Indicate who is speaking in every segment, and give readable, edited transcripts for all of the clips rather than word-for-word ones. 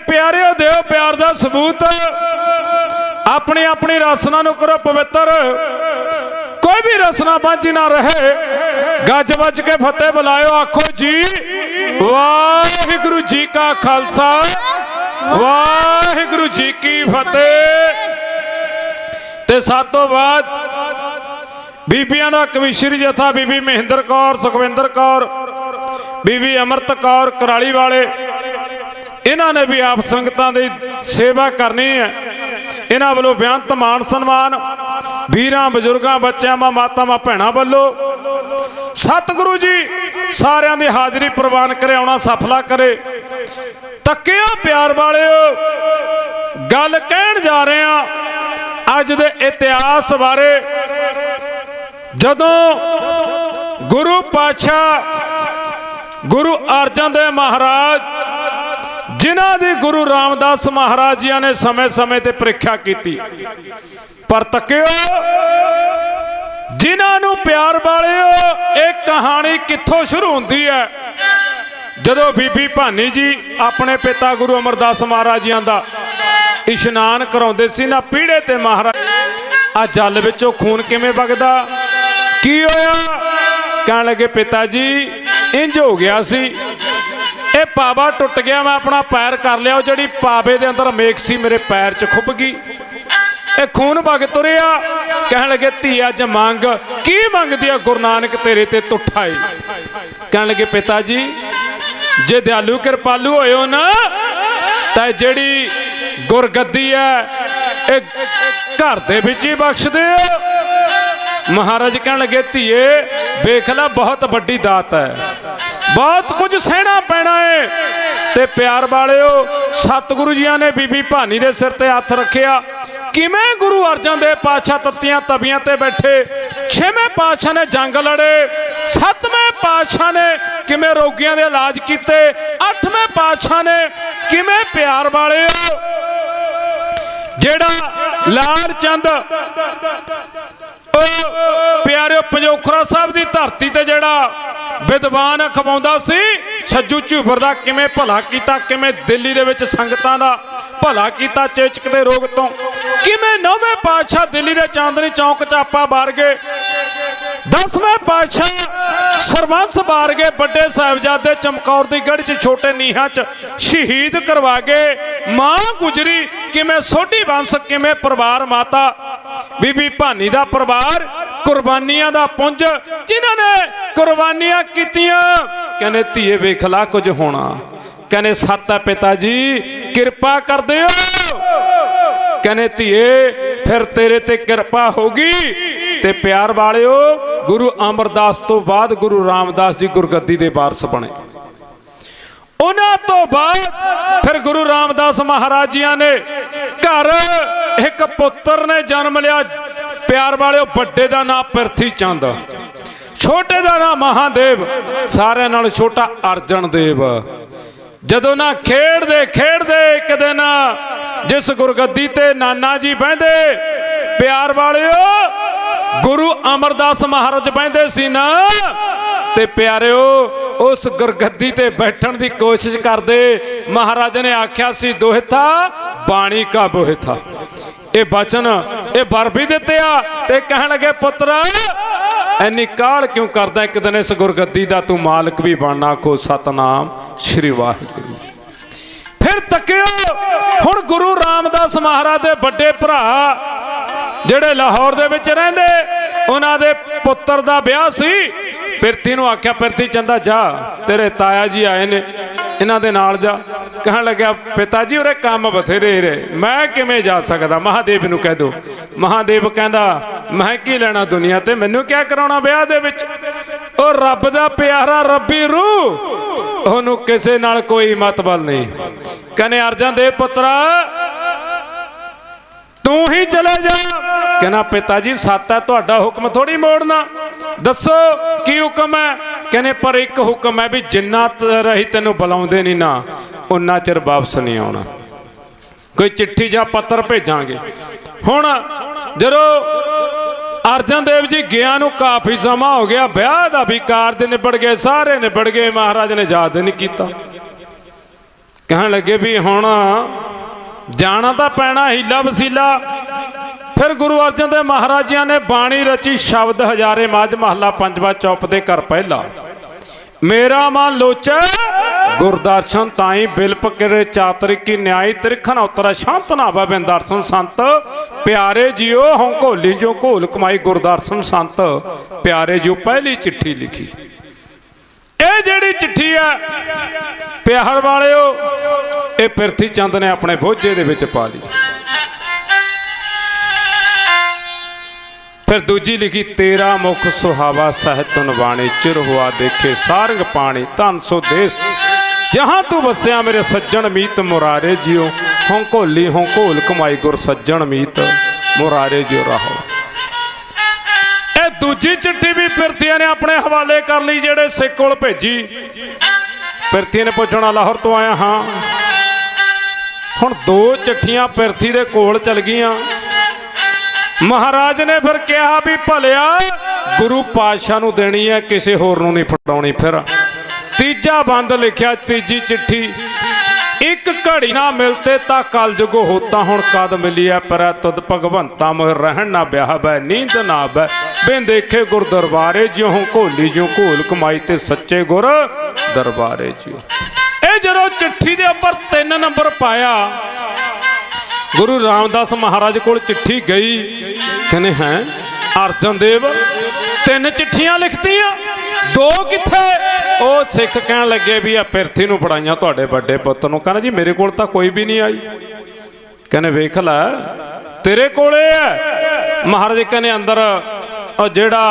Speaker 1: प्यारिओ देओ प्यार दा सबूत, अपनी अपनी रसना नूं करो पवित्र, कोई भी रसना बांझी ना रहे। गज बज के फतेह बुलायो, आखो जी वाहिगुरु जी का खालसा वाहिगुरु जी की फतेह। ते सातों बाद बीबियां दा कविश्री जथा बीबी महेंद्र कौर, सुखविंदर कौर, बीबी अमृत कौर कराली वाले, इन्हों ने भी आप संगतां दी सेवा करनी है। इन्हों वालों बेअंत मान सन्मान वीरां बजुर्गां बच्चों मातावां भैणां वालों सतगुरु जी सारियां दी हाजरी प्रवान करे, आउणा सफला करे। तकियो प्यार वालिओ, गल कहण जा रहे हैं अज दे इतिहास बारे। जदों गुरु पातशाह गुरु अर्जन देव महाराज जिन्हां दी गुरु रामदास महाराज जी ने समय समय ते परीक्षा की, पर तकियो जिन्हां नूं प्यार वालिओ एक कहानी कित्थों शुरू हुंदी है। जदों बीबी भानी जी अपने पिता गुरु अमरदास महाराज जी दा इशनान कराउंदे सी ना पीढ़े ते महाराज, आ जल विचों खून किवें वगदा, की होया? कहण लगे पिता जी इंज हो गया सी, ये पावा टुट गया, मैं अपना पैर कर लिया, जिहड़ी पावे दे अंदर मेख सी मेरे पैर च खुप गई, ये खून वग तुरिया। कहण लगे धी अज मंग, की मंगदी आ गुरु नानक तेरे ते तुठा है। कहण लगे पिता जी जे दयालु कृपालु होए हो ना, तां जिहड़ी गुरगद्दी है ये घर दे विच ही बख्श दिओ। महाराज कहण लगे धीए वेख ला, बहुत वड्डी दात है, बहुत कुछ सहना पैना है। ते प्यार वालिओ सतगुरु जी ने बीबी भानी दे सिर ते हथ रखिया। किवें गुरु अर्जन देव पातशाह तत्तियां तवियां ते बैठे, छेवें पातशाह ने जंग लड़े, सतवें पातशाह ने किवें रोगियां दे इलाज कीते, अठवें पातशाह ने किवें प्यार वालिओ जेड़ा लाल चंद प्यारे पंजोखरा साहब की धरती ते जेड़ा विद्वान खवाउंदा सी, छज्जू झूबर दा किवें भला कीता, किवें दिल्ली दे विच संगतां दा भला कीता चेचक दे रोग तो, किवें नौवें पातशाह दिल्ली दे चांदनी चौक च आपा बार गए, 10वें पातशाह सरबंस बार गए, बड़े साहिबजादे चमकौर दी गढ़ च छोटे नीहां च शहीद करवा गए। मां गुजरी किवें सोढी वंश, किवें परिवार माता बीबी भानी दा परिवार कुर्बानियां दा पुंज, जिन्हां ने कुर्बानियां कीतियां। कहने धीए वेख ला कुछ होना, कहने सत है पिता जी कृपा कर दिओ। कहने धीए फिर तेरे ते कृपा होगी। ते प्यार वालिओ गुरु अमरदास तो बाद गुरु रामदास जी गुरगद्दी दे वारस बने। उन्हां तो बाद फिर गुरु रामदास महाराज जी ने घर एक पुत्र ने जन्म लिया। प्यार वालिओ बड़े का नाम पिरथी चंद, छोटे का नाम महादेव, सारे नाल छोटा अर्जन देव। जदों ना खेड़दे एक दिन जिस गुरगद्दी ते नाना जी बहिंदे, प्यार वालिओ गुरु अमरदास महाराज बहिंदे सी ना, ते प्यारिओ उस गुरगद्दी ते बैठण दी कोशिश करदे महाराज ने आख्या सी दोहिता बाणी का बोहिता, ये बचन ये वर भी दिते आ। ते कहण लगे पुत्रा इन्नी काल क्यों करदा, एक दिन इस गुरगद्दी दा तू मालक भी बनना, को सतनाम श्री वाहिगुरू। फिर तकियो हुण गुरु रामदास महाराज दे बड़े भरा जेड़े लाहौर दे विच रहिंदे, उन्हां दे पुत्र दा ब्याह सी। पिरथी नूं आख्या पिरथी चंदा जा, तेरे ताया जी आए ने, इन्हां दे नाल जा। कहण लग्या पिता जी उरे काम बथेरे रे, मैं किवें जा सकदा, महादेव नूं कह दो। महादेव कहंदा मैं की लेना दुनिया ते, मैनूं क्या कराउणा ब्याह दे विच, ओ रब दा प्यारा रब्बी रूह, ओनूं किसे नाल कोई मतबल नहीं। कहने अर्जन देव पुत्रा तू ही चले जा। कहना पिता जी सत है, तुहाडा हुक्म थोड़ी मोड़ना, दसो की हुक्म है। कहने पर एक हुक्म है भी जिन्ना रही तेनों बुलाउंदे नहीं ना, उन्ना चिर वापस नहीं आउणा, कोई चिट्ठी जा पत्र भेजांगे। हुण जदों अर्जन देव जी गया नूं काफ़ी समा हो गया, ब्याह दा भी कारज निबड़ गए, सारे निबड़ गए, महाराज ने याद नहीं कीता। कहन लगे भी हुण जाना तो पैना हीला वसीला। फिर गुरु अर्जन देव महाराज जी ने बाणी रची शब्द हजारे माज महला पंजवा चौप दे कर पहला। मेरा मन लोचे गुरदर्शन ताई बिलप करे चातरिकी न्याय त्रिखन उतरा शांत नावा बिन दर्शन संत प्यारे जियो हों घोली जो घोल कमाई गुरदर्शन संत प्यारे जियो। पहली चिट्ठी लिखी ये जिहड़ी चिट्ठी है प्यार वालिओ ये पिरथी चंद ने अपने बोझे दे विच पा ली। फिर दूजी लिखी तेरा मुख सुहावा सहत नवाणी चिर हुआ देखे सारंग पानी धन सो देश जहाँ तू बसिया मेरे सज्जन मीत मुरारे जियो हों घोली हों घोल कमाई गुर सज्जन मीत मुरारे जियो राहो। ये दूजी चिट्ठी भी पिरथिया ने अपने हवाले कर ली जेड़े सिख कोल भेजी। पिरथी ने पुछना लाहौर तो आया हाँ। हुण दो चिट्ठियां पिरथी दे कोल चल गईयां। महाराज ने फिर कहा भी भलिया गुरु पातशाह नूं देनी है किसी होर नूं नहीं फड़ाउणी। फिर तीजा बंद लिखिया तीजी चिट्ठी एक घड़ी ना मिलते ता कल जुगो होता हुण कद मिलिया पर तुद भगवंता मोह रहन ना ब्याह बै नींद ना बै बिन देखे गुर दरबारे ज्यों घोली ज्यों घोल कमाई ते सच्चे गुर दरबारे ज्यों। ये जदों चिट्ठी दे अंबर 3 नंबर पाया गुरु रामदास महाराज को चिट्ठी गई कहने हैं अर्जन देव 3 चिट्ठियां लिखतियां 2 किथे। वो सिख कह लगे भी आ पिरथी नूं फड़ाइयां तुहाडे बड़े पुत्त नूं। कहना जी मेरे कोल तां कोई भी नहीं आई। कहने वेख लै तेरे कोले है। महाराज कहने अंदर जिहड़ा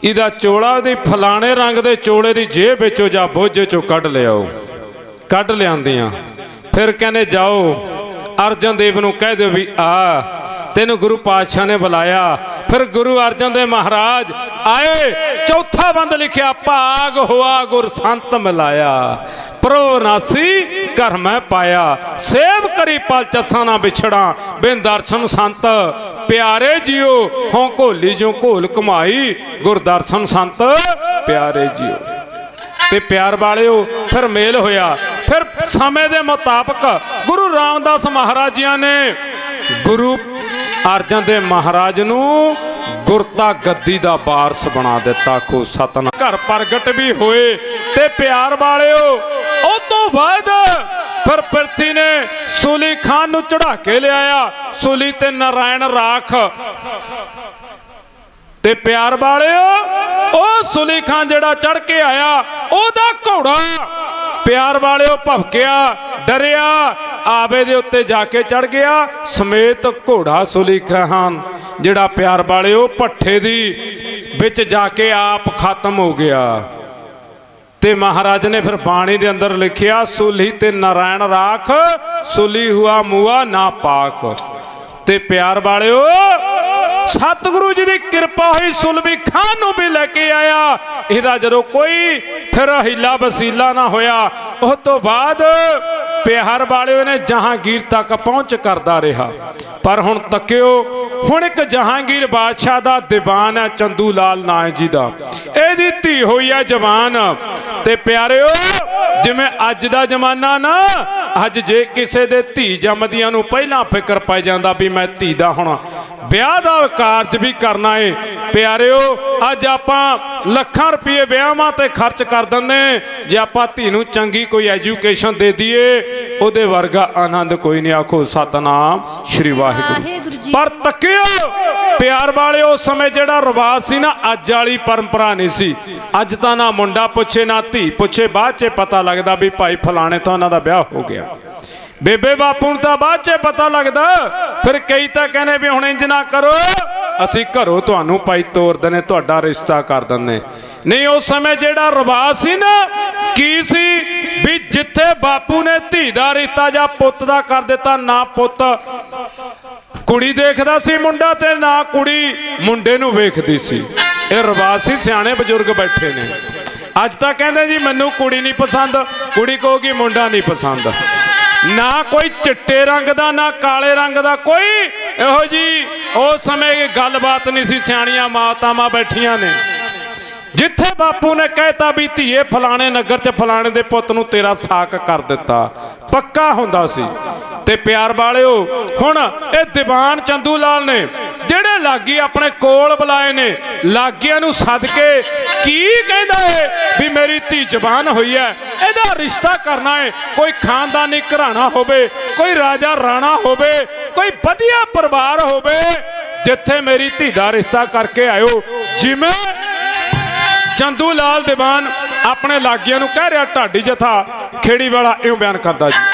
Speaker 1: इहदा चोला दी फलाने रंग दे चोले दी जेब विचों जा बोझे चों कढ लिआओ। कढ लिआंदियां। फिर कहने जाओ अर्जन देव नूं कह दो भी आ तेन गुरु पातशाह ने बुलाया। फिर गुरु अर्जन देव महाराज आए। चौथा बंद लिखिया भाग हुआ गुर संत मिलाया प्रभुनासी घर मैं पाया सेव करी पल चसा ना बिछड़ा बिन दर्शन संत प्यारे जियो हों घोली जो घोल कमाई गुर दर्शन संत प्यारे जियो। ते प्यार वालिओ फिर मेल होया। फिर समय के मुताबिक गुरु रामदास महाराज जी ने गुरु अर्जन देव महाराज नूं गुरता गद्दी दा वारस बना दिता। खो सतनाम घर प्रगट भी होए ते प्यार वालिओ उस तो बाद फिर पिरथी ने सूली खान नूं चढ़ा के लिआया। सूली ते नारायण राख ते प्यार वालिओ ओ सूली खान जिहड़ा चढ़ के आया ओदा घोड़ा प्यार वालिओ भवकिया डरिया आवे दे उत्ते जाके चढ़ गया समेत घोड़ा सूली खान जिहड़ा प्यार वालिओ भट्ठे दी विच जाके आप खत्म हो गया। ते महाराज ने फिर बाणी दे अंदर लिखिया सूली ते नारायण राख सूली हुआ मुआ ना पाक। ते प्यार वालिओ सतगुरु जी की कृपा हुई सुलभी खान नूं भी लेके आया। इहदा जदों कोई फिर हीला वसीला ना होया उस तो बाद प्यार वालिओ ने जहांगीर तक पहुंच करदा रहा। पर हुण तकिओ हुण एक जहांगीर बादशाह दा दीवान है चंदू लाल नाय जी दा इहदी धी होई है जवान। ते प्यारिओ जिवें अज दा जमाना ना अज जे किसे दे धी जमदियां नूं पहलां फिकर पै जांदा भी मैं धी दा हुण ब्याह दा कारज भी करना है। प्यारिओ अज आपां लखां रुपये ब्याहां ते खर्च कर दिंदे जे आपां धी नूं चंगी कोई एजुकेशन दे दईए उहदे वर्गा आनंद कोई नहीं। आखो सतनाम श्री वाहिगुरू। पर तकिओ प्यार वाले उस समय जिहड़ा रिवाज सी ना अज वाली परंपरा नहीं सी। अज तां ना मुंडा पुछे ना धी पुछे बाद च पता लगदा भी भाई फलाने तो उन्हां दा ब्याह हो गया। बेबे बापू तो बाद च पता लगता। फिर कई तो कहने भी हुण इंज ना करो असी घरों तुहानूं पाई तोर देने तुहाडा रिश्ता कर देने। नहीं उस समय जिहड़ा रिवाज सी ना की सी भी जिथे बापू ने धी दा रिश्ता जां पुत्त दा कर दिता ना पुत्त कुड़ी देखदा सी मुंडा ते ना कुड़ी मुंडे नूं वेखदी सी। ये रिवाज सी सियाणे बजुर्ग बैठे ने। अज तां कहंदे जी मैनूं कुड़ी नहीं पसंद कुड़ी कहोगी मुंडा नहीं पसंद। ना कोई चिट्टे रंग का ना काले रंग का कोई इहो जी उस समय गलबात नहीं सी। सियाणियां मातावां बैठियां ने जिथे बापू ने कहता भी धीए फलाने नगर च फलाने दे पुत नूं तेरा साक कर दिता पक्का हुंदा सी। ते प्यार वालिओ हुण ये दीवान चंदू लाल ने जेड़े लागी अपने कोल बुलाए ने लागियां नूं सदके की कहंदा है भी मेरी धी जवान हुई है इहदा रिश्ता करना है। कोई खानदानी घराना होवे कोई राजा राणा होवे कोई वधिया परिवार होवे जिथे मेरी धी दा रिश्ता करके आयो। जिवें चंदू लाल दीवान अपने लागियां नूं कह रहा ढाडी जथा खेड़ी वाला इउं बयान करदा जी।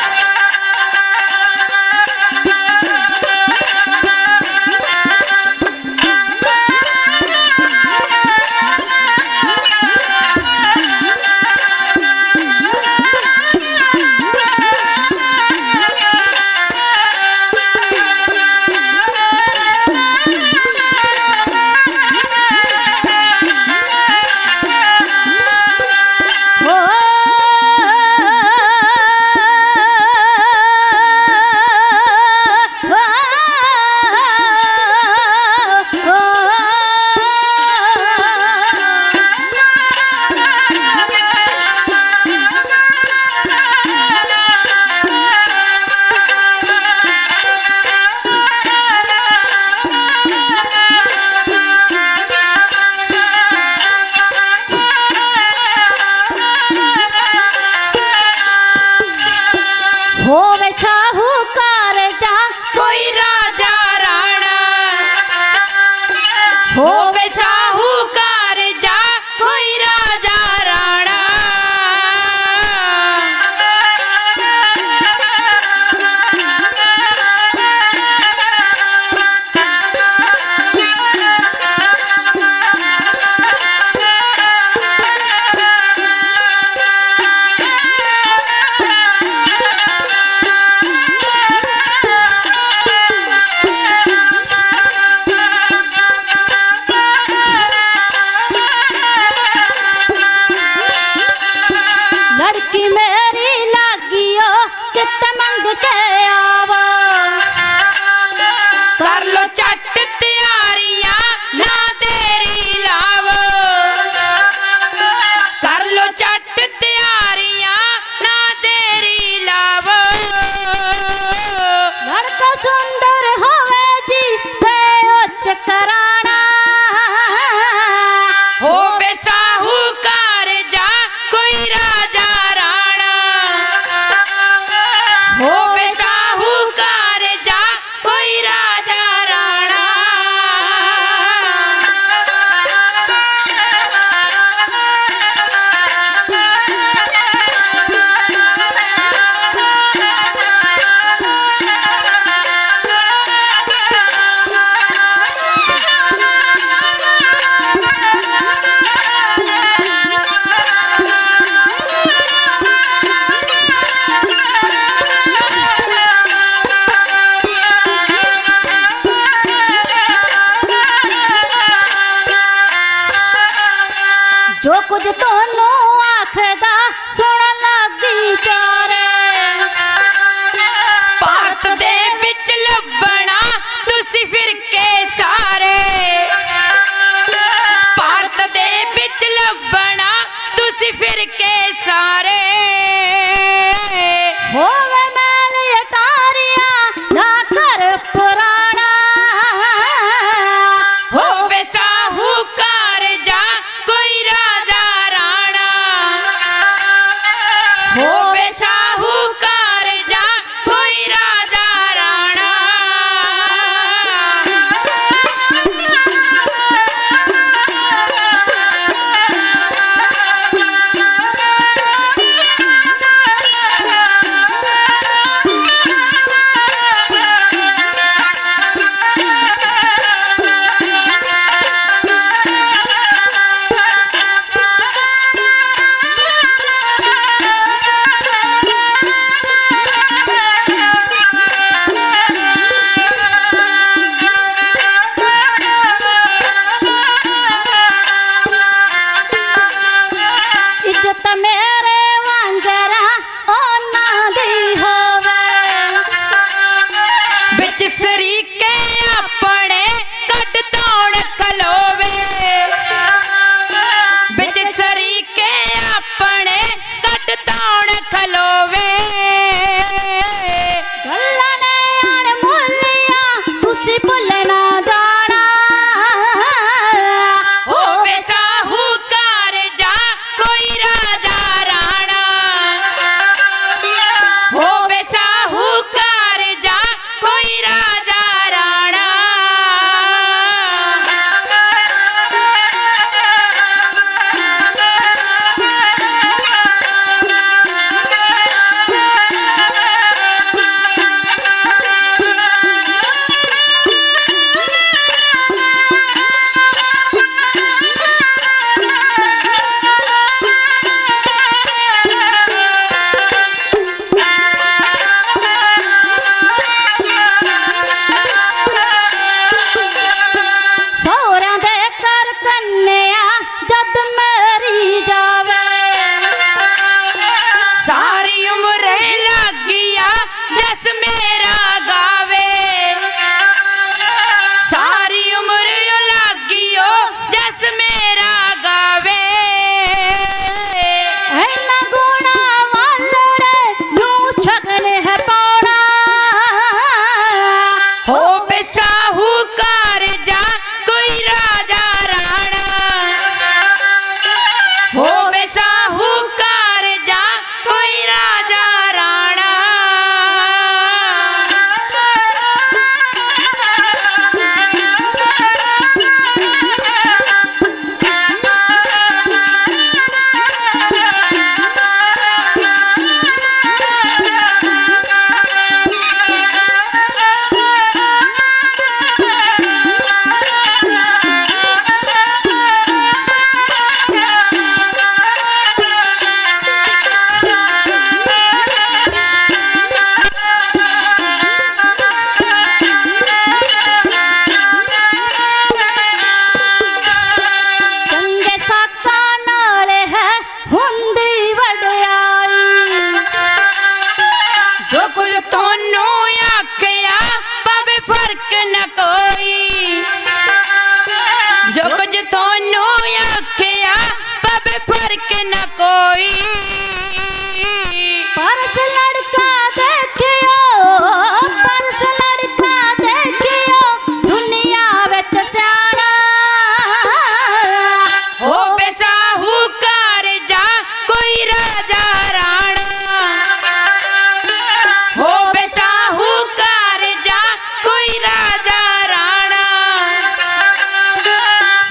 Speaker 2: होवे साहूकार जा कोई राजा राणा, होवे साहूकार जा कोई राजा राणा। लड़की मेरी लागियो कित मंग के आवो, कर लो चट तैयारियां ना तेरी लावो, कर लो चट तैयारियां ना तेरी लावो। लड़का सुंदर होवे जी ते उच्च कराना, होवे साहूकार जा कोई राजा राणा, होवे साहूकार जा कोई राजा राणा। जस मेरा गावे सारी उम्र यो लागियो जस मेरा गावे
Speaker 3: ऐना गुणा वालो रे नू शगन है पौड़ा
Speaker 2: हो बेसाहूकार जा कोई राजा राणा हो बेसाहूकार जा कोई राजा राणा
Speaker 3: चंगे साका नाल है हुंदी वड्याई
Speaker 2: जो कुछ तोनू आखिया पावे फर्क न कोई जो कुछ तोनू आखिया पावे फर्क न कोई
Speaker 3: परस लड़का देखियो दुनिया विच सियाणा
Speaker 2: हो बेसाहूकार जा कोई राजा राणा हो बेसाहूकार जा कोई राजा राणा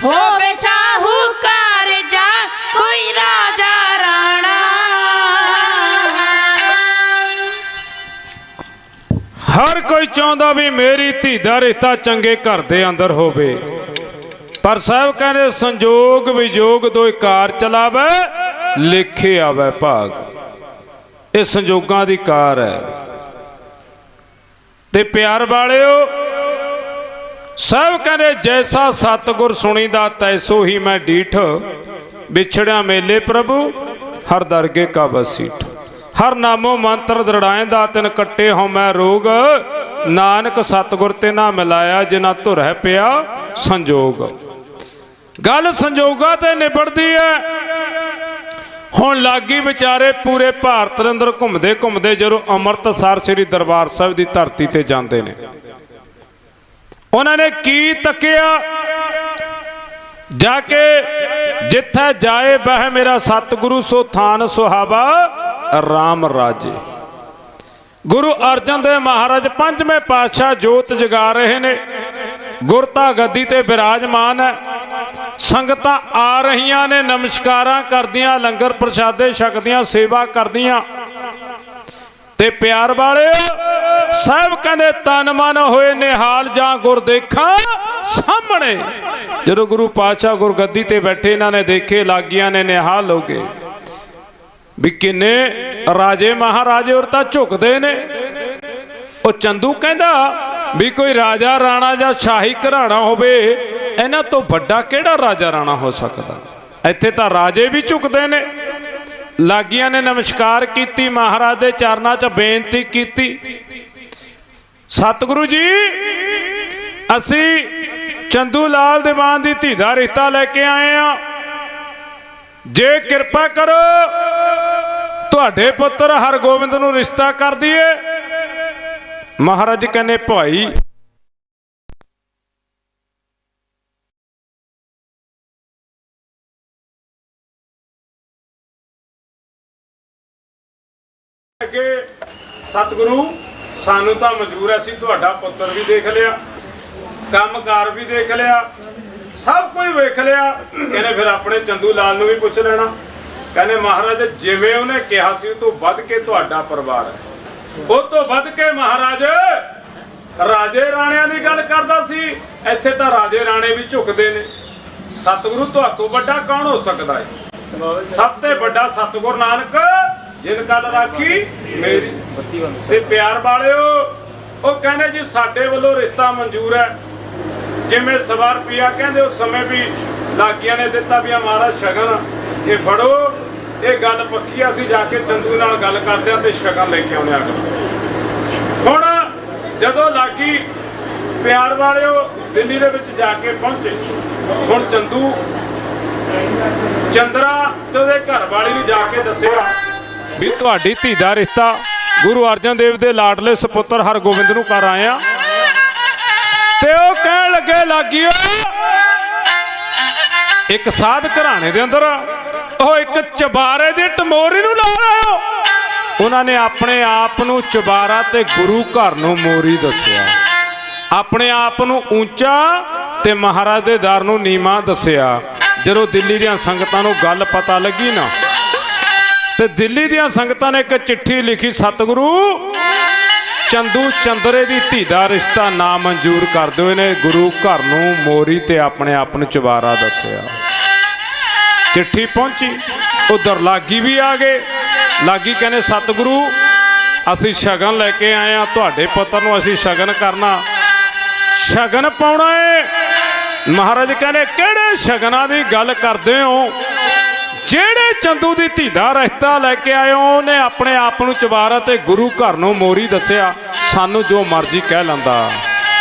Speaker 2: हो बेसाहूकार जा कोई राजा राणा
Speaker 1: हर कोई चाਹੁੰਦਾ ਵੀ ਮੇਰੀ ਧੀ ਦਾ ਰਿਸ਼ਤਾ ਚੰਗੇ ਘਰ ਦੇ ਅੰਦਰ ਹੋਵੇ ਪਰ ਸਾਹਿਬ ਕਹਿੰਦੇ ਸੰਜੋਗ ਵਿਜੋਗ ਦੋਇ ਕਾਰ ਚਲਾਵੇ ਲਿਖੇ ਆਵੇ ਭਾਗ ਇਹ ਸੰਜੋਗਾਂ ਦੀ ਕਾਰ ਹੈ ਤੇ ਪਿਆਰ ਵਾਲਿਓ ਸਾਹਿਬ ਕਹਿੰਦੇ ਜੈਸਾ ਸਤਿਗੁਰ ਸੁਣੀਦਾ ਤੈਸੋ ਹੀ ਮੈਂ ਡੀਠ ਵਿਛੜਿਆ ਮੇਲੇ ਪ੍ਰਭੂ ਹਰ ਦਰਗੇ ਕਾ ਵਸੀਠ हर नामो मंत्र दृढ़ाएंदा तिन कट्टे हो मैं रोग नानक सतगुर ते ना मिलाया जिना धुर है पिया संजोग गल संजोगा ते निबड़दी है हुण लागी विचारे पूरे भारत दे अंदर घुमदे घुमदे जदों अमृतसर श्री दरबार साहिब दी धरती ते जांदे ने उन्होंने की तकिया जाके जिथे जाए बह मेरा सतगुरु सो थान सुहावा राम राजे गुरु अर्जन देव महाराज पंजवें पातशाह जोत जगा रहे ने गुरता गद्दी ते विराजमान है संगतां आ रही ने नमस्कारां करदियां लंगर प्रसादे छकदियां सेवा करदियां ते प्यार वाले साहब कहंदे तन मन होए निहाल जां गुर देखा सामने जदों गुरु पातशाह गुरगद्दी ते बैठे इन्हां ने देखे लागियां ने निहाल हो गए भी किन्ने राजे महाराजे और तां झुकदे ने ਉਹ ਚੰਦੂ ਕਹਿੰਦਾ ਵੀ ਕੋਈ ਰਾਜਾ ਰਾਣਾ ਜਾਂ ਸ਼ਾਹੀ ਘਰਾਣਾ ਹੋਵੇ ਇਹਨਾਂ ਤੋਂ ਵੱਡਾ ਕਿਹੜਾ ਰਾਜਾ ਰਾਣਾ ਹੋ ਸਕਦਾ ਇੱਥੇ ਤਾਂ ਰਾਜੇ ਵੀ ਝੁਕਦੇ ਨੇ ਲਾਗੀਆਂ ਨੇ ਨਮਸਕਾਰ ਕੀਤੀ ਮਹਾਰਾਜ ਦੇ ਚਰਨਾਂ 'ਚ ਬੇਨਤੀ ਕੀਤੀ ਸਤਿਗੁਰੂ ਜੀ ਅਸੀਂ ਚੰਦੂ ਲਾਲ ਦੀਵਾਨ ਦੀ ਧੀ ਦਾ ਰਿਸ਼ਤਾ ਲੈ ਕੇ ਆਏ ਆ जे कृपा करो तुहाडे पुत्र हरगोबिंद नूं रिश्ता कर दिए महाराज कहने भाई सतगुरु सानू तां मंजूर है असीं तुहाडा पुत्र भी देख लिया कामकार भी देख लिया सब कुछ वेख लिया कहने फिर अपने चंदू लाल नूं भी पुछ लेना कहने महाराज जिवें उन्हें कहा सी उस तों वध के तुहाडा परिवार है उस तों वध के महाराज राजे राणियां दी गल करदा सी इत्थे तां राजे राणे भी झुकदे ने सतगुरु तुहातों वड्डा कौन हो सकदा है सब ते वड्डा सतगुरु नानक जिन कल राखी मेरी ते प्यार वालिओ ਉਹ ਕਹਿੰਦੇ जी साडे ਵੱਲੋਂ रिश्ता मंजूर है जिमें सवा रुपया कहते उस समय भी लागिया ने दिता भी हमारा शगन ये फड़ो ये गल पक्की असीं जाके चंदू नाल गल करदे ते शगन लेके आउने अगला ਜਦੋਂ ਲਾਗੀ ਪਿਆਰ ਵਾਲਿਓ ਦਿੱਲੀ ਦੇ ਵਿੱਚ ਜਾ ਕੇ ਪਹੁੰਚੇ। ਹੁਣ ਚੰਦੂ ਚੰਦਰਾ ਤੇ ਉਹਦੇ ਘਰ ਵਾਲੀ ਨੂੰ ਜਾ ਕੇ ਦੱਸਿਆ ਵੀ ਤੁਹਾਡੀ ਧੀ ਦਾ ਰਿਸ਼ਤਾ ਗੁਰੂ ਅਰਜਨ ਦੇਵ ਦੇ ਲਾਡਲੇ ਸੁਪੁੱਤਰ ਹਰਗੋਬਿੰਦ ਨੂੰ ਕਰ ਆਇਆ। ਤੇ ਉਹ ਕਹਿਣ ਲੱਗੇ ਲਾਗੀਓ ਇੱਕ ਸਾਧ ਘਰਾਣੇ ਦੇ ਅੰਦਰ ਉਹ ਇੱਕ ਚਬਾਰੇ ਦੀ ਟਮੋਰੀ ਨੂੰ ਲਾ ਰਹੇ ਹੋ। ਉਹਨਾਂ ਨੇ ਆਪਣੇ ਆਪ ਨੂੰ ਚਬਾਰਾ ਤੇ ਗੁਰੂ ਘਰ ਨੂੰ ਮੋਰੀ ਦੱਸਿਆ, ਆਪਣੇ ਆਪ ਨੂੰ ਉੱਚਾ ਤੇ ਮਹਾਰਾਜ ਦੇ ਦਰ ਨੂੰ ਨੀਵਾਂ ਦੱਸਿਆ। ਜਦੋਂ ਦਿੱਲੀ ਦੀਆਂ ਸੰਗਤਾਂ ਨੂੰ ਗੱਲ ਪਤਾ ਲੱਗੀ ਨਾ, ਤੇ ਦਿੱਲੀ ਦੀਆਂ ਸੰਗਤਾਂ ਨੇ ਇੱਕ ਚਿੱਠੀ ਲਿਖੀ, ਸਤਿਗੁਰੂ ਚੰਦੂ ਚੰਦਰੇ ਦੀ ਧੀ ਦਾ ਰਿਸ਼ਤਾ ਨਾ ਮਨਜ਼ੂਰ ਕਰ ਦਿਓ। ਇਹਨੇ ਗੁਰੂ ਘਰ ਨੂੰ ਮੋਰੀ ਤੇ ਆਪਣੇ ਆਪ ਨੂੰ ਚਬਾਰਾ ਦੱਸਿਆ। ਚਿੱਠੀ ਪਹੁੰਚੀ, ਉਧਰ ਲਾਗੀ ਵੀ ਆ ਗਏ। ਲਾਗੀ ਕਹਿੰਦੇ ਸਤਿਗੁਰੂ ਅਸੀਂ ਸ਼ਗਨ ਲੈ ਕੇ ਆਏ ਆ, ਤੁਹਾਡੇ ਪੁੱਤਰ ਨੂੰ ਅਸੀਂ ਸ਼ਗਨ ਕਰਨਾ, ਸ਼ਗਨ ਪਾਉਣਾ ਏ। ਮਹਾਰਾਜ ਕਹਿੰਦੇ ਕਿਹੜੇ ਸ਼ਗਨਾਂ ਦੀ ਗੱਲ ਕਰਦੇ ਹੋ? ਜਿਹੜੇ ਚੰਦੂ ਦੀ ਧੀ ਦਾ ਰਿਸ਼ਤਾ ਲੈ ਕੇ ਆਏ ਹੋ ਉਹਨੇ ਆਪਣੇ ਆਪ ਨੂੰ ਚਬਾਰਾ ਤੇ ਗੁਰੂ ਘਰ ਨੂੰ ਮੋਰੀ ਦੱਸਿਆ। ਸਾਨੂੰ ਜੋ ਮਰਜ਼ੀ ਕਹਿ ਲੈਂਦਾ,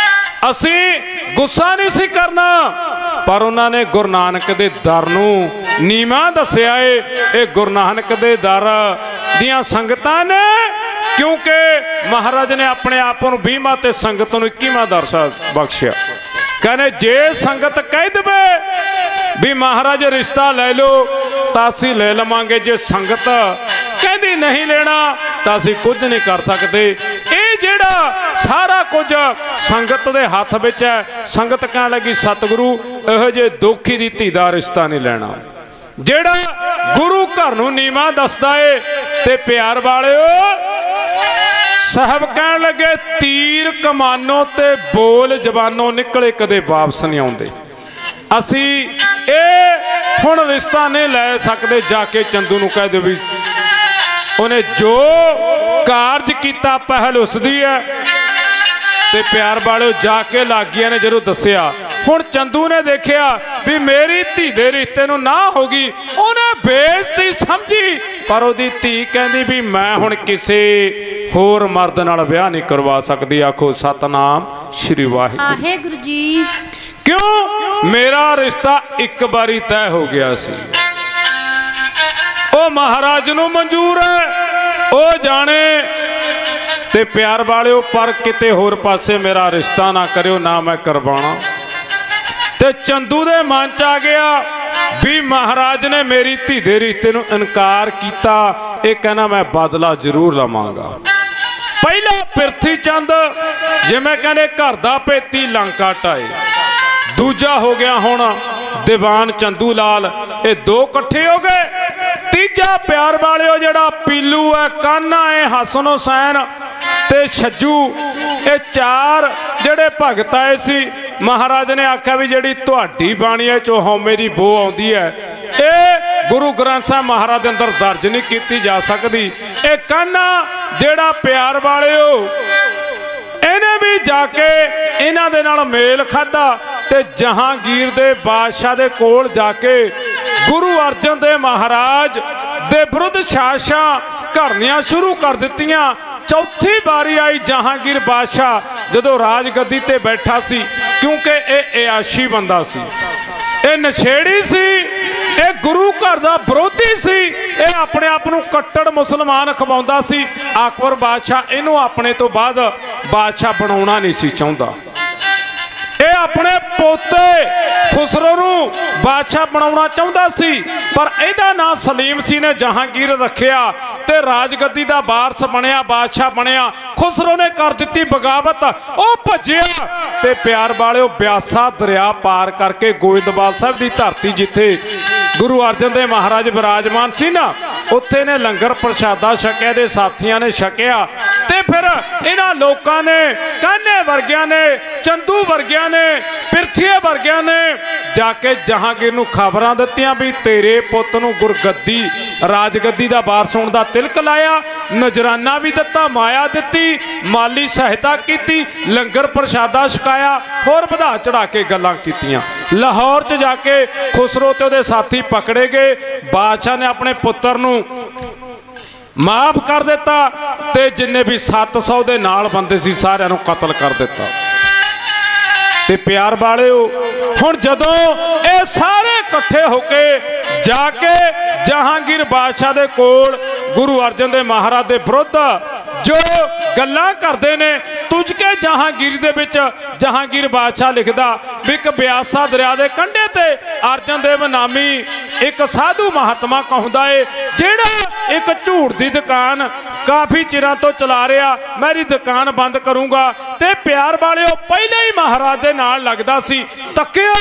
Speaker 1: ਅਸੀਂ ਗੁੱਸਾ ਨਹੀਂ ਸੀ ਕਰਨਾ, ਪਰ ਉਹਨਾਂ ਨੇ ਗੁਰੂ ਨਾਨਕ ਦੇ ਦਰ ਨੂੰ ਨੀਵਾਂ ਦੱਸਿਆ ਏ। ਇਹ ਗੁਰੂ ਨਾਨਕ ਦੇ ਦਰ ਦੀਆਂ ਸੰਗਤਾਂ ਨੇ, ਕਿਉਂਕਿ ਮਹਾਰਾਜ ਨੇ ਆਪਣੇ ਆਪ ਨੂੰ 20ਵਾਂ ਤੇ ਸੰਗਤ ਨੂੰ 21ਵਾਂ ਦਰਸ਼ਾ ਬਖਸ਼ਿਆ। ਕਹਿੰਦੇ ਜੇ ਸੰਗਤ ਕਹਿ ਦੇਵੇ ਵੀ ਮਹਾਰਾਜ ਰਿਸ਼ਤਾ ਲੈ ਲਓ ਤਾਂ ਅਸੀਂ ਲੈ ਲਵਾਂਗੇ, ਜੇ ਸੰਗਤ ਕਹਿੰਦੀ ਨਹੀਂ ਲੈਣਾ ਤਾਂ ਅਸੀਂ ਕੁਝ ਨਹੀਂ ਕਰ ਸਕਦੇ। ਇਹ ਜਿਹੜਾ ਸਾਰਾ ਕੁਝ ਸੰਗਤ ਦੇ ਹੱਥ ਵਿੱਚ ਹੈ। ਸੰਗਤ ਕਹਿਣ ਲੱਗੀ ਸਤਿਗੁਰੂ ਇਹੋ ਜਿਹੇ ਦੋਖੀ ਦੀ ਧੀ ਦਾ ਰਿਸ਼ਤਾ ਨਹੀਂ ਲੈਣਾ, ਜਿਹੜਾ ਗੁਰੂ ਘਰ ਨੂੰ ਨੀਵਾਂ ਦੱਸਦਾ ਏ। ਤੇ ਪਿਆਰ ਵਾਲਿਓ ਸਾਹਿਬ ਕਹਿਣ ਲੱਗੇ ਤੀਰ ਕਮਾਨੋਂ ਤੇ ਬੋਲ ਜ਼ਬਾਨੋਂ ਨਿਕਲੇ ਕਦੇ ਵਾਪਸ ਨਹੀਂ ਆਉਂਦੇ। ਅਸੀਂ ਇਹ ਹੁਣ ਰਿਸ਼ਤਾ ਨਹੀਂ ਲੈ ਸਕਦੇ। ਜਾ ਕੇ ਚੰਦੂ ਨੂੰ ਕਹਿ ਦਿਓ ਵੀ ਉਹਨੇ ਜੋ ਕਾਰਜ ਕੀਤਾ ਪਹਿਲ ਉਸਦੀ ਹੈ। ਤੇ ਪਿਆਰ ਵਾਲਿਓ ਜਾ ਕੇ ਲਾਗੀਆਂ ਨੇ ਜਦੋਂ ਦੱਸਿਆ, ਹੁਣ ਚੰਦੂ ਨੇ ਦੇਖਿਆ ਵੀ ਮੇਰੀ ਧੀ ਦੇ ਰਿਸ਼ਤੇ ਨੂੰ ਨਾ ਹੋ ਗਈ, ਉਹਨੇ ਬੇਇੱਜ਼ਤੀ ਸਮਝੀ। ਪਰ ਉਹਦੀ ਧੀ ਕਹਿੰਦੀ ਵੀ ਮੈਂ ਹੁਣ ਕਿਸੇ ਹੋਰ ਮਰਦ ਨਾਲ ਵਿਆਹ ਨਹੀਂ ਕਰਵਾ ਸਕਦੀ। ਆਖੋ ਸਤਨਾਮ ਸ਼੍ਰੀ ਵਾਹਿਗੁਰੂ
Speaker 3: ਜੀ।
Speaker 1: ਕਿਉਂ? ਮੇਰਾ ਰਿਸ਼ਤਾ ਇੱਕ ਵਾਰੀ ਤੈਅ ਹੋ ਗਿਆ ਸੀ, ਉਹ ਮਹਾਰਾਜ ਨੂੰ ਮਨਜ਼ੂਰ ਹੈ, ਉਹ ਜਾਣੇ। ਤੇ ਪਿਆਰ ਵਾਲਿਓ ਪਰ ਕਿਤੇ ਹੋਰ ਪਾਸੇ ਮੇਰਾ ਰਿਸ਼ਤਾ ਨਾ ਕਰਿਓ, ਨਾ ਮੈਂ ਕਰਵਾਉਣਾ। ਤੇ ਚੰਦੂ ਦੇ ਮਨ ਚ ਆ ਗਿਆ ਵੀ ਮਹਾਰਾਜ ਨੇ ਮੇਰੀ ਧੀ ਦੇ ਰਿਸ਼ਤੇ ਨੂੰ ਇਨਕਾਰ ਕੀਤਾ, ਇਹ ਕਹਿੰਦਾ ਮੈਂ ਬਦਲਾ ਜ਼ਰੂਰ ਲਵਾਂਗਾ। ਪਹਿਲਾ ਪਿਰਥੀ ਚੰਦ ਜਿਵੇਂ ਕਹਿੰਦੇ ਘਰ ਦਾ ਭੇਤੀ ਲੰਕਾ ਢਾਏ, ਦੂਜਾ ਹੋ ਗਿਆ ਹੁਣ ਦੀਵਾਨ ਚੰਦੂ ਲਾਲ, ਇਹ ਦੋ ਇਕੱਠੇ ਹੋ ਗਏ। ਤੀਜਾ ਪਿਆਰ ਵਾਲਿਓ ਜਿਹੜਾ ਪੀਲੂ ਹੈ, ਕਾਨਾ ਹੈ, ਹਸਨ ਹੁਸੈਨ ਤੇ ਛੱਜੂ, ਇਹ ਚਾਰ ਜਿਹੜੇ ਭਗਤ ਆਏ ਸੀ। ਮਹਾਰਾਜ ਨੇ ਆਖਿਆ ਵੀ ਜਿਹੜੀ ਤੁਹਾਡੀ ਬਾਣੀ ਹੈ ਚੋਂ ਹਉਮੈ ਦੀ ਬੋ ਆਉਂਦੀ ਹੈ, ਇਹ ਗੁਰੂ ਗ੍ਰੰਥ ਸਾਹਿਬ ਮਹਾਰਾਜ ਦੇ ਅੰਦਰ ਦਰਜ ਨਹੀਂ ਕੀਤੀ ਜਾ ਸਕਦੀ। ਇਹ ਕਾਨਾ ਜਿਹੜਾ ਪਿਆਰ ਵਾਲਿਓ ਇਹਨੇ ਵੀ ਜਾ ਕੇ ਇਹਨਾਂ ਦੇ ਨਾਲ ਮੇਲ ਖਾਧਾ ਤੇ ਜਹਾਂਗੀਰ ਦੇ ਬਾਦਸ਼ਾਹ ਦੇ ਕੋਲ ਜਾ ਕੇ ਗੁਰੂ ਅਰਜਨ ਦੇਵ ਮਹਾਰਾਜ ਦੇ ਵਿਰੁੱਧ ਸਾਜ਼ਿਸ਼ਾਂ ਘੜਨੀਆਂ ਸ਼ੁਰੂ ਕਰ ਦਿੱਤੀਆਂ। ਚੌਥੀ ਵਾਰੀ ਆਈ ਜਹਾਂਗੀਰ ਬਾਦਸ਼ਾਹ ਜਦੋਂ ਰਾਜ ਗੱਦੀ ਤੇ ਬੈਠਾ ਸੀ, ਕਿਉਂਕਿ ਇਹ ਇਆਸ਼ੀ ਬੰਦਾ ਸੀ, ਇਹ ਨਸ਼ੇੜੀ ਸੀ, ਇਹ ਗੁਰੂ ਘਰ ਦਾ ਵਿਰੋਧੀ ਸੀ, ਇਹ ਆਪਣੇ ਆਪ ਨੂੰ ਕੱਟੜ ਮੁਸਲਮਾਨ ਅਖਵਾਉਂਦਾ ਸੀ। ਅਕਬਰ ਬਾਦਸ਼ਾਹ ਇਹਨੂੰ ਆਪਣੇ ਤੋਂ ਬਾਅਦ ਬਾਦਸ਼ਾਹ ਬਣਾਉਣਾ ਨਹੀਂ ਸੀ ਚਾਹੁੰਦਾ। ਇਹ ਆਪਣੇ ਪੋਤੇ ਖੁਸਰੋ ਨੂੰ ਬਾਦਸ਼ਾਹ ਬਣਾਉਣਾ ਚਾਹੁੰਦਾ ਸੀ, ਪਰ ਇਹਦਾ ਨਾਂ ਸਲੀਮ ਸੀ ਨੇ ਜਹਾਂਗੀਰ ਰੱਖਿਆ ਤੇ ਰਾਜਗੱਦੀ ਦਾ ਵਾਰਸ ਬਣਿਆ, ਬਾਦਸ਼ਾਹ ਬਣਿਆ। ਖੁਸਰੋ ਨੇ ਕਰ ਦਿੱਤੀ ਬਗਾਵਤ, ਉਹ ਭੱਜਿਆ ਤੇ ਪਿਆਰ ਵਾਲਿਓ ਬਿਆਸਾ ਦਰਿਆ ਪਾਰ ਕਰਕੇ ਗੋਇੰਦਵਾਲ ਸਾਹਿਬ ਦੀ ਧਰਤੀ ਜਿੱਥੇ ਗੁਰੂ ਅਰਜਨ ਦੇਵ ਮਹਾਰਾਜ ਵਿਰਾਜਮਾਨ ਸੀ ਨਾ, ਉੱਥੇ ਨੇ ਲੰਗਰ ਪ੍ਰਸ਼ਾਦਾ ਛਕਿਆ, ਦੇ ਸਾਥੀਆਂ ਨੇ ਛਕਿਆ। ਤੇ ਫਿਰ ਇਹਨਾਂ ਲੋਕਾਂ ਨੇ, ਕਾਨੇ ਵਰਗਿਆਂ ਨੇ, ਚੰਦੂ ਵਰਗਿਆਂ ਨੇ, ਪਿਰਥੀਏ ਵਰਗਿਆਂ ਨੇ ਜਾ ਕੇ ਜਹਾਂਗੀਰ ਨੂੰ ਖਬਰਾਂ ਦਿੱਤੀਆਂ ਵੀ ਤੇਰੇ ਪੁੱਤ ਨੂੰ ਗੁਰਗੱਦੀ ਰਾਜਗੱਦੀ ਦਾ ਵਾਰਸ ਹੋਣ ਦਾ ਤਿਲਕ ਲਾਇਆ, ਨਜ਼ਰਾਨਾ ਵੀ ਦਿੱਤਾ, ਮਾਇਆ ਦਿੱਤੀ, ਮਾਲੀ ਸਹਾਇਤਾ ਕੀਤੀ, ਲੰਗਰ ਪ੍ਰਸ਼ਾਦਾ ਛਕਾਇਆ, ਹੋਰ ਵਧਾ ਚੜਾ ਕੇ ਗੱਲਾਂ ਕੀਤੀਆਂ। ਲਾਹੌਰ 'ਚ ਜਾ ਕੇ ਖੁਸਰੋ ਤੇ ਉਹਦੇ ਸਾਥੀ ਪਕੜੇ ਗਏ। ਬਾਦਸ਼ਾਹ ਨੇ ਆਪਣੇ ਪੁੱਤਰ ਨੂੰ ਮਾਫ ਕਰ ਦਿੱਤਾ ਤੇ ਜਿੰਨੇ ਵੀ 700 ਦੇ ਨਾਲ ਬੰਦੇ ਸੀ ਸਾਰਿਆਂ ਨੂੰ ਕਤਲ ਕਰ ਦਿੱਤਾ। ਤੇ ਪਿਆਰ ਵਾਲਿਓ, ਹੁਣ ਜਦੋਂ ਇਹ ਸਾਰੇ ਇਕੱਠੇ ਹੋ ਕੇ ਜਾ ਕੇ ਜਹਾਂਗੀਰ ਬਾਦਸ਼ਾਹ ਦੇ ਕੋਲ ਗੁਰੂ ਅਰਜਨ ਦੇਵ ਮਹਾਰਾਜ ਦੇ ਵਿਰੁੱਧ ਜੋ ਗੱਲਾਂ ਕਰਦੇ ਨੇ, ਤੁਝ ਕੇ ਜਹਾਂਗੀਰ ਦੇ ਵਿੱਚ ਜਹਾਂਗੀਰ ਬਾਦਸ਼ਾਹ ਲਿਖਦਾ ਵੀ ਇੱਕ ਬਿਆਸਾ ਦਰਿਆ ਦੇ ਕੰਢੇ ਤੇ ਅਰਜਨ ਦੇਵ ਨਾਮੀ ਇੱਕ ਸਾਧੂ ਮਹਾਤਮਾ ਕਹੁੰਦਾ ਏ, ਜਿਹੜਾ ਇੱਕ ਝੂਠ ਦੀ ਦੁਕਾਨ ਕਾਫੀ ਚਿਰਾਂ ਤੋਂ ਚਲਾ ਰਿਹਾ, ਮੇਰੀ ਦੁਕਾਨ ਬੰਦ ਕਰੂੰਗਾ। ਤੇ ਪਿਆਰ ਵਾਲਿਓ, ਪਹਿਲੇ ਹੀ ਮਹਾਰਾਜ ਦੇ ਨਾਲ ਲੱਗਦਾ ਸੀ। ਤੱਕਿਓ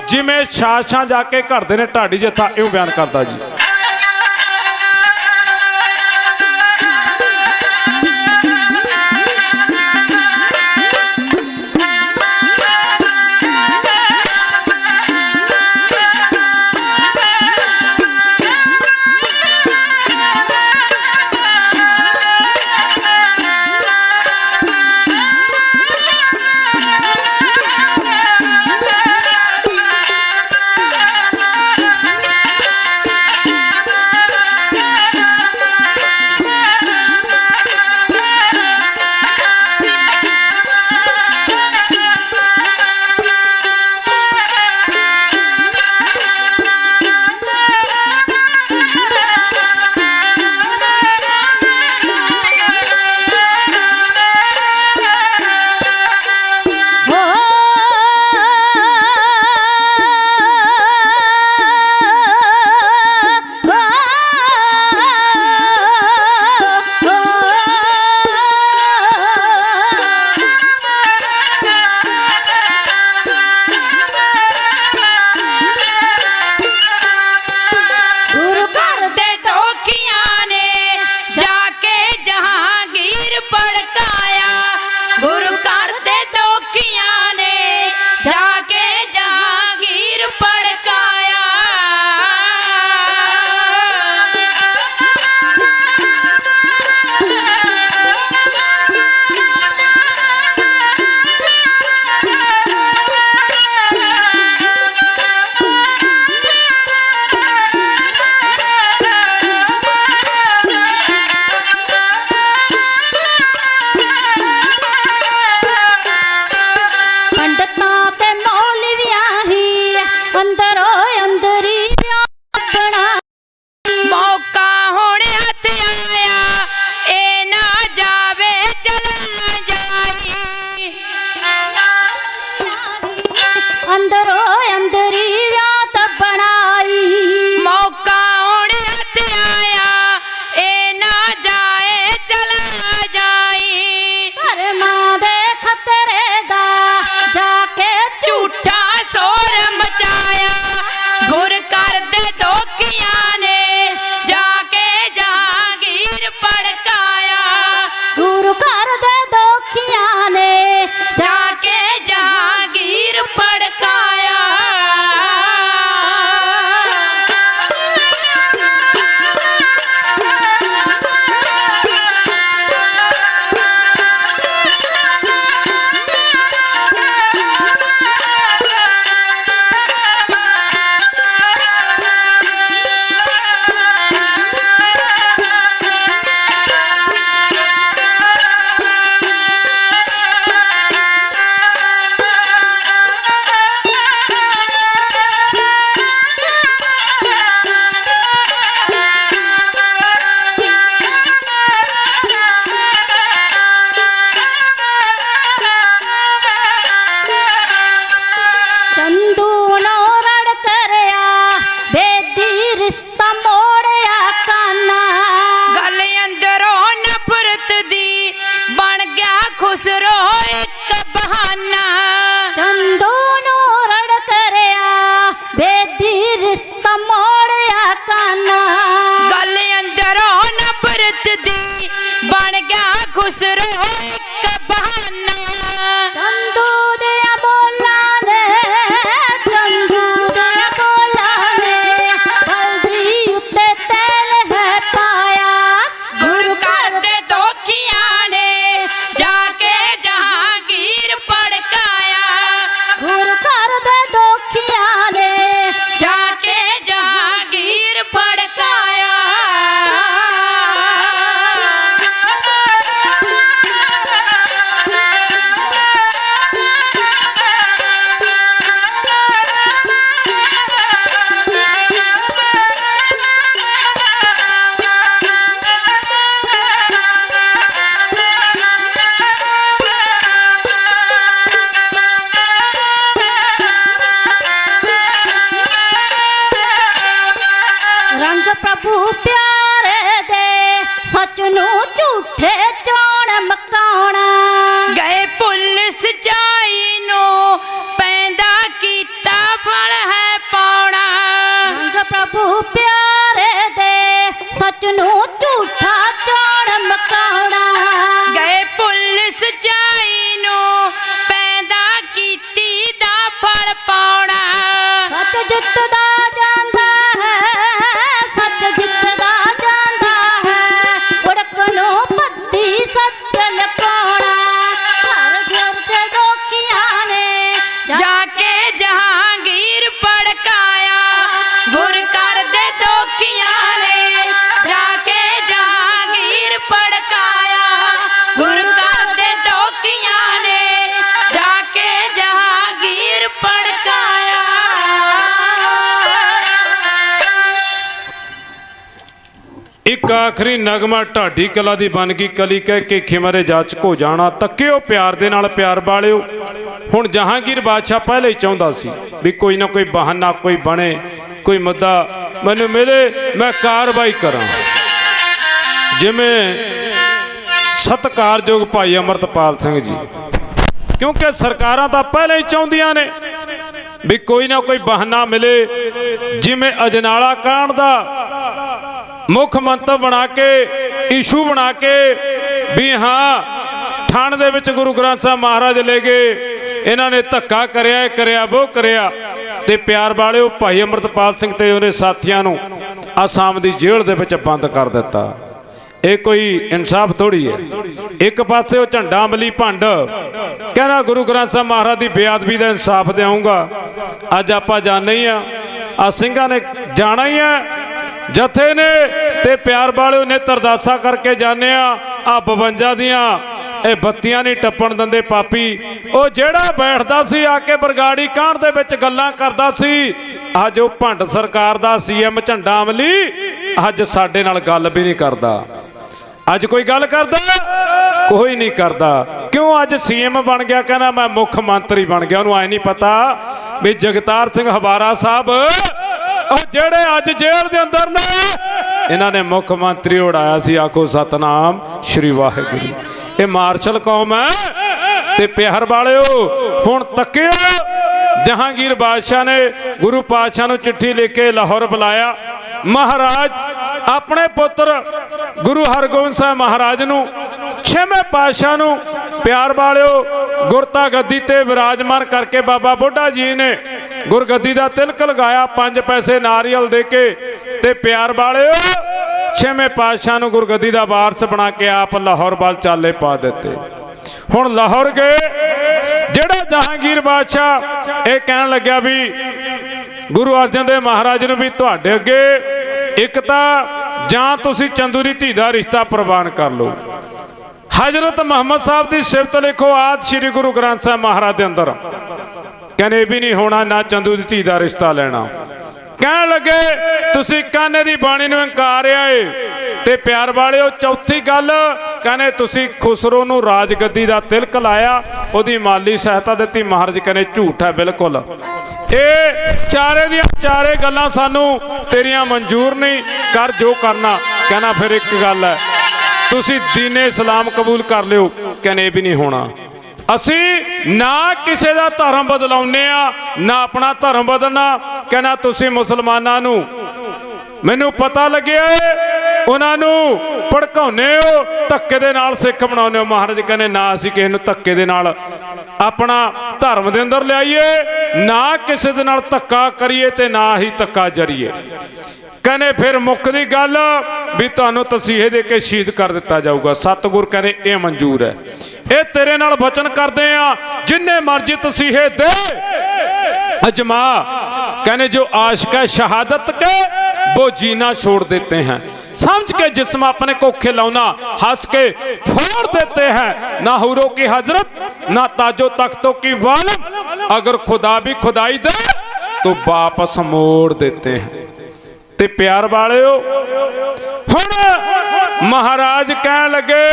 Speaker 1: ਜਿਵੇਂ ਸ਼ਾਸ਼ਾਂ ਜਾ ਕੇ ਘੜਦੇ ਨੇ ਢਾਡੀ ਜੱਥਾ, ਇਉਂ ਬਿਆਨ ਕਰਦਾ ਜੀ।
Speaker 2: ਸੱਚਾਈ ਨੂੰ ਪੈਦਾ ਕੀਤੀ ਦਾ ਫਲ ਪਾਉਣਾ।
Speaker 3: ਸੱਚ ਜਿੱਤਦਾ ਜਾਂਦਾ ਹੈ, ਸੱਚ ਜਿੱਤਦਾ ਜਾਂਦਾ ਹੈ, ਉੜਕ ਨੂੰ ਪੱਤੀ ਸੱਚ ਲਕਾਉਣਾ। ਘਰ ਘਰ ਤੇ ਦੋਖੀਆਂ ਨੇ
Speaker 2: ਜਾ ਕੇ ਜਹਾਂਗੀਰ ਭੜਕਾਇਆ, ਗੁਰ ਘਰ ਦੇ ਦੋਖੀਆਂ ਨੇ ਜਾ ਕੇ ਜਹਾਂਗੀਰ ਭੜਕਾਇਆ, ਗੁਰ ਘਰ ਦੇ ਦੋਖੀਆਂ ਨੇ ਜਾ ਕੇ ਜਹਾਂਗੀਰ ਭੜਕਾਇਆ।
Speaker 1: ਇੱਕ ਆਖਰੀ ਨਗਮਾ ਢਾਡੀ ਕਲਾ ਦੀ ਬਣ ਗਈ ਕਲੀ ਕਹਿ ਕੇ ਖਿਮਰੇ ਜਾਚਕ ਹੋ ਜਾਣਾ। ਤੱਕਿਓ ਪਿਆਰ ਦੇ ਨਾਲ ਪਿਆਰ ਵਾਲਿਓ। ਹੁਣ ਜਹਾਂਗੀਰ ਬਾਦਸ਼ਾਹ ਪਹਿਲੇ ਹੀ ਚਾਹੁੰਦਾ ਸੀ ਵੀ ਕੋਈ ਨਾ ਕੋਈ ਬਹਾਨਾ ਕੋਈ ਬਣੇ, ਕੋਈ ਮੁੱਦਾ ਮੈਨੂੰ ਮਿਲੇ, ਮੈਂ ਕਾਰਵਾਈ ਕਰਾਂ। ਜਿਵੇਂ ਸਤਿਕਾਰਯੋਗ ਭਾਈ ਅਮਰਤਪਾਲ ਸਿੰਘ ਜੀ, ਕਿਉਂਕਿ ਸਰਕਾਰਾਂ ਤਾਂ ਪਹਿਲੇ ਹੀ ਚਾਹੁੰਦੀਆਂ ਨੇ ਵੀ ਕੋਈ ਨਾ ਕੋਈ ਬਹਾਨਾ ਮਿਲੇ। ਜਿਵੇਂ ਅਜਨਾਲਾ ਕਾਂਡ ਦਾ ਮੁੱਖ ਮੰਤਵ ਬਣਾ ਕੇ ਇਸ਼ੂ ਬਣਾ ਕੇ ਵੀ ਹਾਂ ਠਾਣ ਦੇ ਵਿੱਚ ਗੁਰੂ ਗ੍ਰੰਥ ਸਾਹਿਬ ਮਹਾਰਾਜ ਲੈ ਗਏ, ਇਹਨਾਂ ਨੇ ਧੱਕਾ ਕਰਿਆ, ਇਹ ਕਰਿਆ, ਉਹ ਕਰਿਆ, ਤੇ ਪਿਆਰ ਵਾਲਿਓ ਭਾਈ ਅਮਰਤਪਾਲ ਸਿੰਘ ਤੇ ਉਹਦੇ ਸਾਥੀਆਂ ਨੂੰ ਆਸਾਮ ਦੀ ਜੇਲ੍ਹ ਦੇ ਵਿੱਚ ਬੰਦ ਕਰ ਦਿੱਤਾ। ਇਹ ਕੋਈ ਇਨਸਾਫ ਥੋੜੀ ਹੈ। ਇੱਕ ਪਾਸੇ ਉਹ ਝੰਡਾ ਅਮਲੀ ਭੰਡ ਕਹਿੰਦਾ ਗੁਰੂ ਗ੍ਰੰਥ ਸਾਹਿਬ ਮਹਾਰਾਜ ਦੀ ਬੇਅਦਬੀ ਦਾ ਇਨਸਾਫ ਦਿਆਉਂਗਾ। ਅੱਜ ਆਪਾਂ ਜਾਣੇ ਹੀ ਆ ਸਿੰਘਾਂ ਨੇ ਜਾਣਾ ਹੀ ਹੈ ਜਥੇ ਨੇ, ਤੇ ਪਿਆਰ ਵਾਲਿਓ ਨੇ ਅਰਦਾਸਾਂ ਕਰਕੇ ਜਾਣੇ ਆ 52 ਦੀਆਂ ਇਹ ਬੱਤੀਆਂ ਨਹੀਂ ਟੱਪਣ ਦਿੰਦੇ ਪਾਪੀ। ਉਹ ਜਿਹੜਾ ਬੈਠਦਾ ਸੀ ਆ ਕੇ ਬਰਗਾੜੀ ਕਾਂਡ ਦੇ ਵਿੱਚ ਗੱਲਾਂ ਕਰਦਾ ਸੀ, ਅੱਜ ਉਹ ਭੰਡ ਸਰਕਾਰ ਦਾ ਸੀਐਮ ਝੰਡਾ ਅਮਲੀ ਅੱਜ ਸਾਡੇ ਨਾਲ ਗੱਲ ਵੀ ਨਹੀਂ ਕਰਦਾ। ਅੱਜ ਕੋਈ ਗੱਲ ਕਰਦਾ? ਕੋਈ ਨਹੀਂ ਕਰਦਾ। ਕਿਉਂ? ਅੱਜ ਸੀਐਮ ਬਣ ਗਿਆ, ਕਹਿੰਦਾ ਮੈਂ ਮੁੱਖ ਮੰਤਰੀ ਬਣ ਗਿਆ। ਉਹਨੂੰ ਐ ਨਹੀਂ ਪਤਾ ਵੀ ਜਗਤਾਰ ਸਿੰਘ ਹਵਾਰਾ ਸਾਹਿਬ ਉਹ ਜਿਹੜੇ ਅੱਜ ਜੇਲ੍ਹ ਦੇ ਅੰਦਰ ਨੇ, ਇਹਨਾਂ ਨੇ ਮੁੱਖ ਮੰਤਰੀ ਉਡਾਇਆ ਸੀ। ਆਖੋ ਸਤਨਾਮ ਸ਼੍ਰੀ ਵਾਹਿਗੁਰੂ। ਇਹ ਮਾਰਸ਼ਲ ਕੌਮ ਹੈ। ਤੇ ਪਿਆਰ ਵਾਲਿਓ ਹੁਣ ਤੱਕਿਓ ਜਹਾਂਗੀਰ ਬਾਦਸ਼ਾਹ ਨੇ ਗੁਰੂ ਪਾਤਸ਼ਾਹ ਨੂੰ ਚਿੱਠੀ ਲਿਖ ਕੇ ਲਾਹੌਰ ਬੁਲਾਇਆ। ਮਹਾਰਾਜ ਆਪਣੇ ਪੁੱਤਰ ਗੁਰੂ ਹਰਗੋਬਿੰਦ ਸਾਹਿਬ ਮਹਾਰਾਜ ਨੂੰ 6ਵੇਂ ਪਾਤਸ਼ਾਹ ਨੂੰ ਪਿਆਰ ਵਾਲਿਓ ਗੁਰਤਾ ਗੱਦੀ ਤੇ ਵਿਰਾਜਮਾਨ ਕਰਕੇ ਬਾਬਾ ਬੁੱਢਾ ਜੀ ਨੇ ਗੁਰਗੱਦੀ ਦਾ ਤਿਲਕ ਲਗਾਇਆ 5 ਪੈਸੇ ਨਾਰੀਅਲ ਦੇ ਕੇ। ਤੇ ਪਿਆਰ ਵਾਲਿਓ 6ਵੇਂ ਪਾਤਸ਼ਾਹ ਨੂੰ ਗੁਰਗੱਦੀ ਦਾ ਵਾਰਸ ਬਣਾ ਕੇ ਆਪ ਲਾਹੌਰ ਵੱਲ ਚਾਲੇ ਪਾ ਦਿੱਤੇ। ਹੁਣ ਲਾਹੌਰ ਗਏ, ਜਿਹੜਾ ਜਹਾਂਗੀਰ ਬਾਦਸ਼ਾਹ ਇਹ ਕਹਿਣ ਲੱਗਿਆ ਵੀ ਗੁਰੂ ਅਰਜਨ ਦੇਵ ਮਹਾਰਾਜ ਨੂੰ ਵੀ ਤੁਹਾਡੇ ਅੱਗੇ ਇੱਕ ਤਾਂ ਜਾਂ ਤੁਸੀਂ ਚੰਦੂ ਦੀ ਧੀ ਦਾ ਰਿਸ਼ਤਾ ਪ੍ਰਵਾਨ ਕਰ ਲਓ, ਹਜ਼ਰਤ ਮੁਹੰਮਦ ਸਾਹਿਬ ਦੀ ਸਿਫਤ ਲਿਖੋ ਆਦਿ ਸ਼੍ਰੀ ਗੁਰੂ ਗ੍ਰੰਥ ਸਾਹਿਬ ਮਹਾਰਾਜ ਦੇ ਅੰਦਰ। ਕਹਿੰਦੇ ਇਹ ਵੀ ਨਹੀਂ ਹੋਣਾ, ਨਾ ਚੰਦੂ ਦੀ ਧੀ ਦਾ ਰਿਸ਼ਤਾ ਲੈਣਾ। ਕਹਿਣ ਲੱਗੇ ਤੁਸੀਂ ਕਾਨੇ ਦੀ ਬਾਣੀ ਨੂੰ ਇੰਕਾਰਿਆ ਏ। ਤੇ ਪਿਆਰ ਵਾਲਿਓ ਚੌਥੀ ਗੱਲ ਕਹਿੰਦੇ ਤੁਸੀਂ ਖੁਸਰੋ ਨੂੰ ਰਾਜਗੱਦੀ ਦਾ ਤਿਲਕ ਲਾਇਆ, ਉਹਦੀ ਮਾਲੀ ਸਹਾਇਤਾ ਦਿੱਤੀ। ਮਹਾਰਾਜ ਕਹਿੰਦੇ ਝੂਠ ਹੈ ਬਿਲਕੁਲ। ਇਹ ਚਾਰੇ ਦੀਆਂ ਚਾਰੇ ਗੱਲਾਂ ਸਾਨੂੰ ਤੇਰੀਆਂ ਮਨਜ਼ੂਰ ਨਹੀਂ, ਕਰ ਜੋ ਕਰਨਾ। ਕਹਿੰਦਾ ਫਿਰ ਇੱਕ ਗੱਲ ਹੈ, ਤੁਸੀਂ ਦੀਨੇ ਇਸਲਾਮ ਕਬੂਲ ਕਰ ਲਿਓ। ਕਹਿੰਦੇ ਇਹ ਵੀ ਨਹੀਂ ਹੋਣਾ। ਅਸੀਂ ਨਾ ਕਿਸੇ ਦਾ ਧਰਮ ਬਦਲਾਉਂਦੇ ਆ, ਨਾ ਆਪਣਾ ਧਰਮ ਬਦਲਣਾ। ਕਹਿੰਦਾ ਤੁਸੀਂ ਮੁਸਲਮਾਨਾਂ ਨੂੰ ਮੈਨੂੰ ਪਤਾ ਲੱਗਿਆ ਉਹਨਾਂ ਨੂੰ ਭੜਕਾਉਂਦੇ ਹੋ, ਧੱਕੇ ਦੇ ਨਾਲ ਸਿੱਖ ਬਣਾਉਂਦੇ ਹੋ। ਮਹਾਰਾਜ ਕਹਿੰਦੇ ਨਾ ਅਸੀਂ ਕਿਸੇ ਨੂੰ ਧੱਕੇ ਦੇ ਨਾਲ ਆਪਣਾ ਧਰਮ ਦੇ ਅੰਦਰ ਲਿਆਈਏ, ਨਾ ਕਿਸੇ ਦੇ ਨਾਲ ਧੱਕਾ ਕਰੀਏ ਤੇ ਨਾ ਹੀ ਧੱਕਾ ਜਰੀਏ। ਕਹਿੰਦੇ ਫਿਰ ਮੁੱਕਦੀ ਗੱਲ ਵੀ ਤੁਹਾਨੂੰ ਤਸੀਹੇ ਦੇ ਕੇ ਸ਼ਹੀਦ ਕਰ ਦਿੱਤਾ ਜਾਊਗਾ। ਸਤਿਗੁਰ ਕਹਿੰਦੇ ਇਹ ਮਨਜ਼ੂਰ ਹੈ, ਇਹ ਤੇਰੇ ਨਾਲ ਵਚਨ ਕਰਦੇ ਆ ਜਿੰਨੇ ਮਰਜ਼ੀ ਤਸੀਹੇ ਦੇ अजमा। कहने जो आशिक है शहादत के वो जीना छोड़ देते हैं, समझ के जिस्म अपने को खिलौना हंस के फोड़ देते हैं। ना हुरों की हजरत ना ताजो तख्तों की वालम, अगर खुदा भी खुदाई दे तो वापस मोड़ देते हैं। ते प्यार वाले हो हुण महाराज कह लगे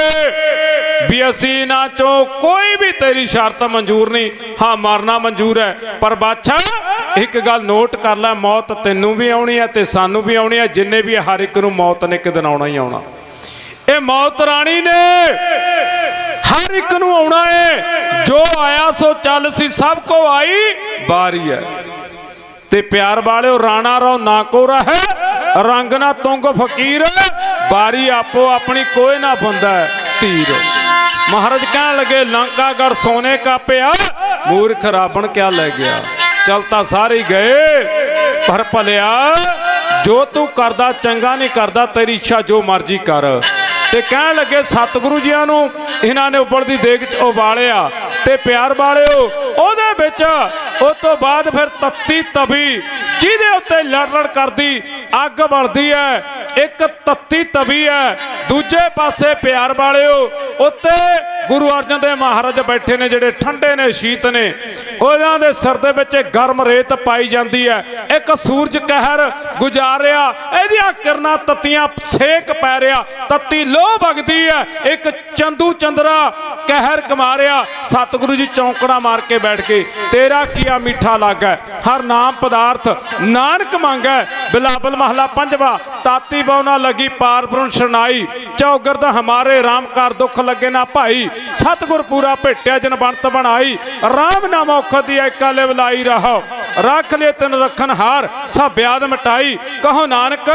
Speaker 1: भी असी ना चो कोई भी तेरी शर्त मंजूर नहीं, हाँ मरना मंजूर है। पर बादशाह एक गल नोट कर लै, मौत तेनू भी आनी है ते सानू भी आनी है, जिन्ने भी हर एक नूं मौत ने एक दिन आना ही आना। ये मौत रानी ने हर एक नूं आना है, जो आया सो चल सी सब को आई बारी है। ते प्यार वाले राणा रो ना को रहे रंग ना तुंग फकीर, बारी आपो अपनी कोई ना बंदा है तीर। महाराज कहने लगे लंकागढ़ सोने का पिया, मूर्ख रावण क्या ले गया। चलता सारे गए, पर भलिया जो तू करदा चंगा नहीं करदा, तेरी इच्छा जो मर्जी कर। ते कहने लगे सतगुरु जियां नूं इन्हां ने उबलदी देग च उबालिया ते प्यार बालिओ ओहदे विच। उस तो बाद फिर तत्ती तवी जिहदे उत्ते लड़ लड़ करदी अग बलदी है, एक तत्ती तवी है, दूजे पासे प्यार बालिओ उत्ते गुरु अर्जन देव महाराज बैठे ने, जिहड़े ठंडे ने शीत ने, उन्हां दे सिर दे विच गर्म रेत पाई जाती है। एक सूरज कहर गुजारिया, इहदियां किरनां तत्तियां सेक पै रिहा, तत्ती लो वगदी है, एक चंदू चंदरा कहर कमारिया। सतगुरु जी चौंकड़ा मार के बैठ गए, तेरा किया मीठा लागा, हर नाम पदार्थ नानक मांगा। बिलावल महला पंजवा, ताती बौना लगी पार ब्रुन शरनाई, चौगरद हमारे राम कार दुख लगे ना भाई। सतगुर पूरा भेटिया जन बनत बनाई, राम नाम औख दी एका लिवलाई रहो, रख ले तिन रखन हार सब ब्याद मिटाई। कहो नानक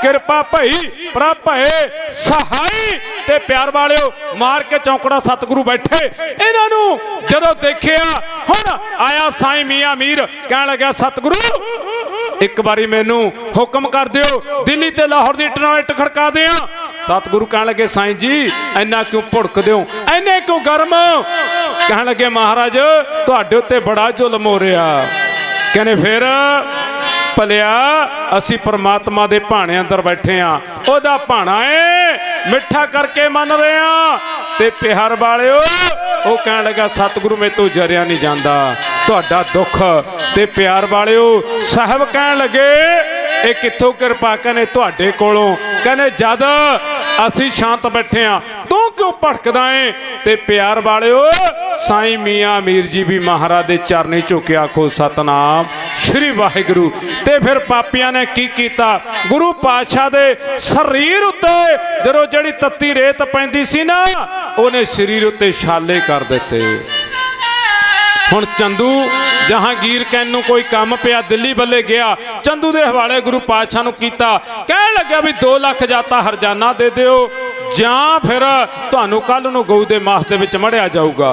Speaker 1: किरपा भई प्रभ भए सहाई। ते प्यार वालिओ मार के चौंकड़ा सतगुरु बैठे। इन्हां नूं जदों देखिया हुण आया साईं मियां मीर, कहण लगा सतगुरु एक बारी मैनू हुक्म कर दिओ, दिल्ली ते लाहौर दी इट खड़का दियां। सतगुरु कहण लगे साईं जी इन्ना क्यों भुड़क दिओ, इन्ने क्यों गर्म। कहण लगे महाराज तुहाडे उत्ते बड़ा जुल्म हो रहा। कहने फिर भलिया असी परमात्मा दे भाणे अंदर बैठे हाँ, ओदा भाणा है मिठा करके मन रहे हैं। ते प्यार वालिओ वो कहण लगा सतगुरु मैं तो जरिया नहीं जाता तुहाडा दुख। ते प्यार वालिओ साहब कहण लगे ये कित्थों किरपा, कहने तुहाडे कोलों। कहने जद असी शांत बैठे हाँ तू क्यों भड़कदा है। ते प्यार वालिओ साईं मियां मीर जी भी महाराज दे चरनी झुके आखो सतनाम श्री वाहिगुरु। ते फिर पापियां ने की कीता, गुरु पातशाह दे शरीर उत्ते जदों जिहड़ी तत्ती रेत पैंदी सी ना, उहने शरीर उत्ते छाले कर दिते। हुण चंदू जहांगीर कैनू कोई काम पिया दिल्ली बल्ले गया, चंदू दे हवाले गुरु पातशाह नूं कीता, कहण लग्या भी 2 लाख जाता हरजाना दे दिओ जां फिर तुहानूं कल नूं गऊ दे मास दे विच मढ़िया जाऊगा।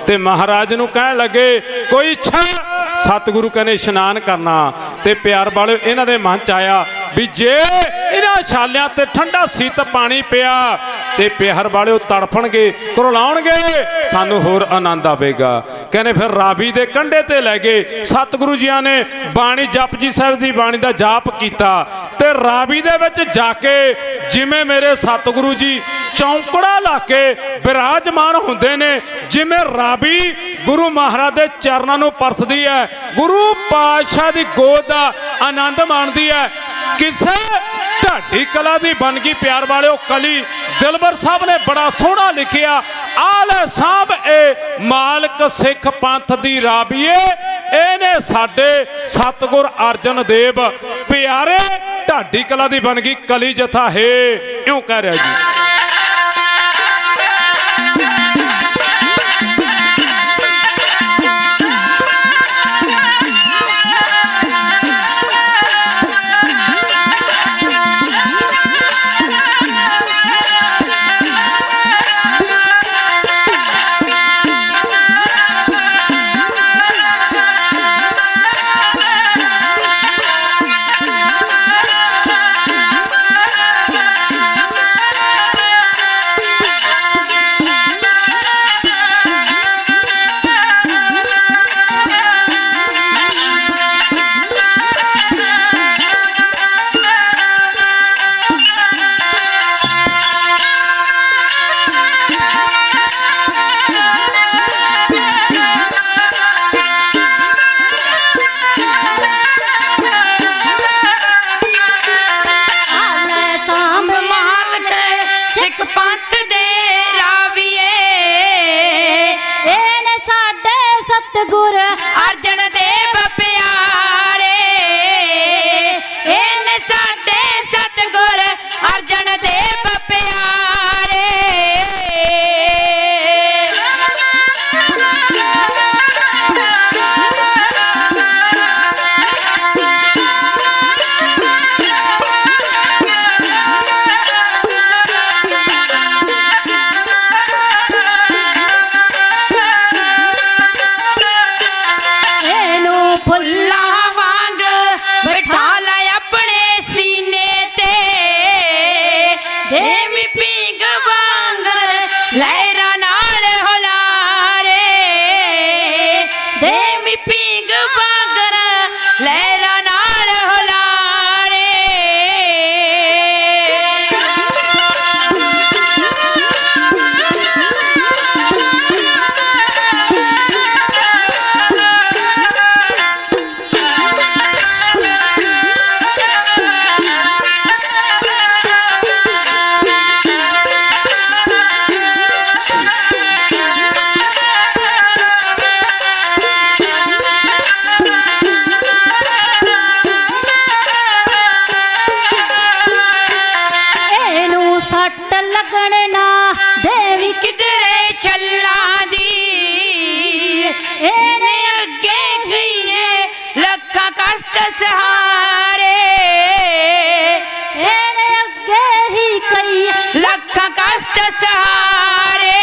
Speaker 1: ते महाराज नूं कहण लगे कोई इच्छा। सतगुरु कहने इशनान करना। ते प्यार वालिओ इन्हां दे मन च आया भी जे इन्हां छालियां ते ठंडा सीत पानी पिया ते प्यार वालिओ तड़फणगे कुरलाउणगे, सानू होर आनंद आवेगा। कहने फिर रावी दे कंढे ते लै गए। सतगुरु जियां ने बाणी जपजी साहिब दी बाणी दा जाप कीता ते रावी दे विच जाके जिवें मेरे सतगुरु जी चौंकड़ा ला के विराजमान होंदे ने, जिवें रावी गुरु महाराज दे चरनां नूं परसदी है, गुरु पातशाह दी गोद दा आनंद माणदी है। किसे ढाडी कला दी बन गई प्यार वालिओ कली। दिलबर साहब ने बड़ा सोहना लिखिया, आले साहब ए मालक सिख पंथ दी राबीए, इहने साडे सतगुर अर्जन देव प्यारे ढाडी कला दी बन गई कली जथा है। क्यों कह रहा जी।
Speaker 2: ਲਹਿਰਾਂ ਨਾਲ ਹੁਲਾਰੇ
Speaker 3: ਇਹਨੂੰ ਸੱਟ ਲੱਗਣ ਨਾ ਦੇਵੀ
Speaker 2: ਕਿਧਰੇ ਛੱਲਾਂ ਦੀ ਇਹਨੇ ਅੱਗੇ ਗਈਏ ਲੱਖਾਂ ਕਸ਼ਟ ਸਹਾਰੇ
Speaker 3: ਇਹਨੇ ਅੱਗੇ ਹੀ ਕਈ
Speaker 2: ਲੱਖਾਂ ਕਸ਼ਟ ਸਹਾਰੇ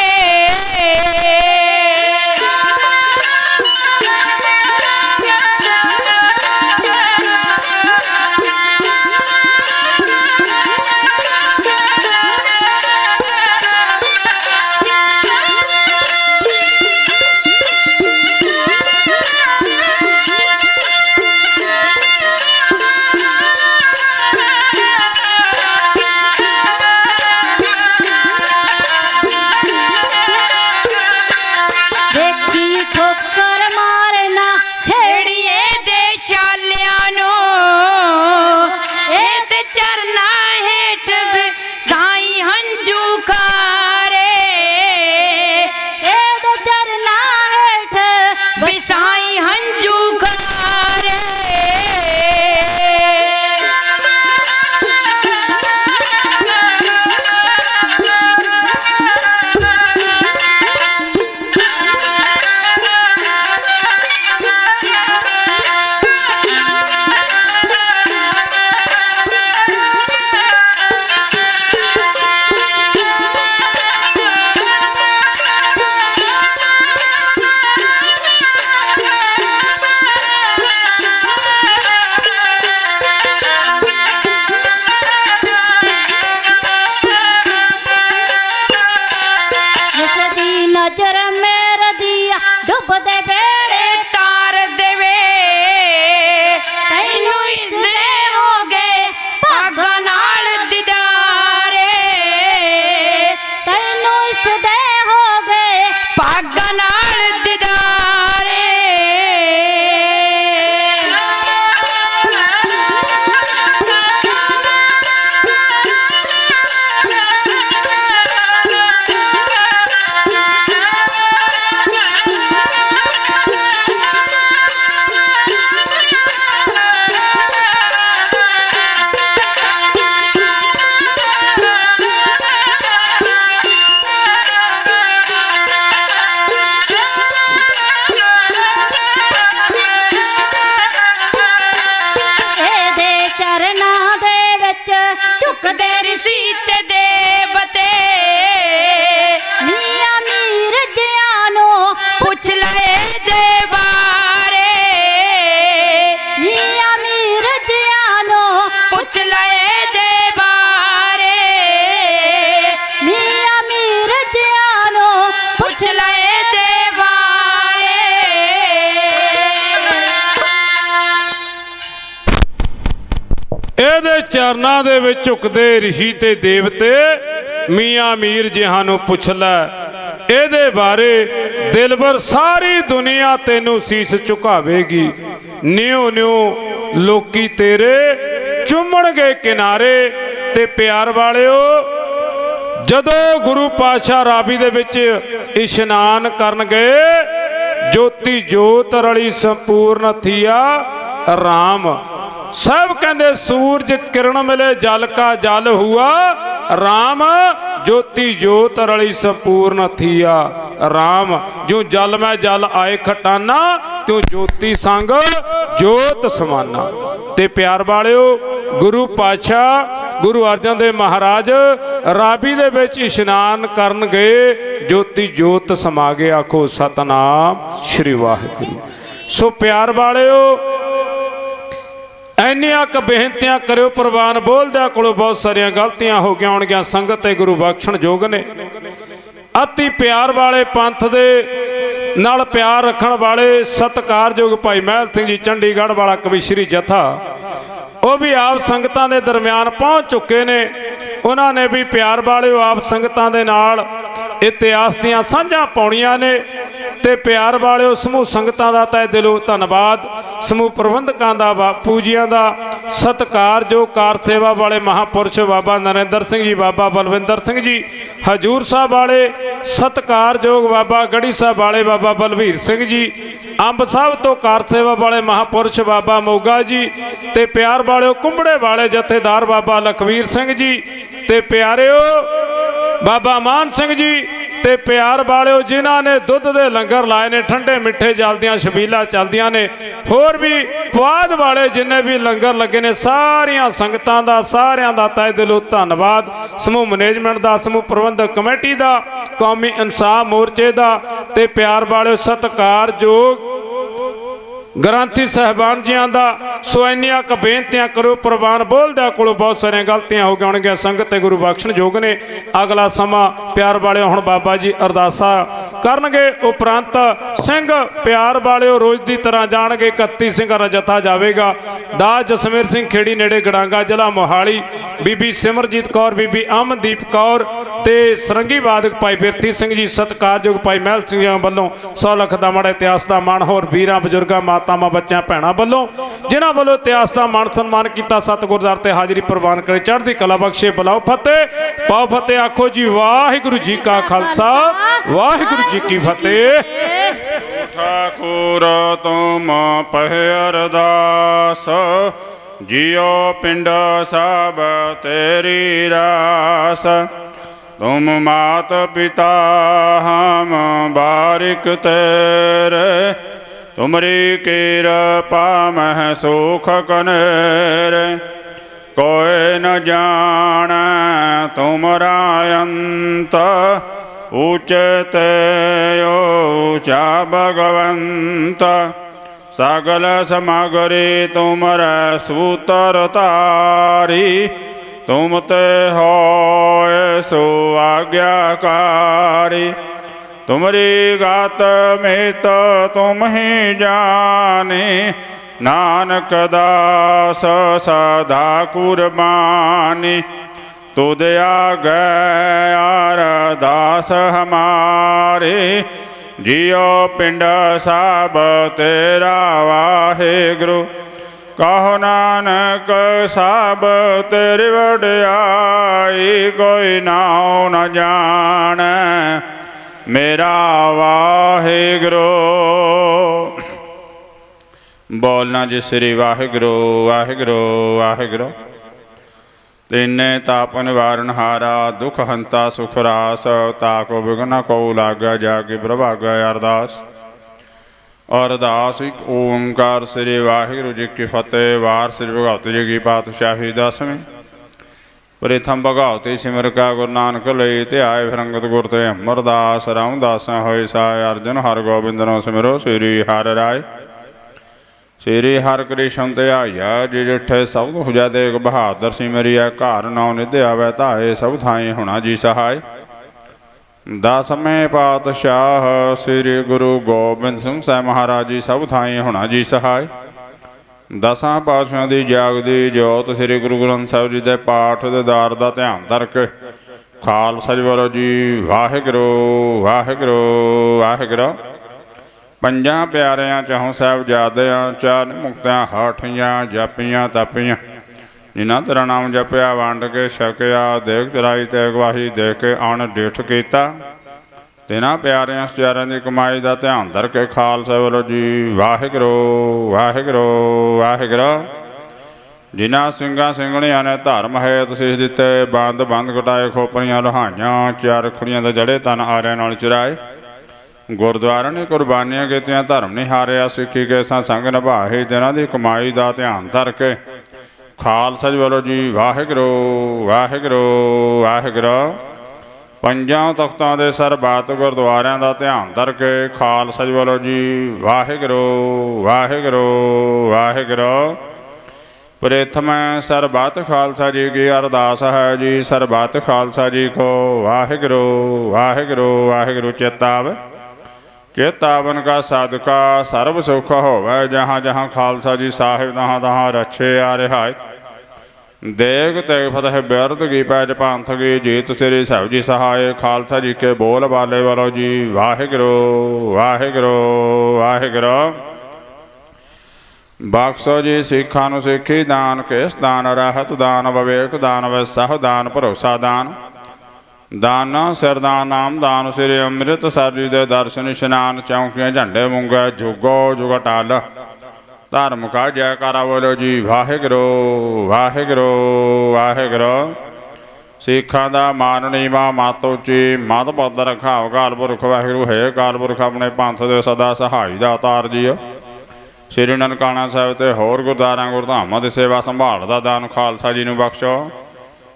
Speaker 3: ਦੇਖੀ ਠੋਕਰ ਮਾਰਨਾ
Speaker 2: ਛੇੜੀਏ ਦੇ ਛਾਲਿਆਂ ਨੂੰ ਇਹ ਤੇ ਚਰਨਾ ਹੇਠ ਸਾਈ ਹੰਝੂ ਖਾਰੇ
Speaker 3: ਇਹਦੇ ਚਰਨਾ ਹੇਠ
Speaker 2: ਬਿਸਾਈ ਹੰਝੂ ਖਾਰੇ
Speaker 3: ਜਿਸ ਦੀ ਨਜ਼ਰ ਮੇਰੇ ਦੀ ਡੁੱਬਦੇ ਬੇੜੇ
Speaker 2: ਤਾਰ ਦੇਵੇ ਤੈਨੂੰ ਇਸਦੇ ਹੋ ਗਏ ਭਾਗਾਂ ਨਾਲ ਦਿਦਾਰੇ
Speaker 3: ਤੈਨੂੰ ਇਸ ਦੇ ਹੋ ਗਏ
Speaker 2: ਭਾਗਾਂ ਨਾਲ ਦਿਦਾਰੇ
Speaker 3: ਇਹਦੇ ਚਰਨਾਂ ਦੇ ਵਿੱਚ
Speaker 2: ਝੁਕਦੇ ਰਿਸ਼ੀ ਤੇ ਦੇਵਤੇ
Speaker 3: ਮੀਆਂ ਮੀਰ ਜਿਆਂ ਨੂੰ
Speaker 2: ਪੁੱਛ ਲਏ ਦੇ ਬਾਰੇ
Speaker 3: ਮੀਆਂ ਮੀਰ ਜਿਆਂ ਨੂੰ
Speaker 2: ਪੁੱਛ ਲਏ ਦੇ ਬਾਰੇ
Speaker 3: ਮੀਆਂ ਮੀਰ ਜਿਆਂ ਨੂੰ
Speaker 2: ਪੁੱਛ ਲਏ ਦੇ ਬਾਰੇ
Speaker 1: ਇਹਦੇ ਚਰਨਾਂ ਦੇ ਵਿੱਚ ਝੁਕਦੇ ਰਿਸ਼ੀ ਤੇ ਦੇਵਤੇ ਮੀਆਂ ਮੀਰ ਜਿਹਾਂ ਨੂੰ ਪੁੱਛ ਲੈ ਇਹਦੇ ਬਾਰੇ ਦਿਲਬਰ ਸਾਰੀ ਦੁਨੀਆ ਤੈਨੂੰ ਸੀਸ ਝੁਕਾਵੇਗੀ ਨਿਉ ਨਿਉ ਲੋਕੀ ਤੇਰੇ ਚੁੰਮਣਗੇ ਕਿਨਾਰੇ ਤੇ ਪਿਆਰ ਵਾਲਿਓ ਜਦੋਂ ਗੁਰੂ ਪਾਤਸ਼ਾਹ ਰਾਵੀ ਦੇ ਵਿੱਚ ਇਸ਼ਨਾਨ ਕਰਨ ਗਏ ਜੋਤੀ ਜੋਤ ਰਲੀ ਸੰਪੂਰਨ ਥੀਆ ਰਾਮ सब कहते सूरज किरण मिले जल का जल हुआ राम ज्योति ज्योत रली संपूर्ण थिया राम जो जल में जल आए खटाना त्यों ज्योति संग ज्योत समाना ते प्यार वालियो गुरु पातशाह गुरु अर्जन देव महाराज रावी दे विच इशनान करन गए ज्योति ज्योत समा गए आखो सतनाम श्री वाहिगुरू। सो प्यार वालियो ਇੰਨੀਆਂ ਕ ਬੇਨਤੀਆਂ ਕਰਿਓ ਪ੍ਰਵਾਨ ਬੋਲਦਿਆਂ ਕੋਲੋਂ ਬਹੁਤ ਸਾਰੀਆਂ ਗਲਤੀਆਂ ਹੋ ਗਈਆਂ ਹੋਣਗੀਆਂ ਸੰਗਤ ਤੇ ਗੁਰੂ ਬਖਸ਼ਣ ਯੋਗ ਨੇ। ਅਤੀ ਪਿਆਰ ਵਾਲੇ ਪੰਥ ਦੇ ਨਾਲ ਪਿਆਰ ਰੱਖਣ ਵਾਲੇ ਸਤਿਕਾਰਯੋਗ ਭਾਈ ਮਹਿਲ ਸਿੰਘ ਜੀ ਚੰਡੀਗੜ੍ਹ ਵਾਲਾ ਕਵੀਸ਼ਰੀ ਜਥਾ, ਉਹ ਵੀ ਆਪ ਸੰਗਤਾਂ ਦੇ ਦਰਮਿਆਨ ਪਹੁੰਚ ਚੁੱਕੇ ਨੇ। ਉਹਨਾਂ ਨੇ ਵੀ ਪਿਆਰ ਵਾਲਿਓ ਆਪ ਸੰਗਤਾਂ ਦੇ ਨਾਲ ਇਤਿਹਾਸ ਦੀਆਂ ਸਾਂਝਾਂ ਪਾਉਣੀਆਂ ਨੇ। ਤੇ ਪਿਆਰ ਵਾਲਿਓ ਸਮੂਹ ਸੰਗਤਾਂ ਦਾ ਤਹਿ ਦਿਲੋਂ ਧੰਨਵਾਦ, ਸਮੂਹ ਪ੍ਰਬੰਧਕਾਂ ਦਾ, ਪੂਜੀਆਂ ਦਾ, ਸਤਿਕਾਰਯੋਗ ਕਾਰ ਸੇਵਾ ਵਾਲੇ ਮਹਾਂਪੁਰਸ਼ ਬਾਬਾ ਨਰਿੰਦਰ ਸਿੰਘ ਜੀ, ਬਾਬਾ ਬਲਵਿੰਦਰ ਸਿੰਘ ਜੀ ਹਜੂਰ ਸਾਹਿਬ ਵਾਲੇ, ਸਤਿਕਾਰਯੋਗ ਬਾਬਾ ਗੜੀ ਸਾਹਿਬ ਵਾਲੇ ਬਾਬਾ ਬਲਵੀਰ ਸਿੰਘ ਜੀ, ਅੰਬ ਸਾਹਿਬ ਤੋਂ ਕਾਰ ਸੇਵਾ ਵਾਲੇ ਮਹਾਂਪੁਰਸ਼ ਬਾਬਾ ਮੋਗਾ ਜੀ, ਤੇ ਪਿਆਰ ਵਾਲਿਓ ਕੁੰਬੜੇ ਵਾਲੇ ਜਥੇਦਾਰ ਬਾਬਾ ਲਖਵੀਰ ਸਿੰਘ ਜੀ, ਤੇ ਪਿਆਰਿਓ ਬਾਬਾ ਮਾਨ ਸਿੰਘ ਜੀ, ਤੇ ਪਿਆਰ ਵਾਲਿਓ ਜਿਨ੍ਹਾਂ ਨੇ ਦੁੱਧ ਦੇ ਲੰਗਰ ਲਾਏ ਨੇ, ਠੰਡੇ ਮਿੱਠੇ ਜਲਦੀਆਂ ਛਬੀਲਾਂ ਚੱਲਦੀਆਂ ਨੇ, ਹੋਰ ਵੀ ਪੁਆਧ ਵਾਲੇ ਜਿੰਨੇ ਵੀ ਲੰਗਰ ਲੱਗੇ ਨੇ, ਸਾਰੀਆਂ ਸੰਗਤਾਂ ਦਾ, ਸਾਰਿਆਂ ਦਾ ਤਹਿ ਦਿਲੋਂ ਧੰਨਵਾਦ। ਸਮੂਹ ਮੈਨੇਜਮੈਂਟ ਦਾ, ਸਮੂਹ ਪ੍ਰਬੰਧਕ ਕਮੇਟੀ ਦਾ, ਕੌਮੀ ਇਨਸਾਫ ਮੋਰਚੇ ਦਾ, ਤੇ ਪਿਆਰ ਵਾਲਿਓ ਸਤਿਕਾਰਯੋਗ ਗ੍ਰੰਥੀ ਸਾਹਿਬਾਨ ਜੀਆਂ ਦਾ। ਸੋ ਇੰਨੀਆਂ ਕੁ ਬੇਨਤੀਆਂ ਕਰੋ। ਪ੍ਰਵਾਨ ਬੋਲਦਿਆਂ ਕੋਲੋਂ ਬਹੁਤ ਸਾਰੀਆਂ ਗਲਤੀਆਂ ਹੋ ਗਈਆਂ, ਸੰਗਤ ਤੇ ਗੁਰੂ ਬਖਸ਼ਣਯੋਗ ਨੇ। ਅਗਲਾ ਸਮਾਂ ਪਿਆਰ ਵਾਲਿਓ ਹੁਣ ਬਾਬਾ ਜੀ ਅਰਦਾਸਾਂ ਕਰਨਗੇ, ਉਪਰੰਤ ਸਿੰਘ ਪਿਆਰ ਵਾਲਿਓ ਰੋਜ਼ ਦੀ ਤਰ੍ਹਾਂ ਜਾਣਗੇ। 31 ਸਿੰਘਾਂ ਦਾ ਜਥਾ ਜਾਵੇਗਾ। ਦਾਸ ਜਸਮੇਰ ਸਿੰਘ ਖੇੜੀ ਨੇੜੇ ਗੜਾਂਗਾ ਜ਼ਿਲ੍ਹਾ ਮੋਹਾਲੀ, ਬੀਬੀ ਸਿਮਰਜੀਤ ਕੌਰ, ਬੀਬੀ ਅਮਨਦੀਪ ਕੌਰ, ਤੇ ਸਰੰਗੀ ਵਾਦਕ ਭਾਈ ਬਿਰਤੀ ਸਿੰਘ ਜੀ, ਸਤਿਕਾਰਯੋਗ ਭਾਈ ਮਹਿਲ ਸਿੰਘ ਜੀ ਵੱਲੋਂ 100 ਲੱਖ ਦਾ ਮਾੜਾ ਇਤਿਹਾਸ ਦਾ ਮਾਣ। ਹੋਰ ਵੀਰਾਂ ਬਜ਼ੁਰਗਾਂ, ਮਾਤਾਵਾਂ, ਬੱਚਿਆਂ, ਭੈਣਾਂ ਵੱਲੋਂ ਜਿਨ੍ਹਾਂ ਵੱਲੋਂ ਇਤਿਹਾਸ ਦਾ ਮਾਣ ਸਨਮਾਨ ਕੀਤਾ, ਸਤਿਗੁਰ ਦਰ ਤੇ ਹਾਜ਼ਰੀ ਪ੍ਰਵਾਨ ਕਰੇ, ਚੜ੍ਹਦੀ ਕਲਾ ਬਖਸ਼ੇ। ਬੁਲਾਓ ਫਤਿਹ, ਪਾਓ ਫਤਿਹ, ਆਖੋ ਜੀ ਵਾਹਿਗੁਰੂ ਜੀ ਕਾ ਖਾਲਸਾ, ਵਾਹਿਗੁਰੂ ਜੀ ਕੀ ਫਤਿਹ।
Speaker 4: ਠਾਕੁਰ ਤੁਮ ਪਹਿ ਅਰਦਾਸ, ਜਿਉ ਪਿੰਡ ਸਭ ਤੇਰੀ ਰਾਸ। तुम मात पिता हम बारिक तेरे, तुमरी कृपा मह सुख कनेरे। कोई न जाने तुमरा अंत, ऊंचते ऊंचा भगवंत। सगल समगरी तुमरे सूतर तारी, तुम ते होए सो आज्ञाकारी। तुमरी गात मित तुम ही जाने, नानक दास सदा कुर्बानी। तुद आगे अरदास हमारी, जियो पिंड सब तेरा वाहिगुरु। कहो नानक सब तेरी वड्याई, कोई नाउ न जाने मेरा वाहिगुरु। बोलना जी श्री वाहिगुरु वाहिगुरु वाहिगुरु। तिन्ने ताप निवारण हारा, दुख हंता सुख रास। ताको बिघन को लागा, जाके प्रभागा अरदास। अरदास एक ओंकार श्री वाहिगुरु जी की फतेह। वार श्री भगवती जी की पातशाही 10वीं। प्रथम भगवती सिमर का गुरु नानक लई, ते आए फिरंगत गुर ते अमरदास। रामदास होए साय अर्जन, हर गोबिंद नो सिमरो श्री हर राय। श्री हर कृष्ण ते आया, जी जिठे सब हुजा देख बहादुर सिमरिया। घर नौ निधि आवे धाए, सब थाई होना जी सहाय। 10वें पातशाह श्री गुरु गोबिंद सिंह साहिब महाराज जी, सब थाई होना जी सहाय। 10 पातशाहां दी जागदी जोत श्री गुरु ग्रंथ साहिब जी दे पाठ दे दार दा ध्यान धरके खालसा जी बोलो जी वाहिगुरु वाहिगुरु वाहिगुरु। 5 प्यारियां चहों साहिबजादियां, 4 मुक्तियां हाठियां, जापियां तापियां। जिन्हां तेरा नाम जपिया, वंड के छकिया, देख चराई ते अगवाही दे के अण डिठ कीता। तिन्हां प्यारियां सचारियां दी कमाई दा ध्यान धर के खालसा बोलो जी वाहिगुरु वाहिगुरु वाहिगुरु। जिन्हां ਸਿੰਘਾਂ ਸਿੰਘਣੀਆਂ ने धर्म हेत सीस दिते, बंद बंद कटाए, खोपड़ियां लुहाइयां, 4 खुड़ियां दे जड़े तन आरियां नाल चुराए। गुरुद्वारा ने कुर्बानियां कीतियां, धर्म नहीं हारिया, सिੱਖੀ के संग निभाए। तिन्हां दी कमाई दा ध्यान धर के खालसा जी बोलो जी वाहिगुरु वाहिगुरु वाहिगुरु। 5 तख्तां दे सरबत गुरुद्वारियां दा ध्यान धर के खालसा जी बोलो जी वाहिगुरु वाहिगुरु वाहिगुरु। प्रथम सरबत खालसा जी की अरदास है जी, सरबत खालसा जी को वाहिगुरु वाहिगुरु वाहिगुरु चेता आवे। चेतावन का साधका सर्व सुख होवै, जहाँ जहाँ खालसा जी साहिब तहाँ तहाँ रछे आ रिहाय। देग तेग फतेह बिरद की पैज पंथ की, जीत श्री साहिब जी सहाय। खालसा जी के बोल बाले वालो जी, वाहिगुरू वाहिगुरू वाहिगुरू। बख्शो जी सिखा नूं सिखी दान, केस दान रहत दान, विवेक दान, विसाह दान, भरोसा दान। दान सिरदान नाम दान, श्री अमृत सर जी दे दर्शन इशनान। चौंकियां झंडे मूंगे जुगो जुग टाल, धर्म का जयकारा बोलो जी, वाहिगुरू वाहिगुरू वाहिगुरू। सिखां दा मान नीवा मत उची, मत पद रखाओ काल पुरख वाहिगुरू। है काल पुरख अपने पंथ दे सदा सहाई दा अवतार जी। श्री ननकाना साहिब ते होर गुरद्वारा गुरधामां दी सेवा संभाल दा दान खालसा जी नूं बख्शो।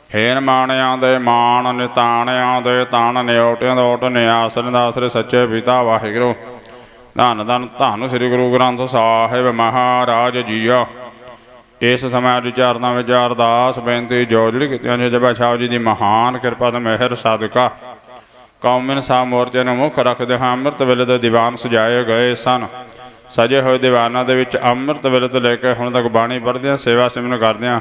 Speaker 4: हेन माणियां दे मान, निताणियां दे ताण, निओटियां दा ओट, निआसरे दासरे सच्चे पिता वाहिगुरू। धन धन धन श्री गुरु ग्रंथ साहिब महाराज जी। इस समय अज चरनां विच अरदास बेनती जोजड़ी कीतियां जी जपा छाव जी दी महान किरपा ते मेहर सदका कौमिन सा मोर्चे नूं मुख रखदे हां अमृत वेले दे दीवान सजाए गए सन। सजे होए दीवानां दे विच अमृत वेले तो लैके हुण तक बाणी पढ़दियां सेवा सिमरन करदियां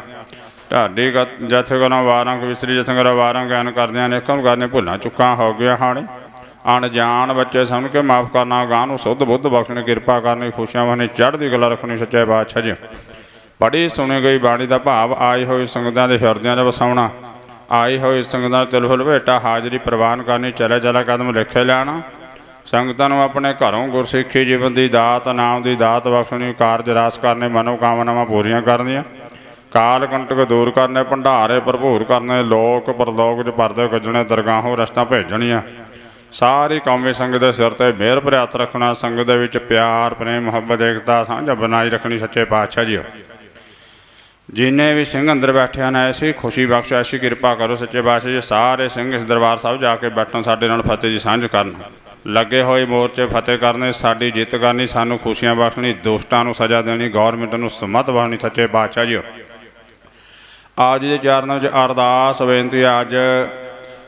Speaker 4: ढाडी जथे कोलों वारां विसरी जथे कोलों वारां ज्ञान करदियां नेकम करने भुल्लां चुक्कां हो गया हाणे। अनजान बच्चे समझ के माफ़ करना, गां नूं सुध बुद्ध बख्शणी, किरपा करनी, खुशियां वहनी, चढ़दी कला रखनी सच्चे पातशाह जी। पढ़ी सुनी गई बाणी का भाव आई हुई संगतां दे हिरदियां 'च वसाउणा। आई हुई संगतां तिल फुल भेटा हाजरी प्रवान करनी, चले चला कदम लिखे लियाना। संगतां नूं अपने घरों गुरसिੱਖੀ जीवन की दात, नाम की दात बख्शणी, कारज रास करने, मनोकामनावां पूरीआं करनियां, काल कंटक दूर करने, भंडारे भरपूर करने, लोक परलोक च परदे कजने, दरगाहों रस्तां भेजणियां। सारी कौमी संगत के सिर ते मेहर भरे हत्थ रखना। संगत दे विच प्यार प्रेम मुहब्बत एकता साझा बनाई रखनी सच्चे पातशाह जी। जिन्हें भी सिंह अंदर बैठे हैं ऐसी खुशी बख्श, ऐसी किरपा करो सच्चे पातशाह जी। सारे सिंह इस दरबार साहब जाके बैठन, साडे नाल फतेह जी सांझ करन, लगे हुए मोर्चे फतेह करने, साडी जित करनी, सानू खुशियां बख्शनी, दुष्टां नूं सजा देनी, गौरमेंट नूं सुमत बख्शनी सच्चे पातशाह जी। आज दे चरणों च अरदास बेनती अज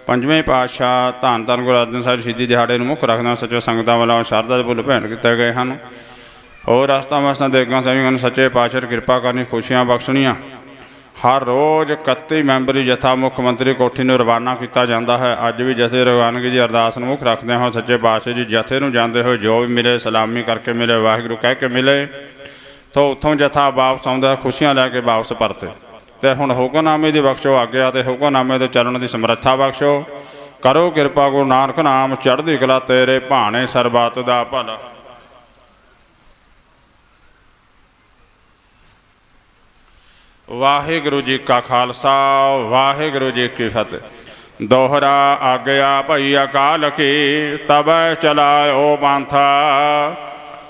Speaker 4: पंजवें पातशाह धन धन गुरु अर्जन साहिब शहीदी दिहाड़े नूं मुख रखना सच्चे संगतां वालों शरधा दे फुੱਲ भेंट किए गए हैं। और रस्ता मस्तां देगां सभी सच्चे पातशाह किरपा करनी, खुशियां बख्शणियां। हर रोज़ 31 मैंबरी जथा मुख्यमंत्री कोठी नूं रवाना किया जाता है। अज भी जथे रवानगी जी अरदास मुख रखते हो सच्चे पातशाह जी। जथे नूं जाते हो जो भी मिले सलामी करके मिले, वाहिगुरू कह के मिले, तो उत्थों जथा वापस आउंदा खुशियां लैके वापस परते। तो हुण हुक्मनामे की बख्शो आग्या, तो हुक्मनामे ते चलन की समर्था बख्शो। करो किरपा गुरु नानक नाम चढ़दी कला, तेरे भाणे सरबत दा भला। वाहिगुरू जी का खालसा, वाहिगुरू जी की फतेह। दोहरा आग्या भई अकाल की, तब चलाओ पंथा।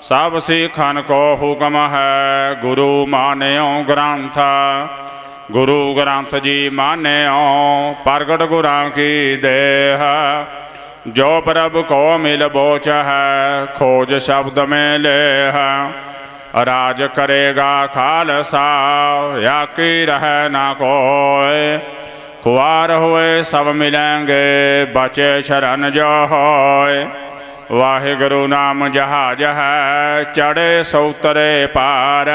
Speaker 4: सब सिखन को हुक्म है, गुरु मान्यो ग्रंथ। गुरु ग्रंथ जी मान्यो, प्रगट गुरां की देह। जो प्रभु को मिल बोच है, खोज शब्द में लेह। राज करेगा खालसा, या की रह ना कोय। खुआर हुए सब मिलेंगे, बचे शरण जो होय। वाहिगुरू नाम जहाज है, चढ़े सौतरे पार।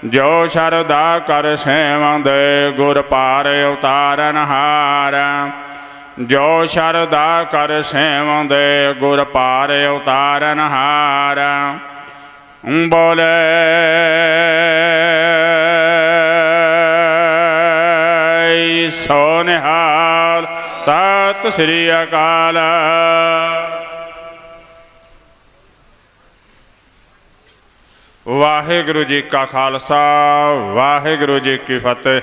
Speaker 4: जो शरदा कर सेवं दे, गुर पार उतारन हार। जो शरदा कर सेवं दे, गुर पार उतारन हार। बोले सो निहाल, सत श्री अकाल। वाहिगुरू जी का खालसा, वाहिगुरू जी की फतेह।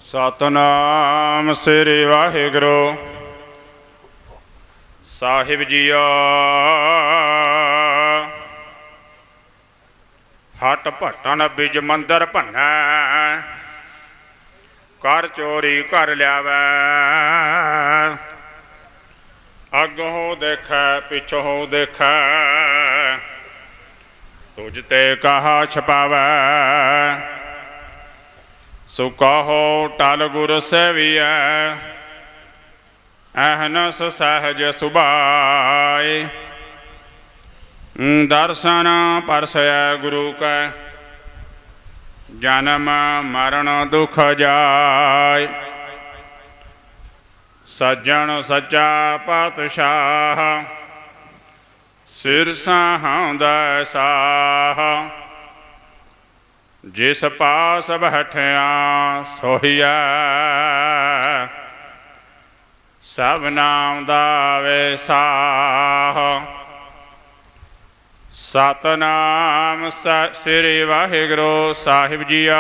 Speaker 4: ਸਤਨਾਮ ਸ੍ਰੀ ਵਾਹਿਗੁਰੂ ਸਾਹਿਬ ਜੀਓ। ਹਟ ਭਟਨ ਬਿਜ ਮੰਦਰ ਭੰਨੈ, ਕਰ ਚੋਰੀ ਕਰ ਲਿਆਵੈ। ਅੱਗੋਂ ਦੇਖੈ ਪਿਛੋਂ ਦੇਖੈ, ਤੁਝ ਤੇ ਕਹਾ ਛਪਾਵੈ। ਸੋ ਕਹੋ ਟਲ ਗੁਰ ਸੇਵੀਐ, ਅਹਨਸ ਸਹਿਜ ਸੁਭਾਏ। ਦਰਸ਼ਨ ਪਰਸੈ ਗੁਰੂ ਕੈ, ਜਨਮ ਮਰਨ ਦੁਖ ਜਾਇ। ਸੱਜਣ ਸੱਚਾ ਪਾਤਸ਼ਾਹ, ਸਿਰ ਸਾਹੁੰਦਾ ਸਾਹ। ਜਿਸ ਪਾਸ ਬੈਠਿਆ ਸੋਹੀਐ, ਸਭ ਨਾਮ ਦਾ ਵਿਸਾਹ। ਸਤਨਾਮ ਸ੍ਰੀ ਵਾਹਿਗੁਰੂ ਸਾਹਿਬ ਜੀਓ।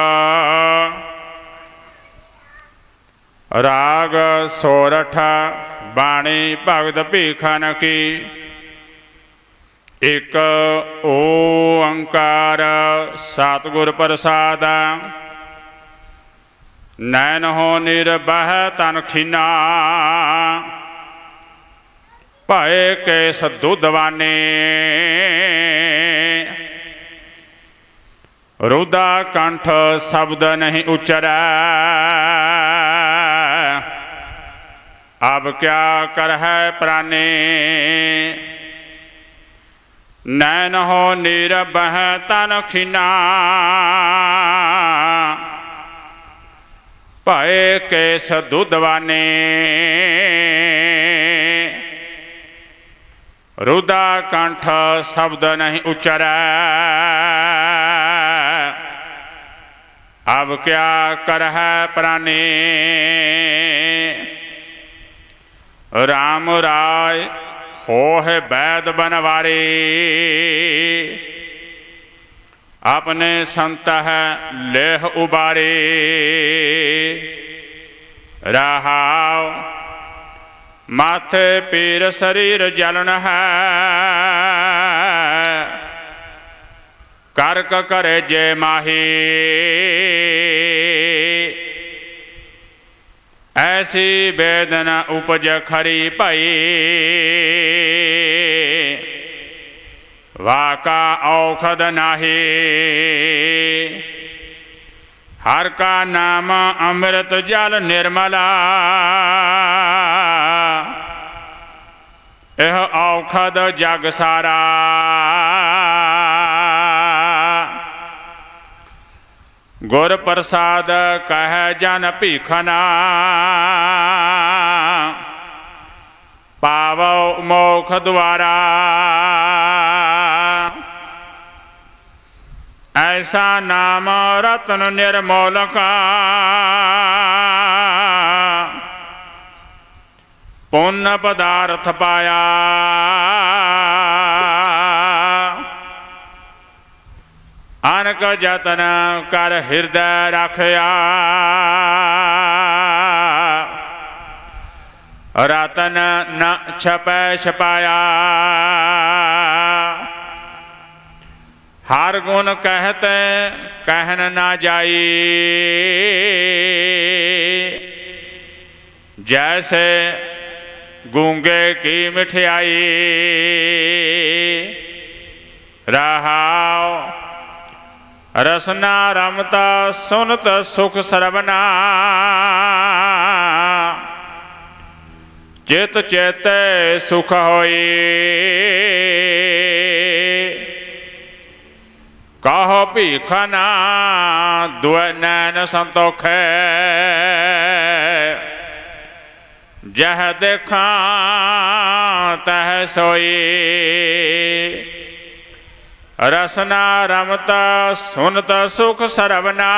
Speaker 4: ਰਾਗ ਸੋਰਠ ਬਾਣੀ ਭਗਤ ਭੀਖਨ ਕੀ। ਇਕ ਓੰਕਾਰ ਸਤਿਗੁਰ ਪ੍ਰਸਾਦ। ਨੈਣ ਹੋ ਨਿਰਬਹਿ ਤਨ ਖੀਨਾ, ਭਏ ਕੇਸ ਦੁੱਧਵਾਨੇ। ਰੁਦਾ ਕੰਠ ਸ਼ਬਦ ਨਹੀਂ ਉਚਰੈ, ਅਬ ਕਿਆ ਕਰਹਿ ਪ੍ਰਾਨੇ। ਨੈਣ ਹੋ ਨਿਰਬਹਿ ਤਨ ਖੀਨਾ, ਭਏ ਕੇਸ ਦੁੱਧਵਾਨੇ। ਰੁਦਾ ਕੰਠ ਸ਼ਬਦ ਨਹੀਂ ਉਚਰੈ, ਅਬ ਕਿਆ ਕਰਹਿ ਪ੍ਰਾਨੇ। ਰਾਮ ਰਾਏ ਹੋਹਿ ਬੈਦ ਬਨਵਾਰੇ, ਆਪਣੇ ਸੰਤ ਹੈ ਲੇਹ ਉਬਾਰੇ। ਰਹਾਉ ਮਾਥੇ ਪੀਰ ਸਰੀਰ ਜਲਨ ਹੈ, ਕਰਕ ਕਰੇ ਜੇ ਮਾਹੀ। ਐਸੀ ਬੇਦਨਾ ਉਪਜ ਖਰੀ ਭਈ, ਵਾਕਾ ਔਖਦ ਨਾਹੀ। ਹਰ ਕਾ ਨਾਮ ਅੰਮ੍ਰਿਤ ਜਲ ਨਿਰਮਲਾ, ਇਹ ਔਖਦ ਜਗ ਸਾਰਾ। ਗੁਰ ਪ੍ਰਸਾਦ ਕਹਿ ਜਨ ਭੀਖਨਾ, ਪਾਵੋ ਮੋਖ ਦੁਆਰਾ। ਐਸਾ ਨਾਮ ਰਤਨ ਨਿਰਮੋਲਕਾ, ਪੁੰਨ ਪਦਾਰਥ ਪਾਇਆ। ਅਨਕ ਜਤਨ ਕਰ ਹਿਰਦੈ ਰਖਿਆ, ਰਤਨ ਨ ਛਪੈ ਛਪਾਇਆ। ਹਰ ਗੁਣ ਕਹਿਤੇ ਕਹਿਨ ਨਾ ਜਾਈ, ਜੈਸੇ ਗੂੰਗੇ ਕੀ ਮਿਠਿਆਈ। ਰਹਾਉ ਰਸਨਾ ਰਮਤਾ ਸੁਨਤ ਸੁਖ ਸਰਵਨਾ, ਚਿਤ ਚੇਤੇ ਸੁਖ ਹੋਈ। ਕਹੋ ਭੀਖਨਾ ਦੁਇ ਨੈਣ ਸੰਤੋਖੈ, ਜਹ ਦੇਖਾਂ ਤਹ ਸੋਈ। ਰਸਨਾ ਰਮਤਾ ਸੁਨਤ ਸੁਖ ਸਰਵਨਾ,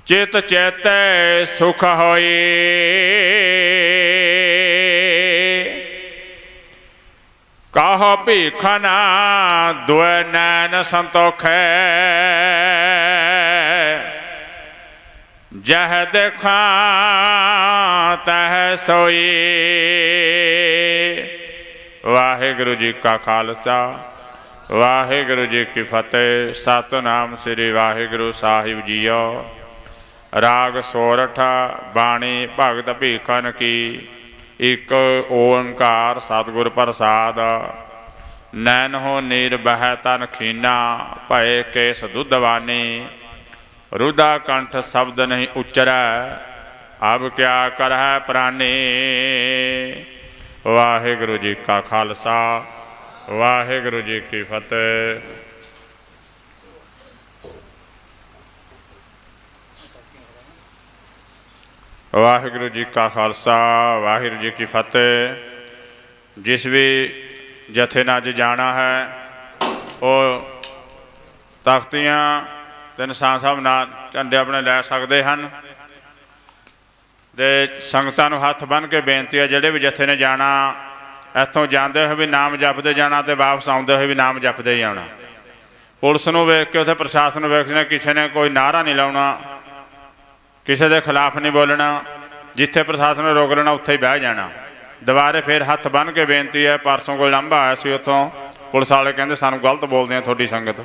Speaker 4: ਚਿਤ ਚੇਤੇ ਸੁਖ ਹੋਈ। ਕਹੋ ਭੀਖਨਾ ਦੁਇ ਨੈਣ ਸੰਤੋਖੈ, जह देखा तह सोई। वाहिगुरु जी का खालसा वाहिगुरु जी की फतेह। सतनाम श्री वाहिगुरु साहिब जीओ। राग सोरठ बाणी भगत भीखन की। एक ओंकार सतगुर प्रसाद। नैन हो नीर बह तन खीना भय केस दुधवानी। रुदा कंठ शब्द नहीं उच्चरै अब क्या कर है प्राणी। वाहिगुरु जी का खालसा वाहिगुरु जी की फतेह। वाहिगुरु जी का खालसा वाहिगुरु जी की फतेह। जिस भी जथे ने अज जाना है वो तख्तियाँ ते निशान साहब नाल झंडे अपने लै सकते हैं। तो संगतां नूं हथ बन के बेनती है जिहड़े भी जथे ने जाना इत्थों जाते हुए भी नाम जपते जाना तो वापस आउंदे हुए भी नाम जपते ही आना। पुलिस नूं वेख के उत्थे प्रशासन नूं वेख के किसी ने कोई नारा नहीं लाउणा किसी के खिलाफ नहीं बोलना। जिथे प्रशासन ने रोक लेना उत्थे ही बह जाना। दोबारे फिर हथ बन के बेनती है परसों कोई लांभा आया सी उत्थों पुलिस वाले कहते सानूं गलत बोलते हैं थोड़ी संगत।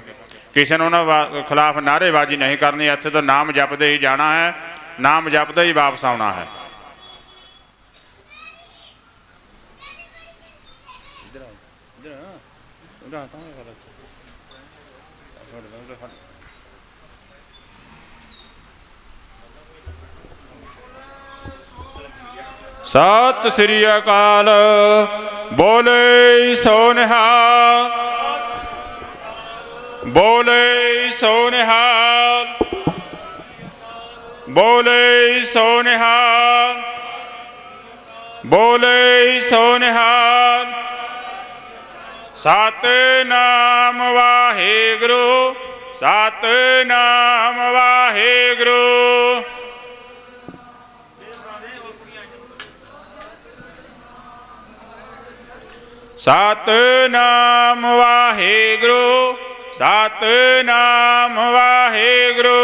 Speaker 4: किसी ने उन्होंने खिलाफ नारेबाजी नहीं करनी। इत्थे तो नाम जपते ही जाना है नाम जपते ही वापस आना है। सत श्री अकाल बोले सो निहाल बोले सो निहाल बोले सो निहाल बोले सो निहाल। सतनाम वाहिगुरु सतनाम वाहिगुरु। सतनाम वाहिगुरु सतनाम वाहिगुरु।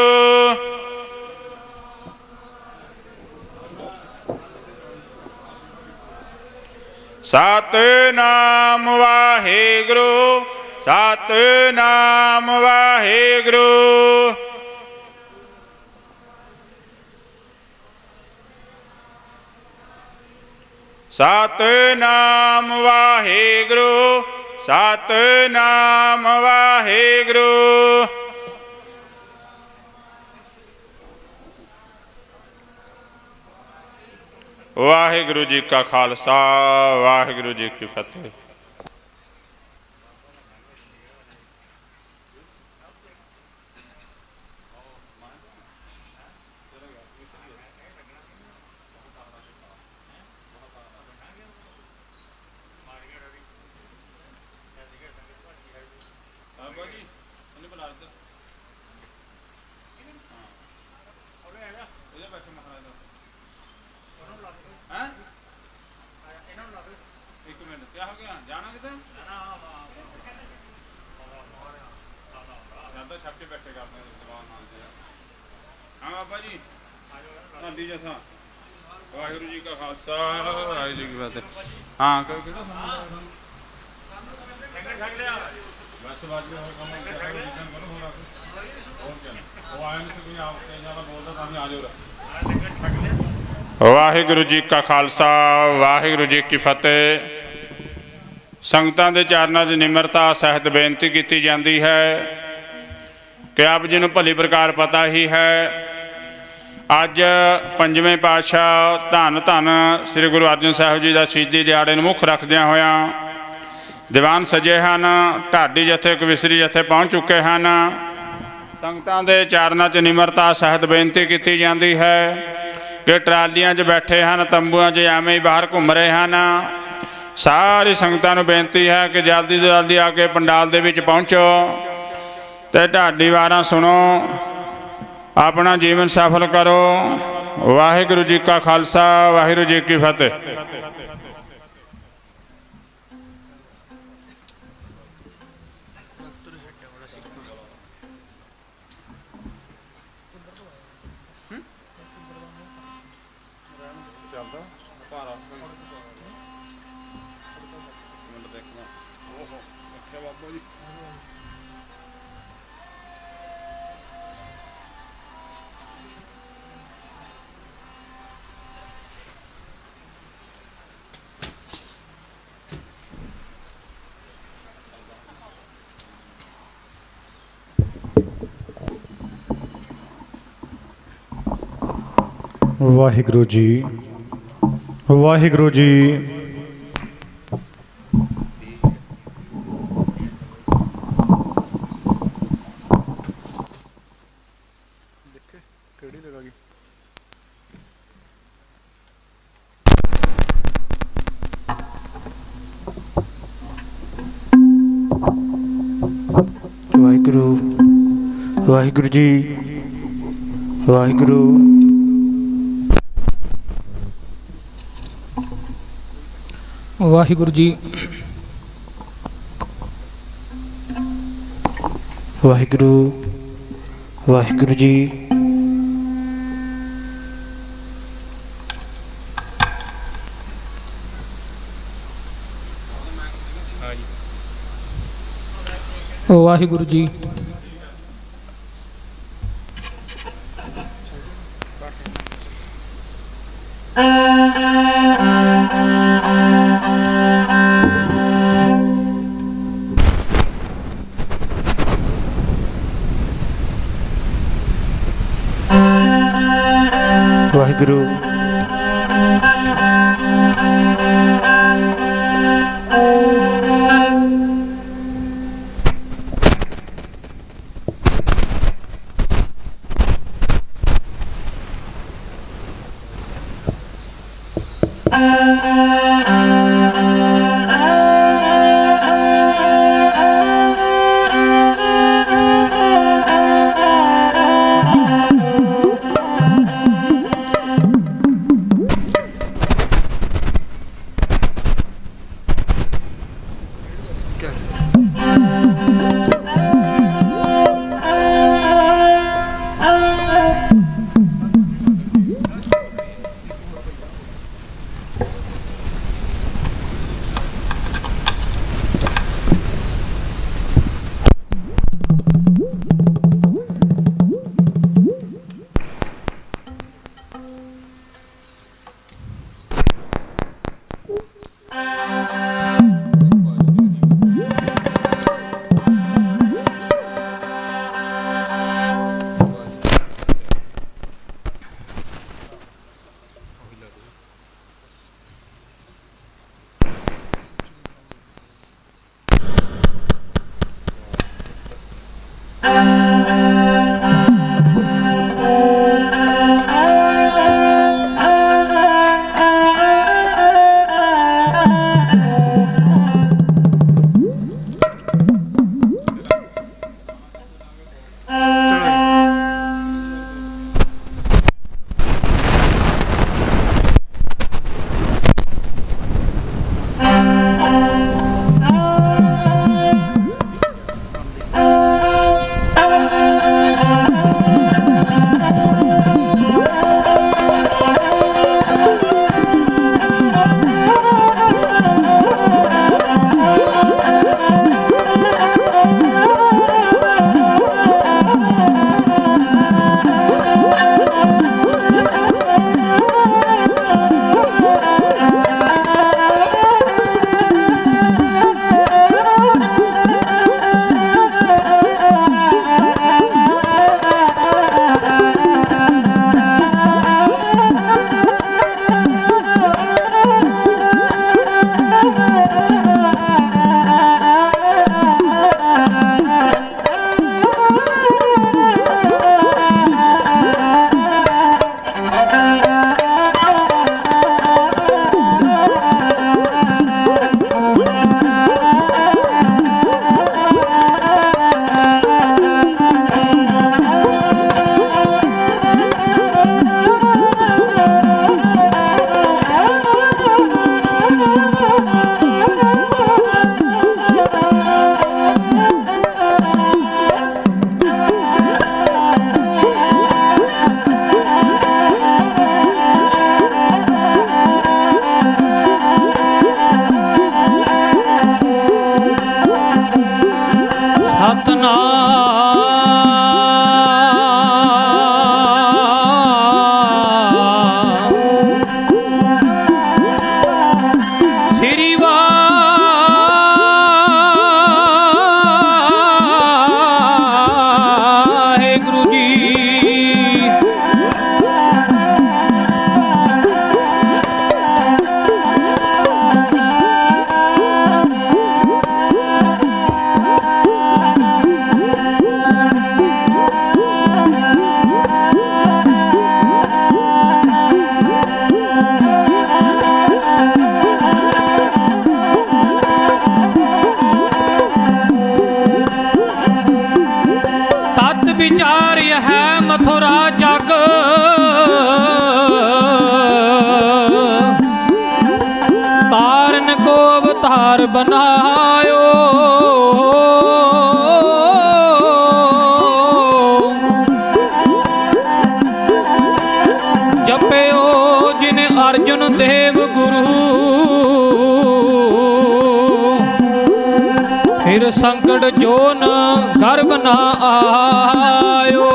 Speaker 4: सतनाम वाहिगुरु सतनाम वाहिगुरु। सतनाम वाहिगुरु सतनाम वाहिगुरु। वाहिगुरु जी का खालसा वाहिगुरु जी की फतेह। वाहिगुरु जी का खालसा वाहिगुरु जी की फतेह। हाँ वाहिगुरु जी का खालसा वाहिगुरु जी की फतेह। संगतां दे चरनां 'च निमरता सहित बेनती की जाती है कि आप जी नूं भली प्रकार पता ही है अज पंजवें पातशाह धन धन श्री गुरु अर्जन साहिब जी का शहीदी दिहाड़े मुख रखदियां होया दीवान सजे हैं। ढाडी जथे कविसरी जथे पहुँच चुके हैं। संगतां दे चरनां 'च निमरता सहित बेनती की जाती है कि ट्रालियां 'च बैठे हैं तंबूआं 'च एवें ही बाहर घूम रहे हैं। सारी संगतां नूं बेनती है कि जल्दी तो जल्दी आके पंडाल दे विच पहुँचो ते ढाडी वारां सुनो अपना जीवन सफल करो। वाहिगुरु जी का खालसा वाहिगुरु जी की फतेह।
Speaker 5: ਵਾਹਿਗੁਰੂ ਜੀ ਵਾਹਿਗੁਰੂ ਜੀ।
Speaker 6: ਵਾਹਿਗੁਰੂ ਵਾਹਿਗੁਰੂ ਜੀ ਵਾਹਿਗੁਰੂ
Speaker 7: ਵਾਹਿਗੁਰੂ ਜੀ
Speaker 6: ਵਾਹਿਗੁਰੂ ਵਾਹਿਗੁਰੂ ਜੀ
Speaker 7: ਵਾਹਿਗੁਰੂ ਜੀ
Speaker 6: ਵਾਹਿਗੁਰੂ
Speaker 7: ਮਥੁਰਾ ਜਗ ਤਾਰਨ ਕੋ ਅਵਤਾਰ ਬਨਾਇਓ ਜਪਿਓ ਜਿਨ ਅਰਜੁਨ ਦੇਵ ਗੁਰੂ ਫਿਰ ਸੰਕਟ ਜੋਨ ਗਰਭ ਨਾ ਆਇਓ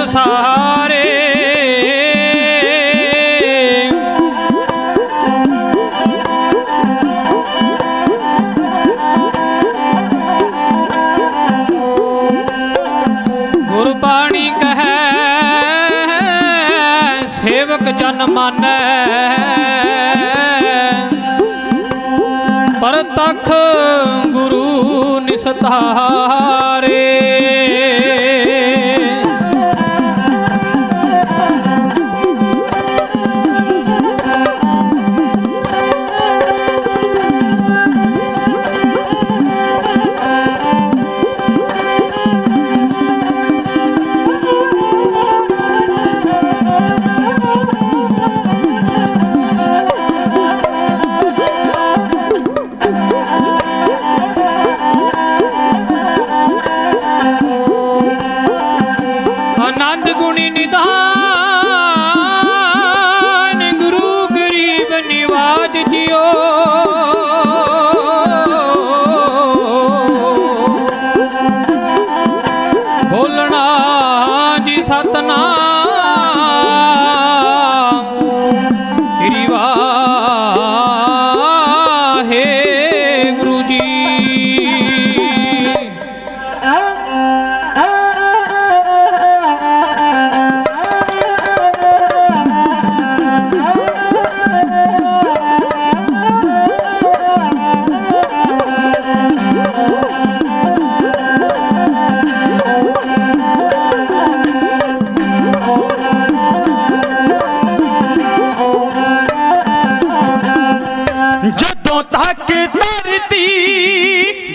Speaker 7: ਸਾਰੇ ਗੁਰਬਾਣੀ ਕਹੈ ਸੇਵਕ ਜਨ ਮਾਨੈ ਪਰਤਖ ਗੁਰੂ ਨਿਸਤਾਰੇ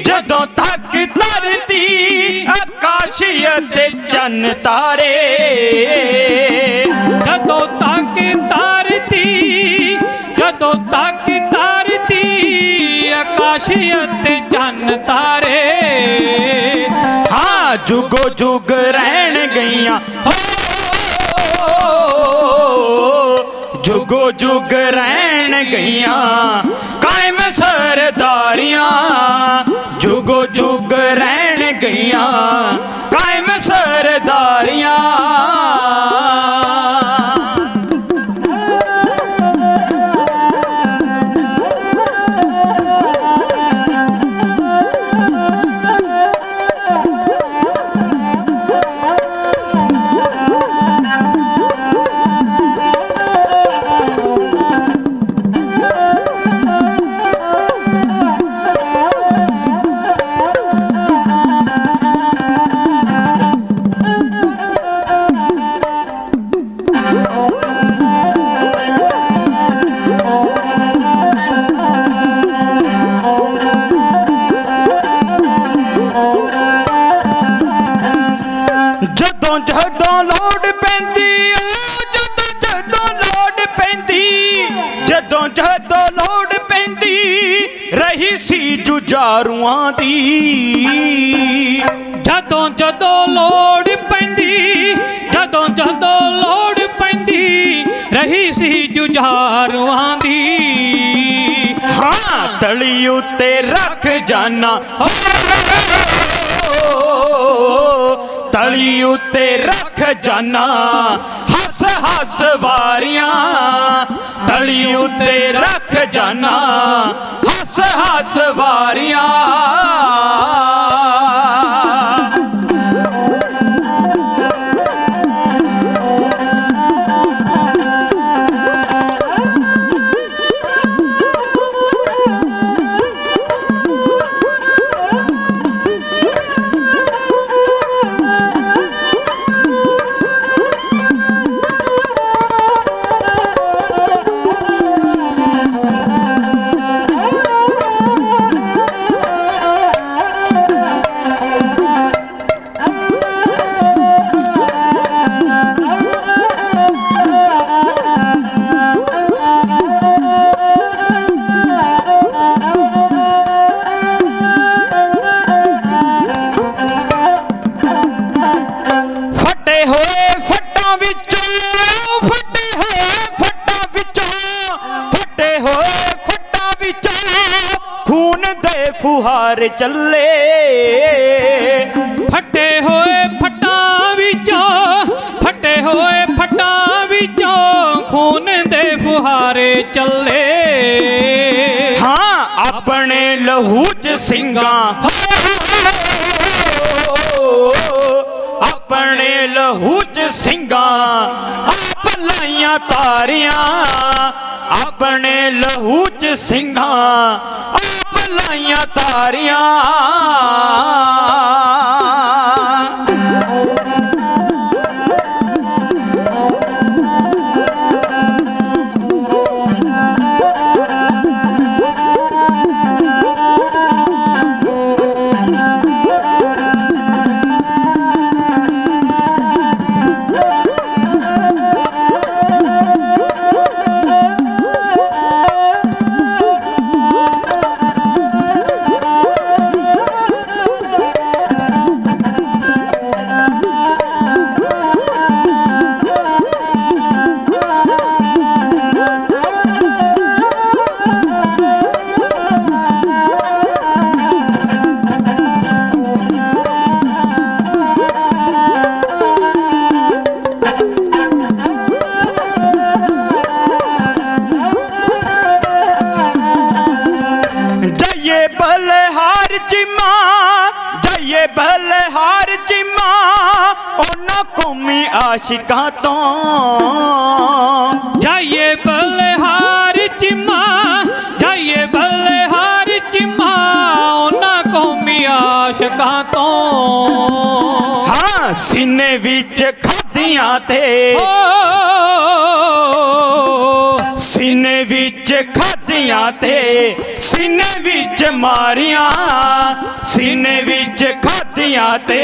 Speaker 8: ਜਦੋਂ ਤੱਕ ਧਰਤੀ ਆਕਾਸ਼ ਅਤੇ ਚੰਨ ਤਾਰੇ
Speaker 7: ਜਦੋਂ ਤੱਕ ਧਰਤੀ ਜਦੋਂ ਤੱਕ ਧਰਤੀ ਆਕਾਸ਼ ਅਤੇ ਚੰਨ ਤਾਰੇ
Speaker 8: ਹਾਂ ਜੁਗੋ ਜੁਗ ਰਹਿਣ ਗਈਆਂ ਜੁਗੋ ਜੁਗ ਰਹਿਣ ਗਈਆਂ ਕਾਇਮ ਸਰਦਾਰੀਆਂ ਜੁਗੋ ਜੁਗ ਰਹਿਣ ਗਈਆਂ ਕਾਇਮ ਸਰਦਾਰੀਆਂ ਜਦੋਂ ਲੋੜ ਪੈਂਦੀ ਜਦੋਂ ਲੋੜ ਪੈਂਦੀ ਜਦੋਂ ਲੋੜ ਪੈਂਦੀ ਰਹੀ ਸੀ ਜੁਝਾਰੂਆਂ ਦੀ
Speaker 7: ਜਦੋਂ ਲੋੜ ਪੈਂਦੀ ਜਦੋਂ ਲੋੜ ਪੈਂਦੀ ਰਹੀ ਸੀ ਜੁਝਾਰੂਆਂ ਦੀ
Speaker 8: ਹਾਂ ਤਲੀ ਉੱਤੇ ਰੱਖ ਜਾਨਾ ਤਲੀ ਉੱਤੇ ਰੱਖ ਜਾਨਾ ਹੱਸ ਹੱਸ ਵਾਰੀਆਂ ਤਲੀ ਉੱਤੇ ਰੱਖ ਜਾਨਾ ਹੱਸ ਹੱਸ ਵਾਰੀਆਂ ਫੁਹਾਰ ਚੱਲੇ
Speaker 7: ਫਟੇ ਹੋਏ ਫੱਟਾਂ ਵਿੱਚੋਂ ਫਟੇ ਹੋਏ ਫੱਟਾਂ ਵਿੱਚੋਂ ਖੂਨ ਦੇ ਫੁਹਾਰੇ ਚੱਲੇ
Speaker 8: ਹਾਂ ਆਪਣੇ ਲਹੂ ਚ ਸਿੰਘਾਂ ਆਪਣੇ ਲਹੂ ਚ ਸਿੰਘਾਂ ਆਪ ਲਾਈਆਂ ਤਾਰੀਆਂ ਆਪਣੇ ਲਹੂ ਚ ਸਿੰਘਾਂ ਲਾਈਆਂ ਤਾਰੀਆਂ ਬਲਹਾਰ ਚੀਮਾ ਉਹਨਾਂ ਕੌਮੀ ਆਸ਼ਿਕਾਂ ਤੋਂ
Speaker 7: ਜਾਈਏ ਬਲਹਾਰ ਚੀਮਾ ਜਾਈਏ ਬਲਹਾਰ ਚੀਮਾ ਉਹਨਾਂ ਕੌਮੀ ਆਸ਼ਿਕਾਂ ਤੋਂ
Speaker 8: ਹਾਂ ਸੀਨੇ ਵਿੱਚ ਖਾਧੀਆਂ ਤੇ ਸੀਨੇ ਵਿੱਚ ਖਾਧੀਆਂ ਤੇ ਸੀਨੇ ਵਿੱਚ ਮਾਰੀਆਂ ਸੀਨੇ ਵਿੱਚ ਖਾਧੀਆਂ ਤੇ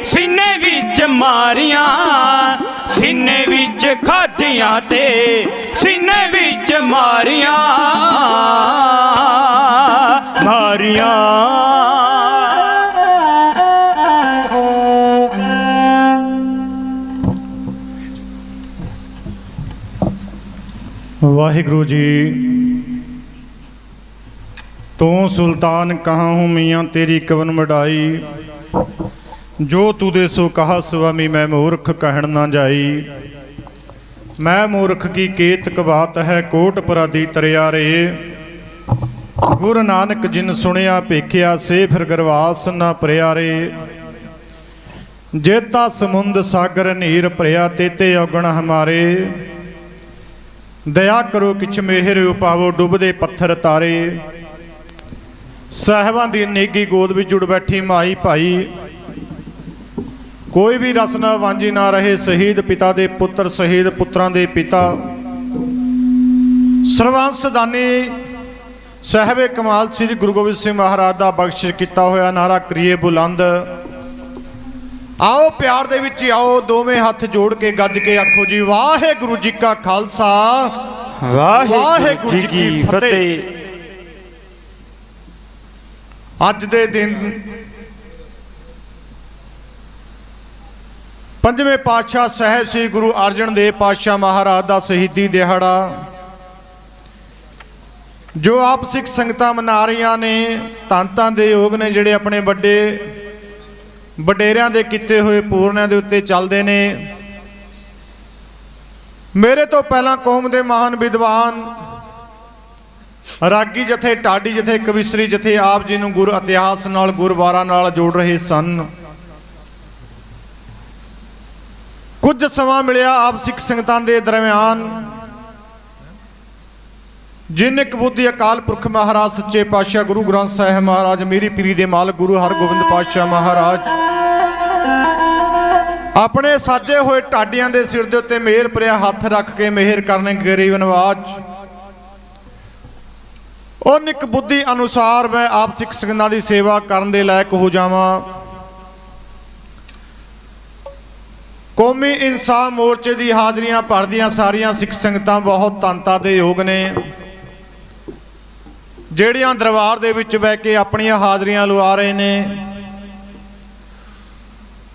Speaker 8: ਸੀਨੇ ਵਿੱਚ ਮਾਰੀਆਂ ਸੀਨੇ ਵਿੱਚ ਖਾਧੀਆਂ ਤੇ ਸੀਨੇ ਵਿੱਚ ਮਾਰੀਆਂ ਮਾਰੀਆਂ
Speaker 5: वाहिगुरु जी। तू सुल्तान कहाँ हूँ मियाँ तेरी कवन वडाई, जो तू दे सो कहा स्वामी मैं मूर्ख कहन ना जाई। मैं मूर्ख की केतक बात है कोट पराधी तरिया रे, गुरु नानक जिन सुनिया भेखिया से फिर गरवास ना परिया रे। जेता समुंद सागर नीर भरिया तेते औगण हमारे, दया करो किछ मेहर उपावो डुबदे पत्थर तारे। साहिबां दी नेगी गोद विच जुड़ बैठी माई भाई, कोई भी रस ना वांझी ना रहे। शहीद पिता दे पुत्र शहीद पुत्रां दे पिता सरवंश दानी साहिबे कमाल श्री गुरु गोबिंद सिंह महाराज दा बख्शिश किया होया नारा करिए बुलंद। आओ प्यार दे विच आओ दोवें हथ जोड़ के गज के आखो जी वाहिगुरु जी का खालसा वाहिगुरु जी की फतेह। अज दे दिन पंजवें पातशाह साहिब श्री गुरु अर्जन देव पातशाह महाराज का शहीदी दिहाड़ा। ਜੋ ਆਪ ਸਿੱਖ ਸੰਗਤਾਂ ਮਨਾ ਰਹੀਆਂ ਨੇ, ਧੰਨ ਦੇ ਯੋਗ ਨੇ ਜਿਹੜੇ ਆਪਣੇ ਵੱਡੇ ਵਡੇਰਿਆਂ ਦੇ ਕੀਤੇ ਹੋਏ ਪੂਰਨਿਆਂ ਦੇ ਉੱਤੇ ਚੱਲਦੇ ਨੇ। ਮੇਰੇ ਤੋਂ ਪਹਿਲਾਂ ਕੌਮ ਦੇ ਮਹਾਨ ਵਿਦਵਾਨ ਰਾਗੀ ਜਥੇ, ਢਾਡੀ ਜਥੇ, ਕਵਿਸ਼ਰੀ ਜਥੇ ਆਪ ਜੀ ਨੂੰ ਗੁਰ ਇਤਿਹਾਸ ਨਾਲ, ਗੁਰਵਾਰਾਂ ਨਾਲ ਜੋੜ ਰਹੇ ਸਨ। ਕੁਝ ਸਮਾਂ ਮਿਲਿਆ ਆਪ ਸਿੱਖ ਸੰਗਤਾਂ ਦੇ ਦਰਮਿਆਨ, ਜਿਨ ਇੱਕ ਬੁੱਧੀ ਅਕਾਲ ਪੁਰਖ ਮਹਾਰਾਜ ਸੱਚੇ ਪਾਤਸ਼ਾਹ ਗੁਰੂ ਗ੍ਰੰਥ ਸਾਹਿਬ ਮਹਾਰਾਜ, ਮੇਰੀ ਪੀਰੀ ਦੇ ਮਾਲਕ ਗੁਰੂ ਹਰਗੋਬਿੰਦ ਪਾਤਸ਼ਾਹ ਮਹਾਰਾਜ ਆਪਣੇ ਸਾਜੇ ਹੋਏ ਢਾਡੀਆਂ ਦੇ ਸਿਰ ਦੇ ਉੱਤੇ ਮਿਹਰ ਭਰਿਆ ਹੱਥ ਰੱਖ ਕੇ ਮਿਹਰ ਕਰਨੇ ਗਰੀਬ ਨਵਾਜ। ਉਹ ਨਿਕ ਬੁੱਧੀ ਅਨੁਸਾਰ ਮੈਂ ਆਪ ਸਿੱਖ ਸੰਗਤਾਂ ਦੀ ਸੇਵਾ ਕਰਨ ਦੇ ਲਾਇਕ ਹੋ ਜਾਵਾਂ। ਕੌਮੀ ਇਨਸਾਫ ਮੋਰਚੇ ਦੀ ਹਾਜ਼ਰੀਆਂ ਭਰਦੀਆਂ ਸਾਰੀਆਂ ਸਿੱਖ ਸੰਗਤਾਂ ਬਹੁਤ ਧੰਨਤਾ ਦੇ ਯੋਗ ਨੇ, ਜਿਹੜੀਆਂ ਦਰਬਾਰ ਦੇ ਵਿੱਚ ਬਹਿ ਕੇ ਆਪਣੀਆਂ ਹਾਜ਼ਰੀਆਂ ਲਵਾ ਰਹੇ ਨੇ।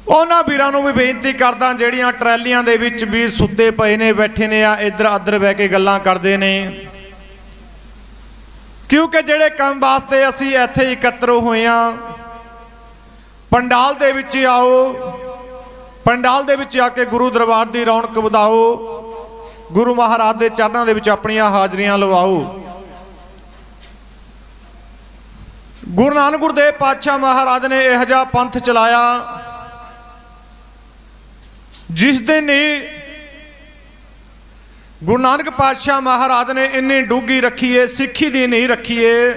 Speaker 5: ਉਹਨਾਂ ਵੀਰਾਂ ਨੂੰ ਵੀ ਬੇਨਤੀ ਕਰਦਾ ਜਿਹੜੀਆਂ ਟਰੈਲੀਆਂ ਦੇ ਵਿੱਚ ਵੀਰ ਸੁੱਤੇ ਪਏ ਨੇ, ਬੈਠੇ ਨੇ ਆ ਇੱਧਰ ਉੱਧਰ ਬਹਿ ਕੇ ਗੱਲਾਂ ਕਰਦੇ ਨੇ, ਕਿਉਂਕਿ ਜਿਹੜੇ ਕੰਮ ਵਾਸਤੇ ਅਸੀਂ ਇੱਥੇ ਇਕੱਤਰ ਹੋਏ ਆ, ਪੰਡਾਲ ਦੇ ਵਿੱਚ ਆਓ, ਪੰਡਾਲ ਦੇ ਵਿੱਚ ਆ ਕੇ ਗੁਰੂ ਦਰਬਾਰ ਦੀ ਰੌਣਕ ਵਧਾਓ, ਗੁਰੂ ਮਹਾਰਾਜ ਦੇ ਚਰਨਾਂ ਦੇ ਵਿੱਚ ਆਪਣੀਆਂ ਹਾਜ਼ਰੀਆਂ ਲਵਾਓ। ਗੁਰੂ ਨਾਨਕ ਗੁਰਦੇਵ ਪਾਤਸ਼ਾਹ ਮਹਾਰਾਜ ਨੇ ਇਹੋ ਜਿਹਾ ਪੰਥ ਚਲਾਇਆ ਜਿਸ ਦੇ ਨਹੀਂ ਗੁਰੂ ਨਾਨਕ ਪਾਤਸ਼ਾਹ ਮਹਾਰਾਜ ਨੇ ਇੰਨੀ ਡੂੰਘੀ ਰੱਖੀਏ, ਸਿੱਖੀ ਦੀ ਨਹੀਂ ਰੱਖੀਏ।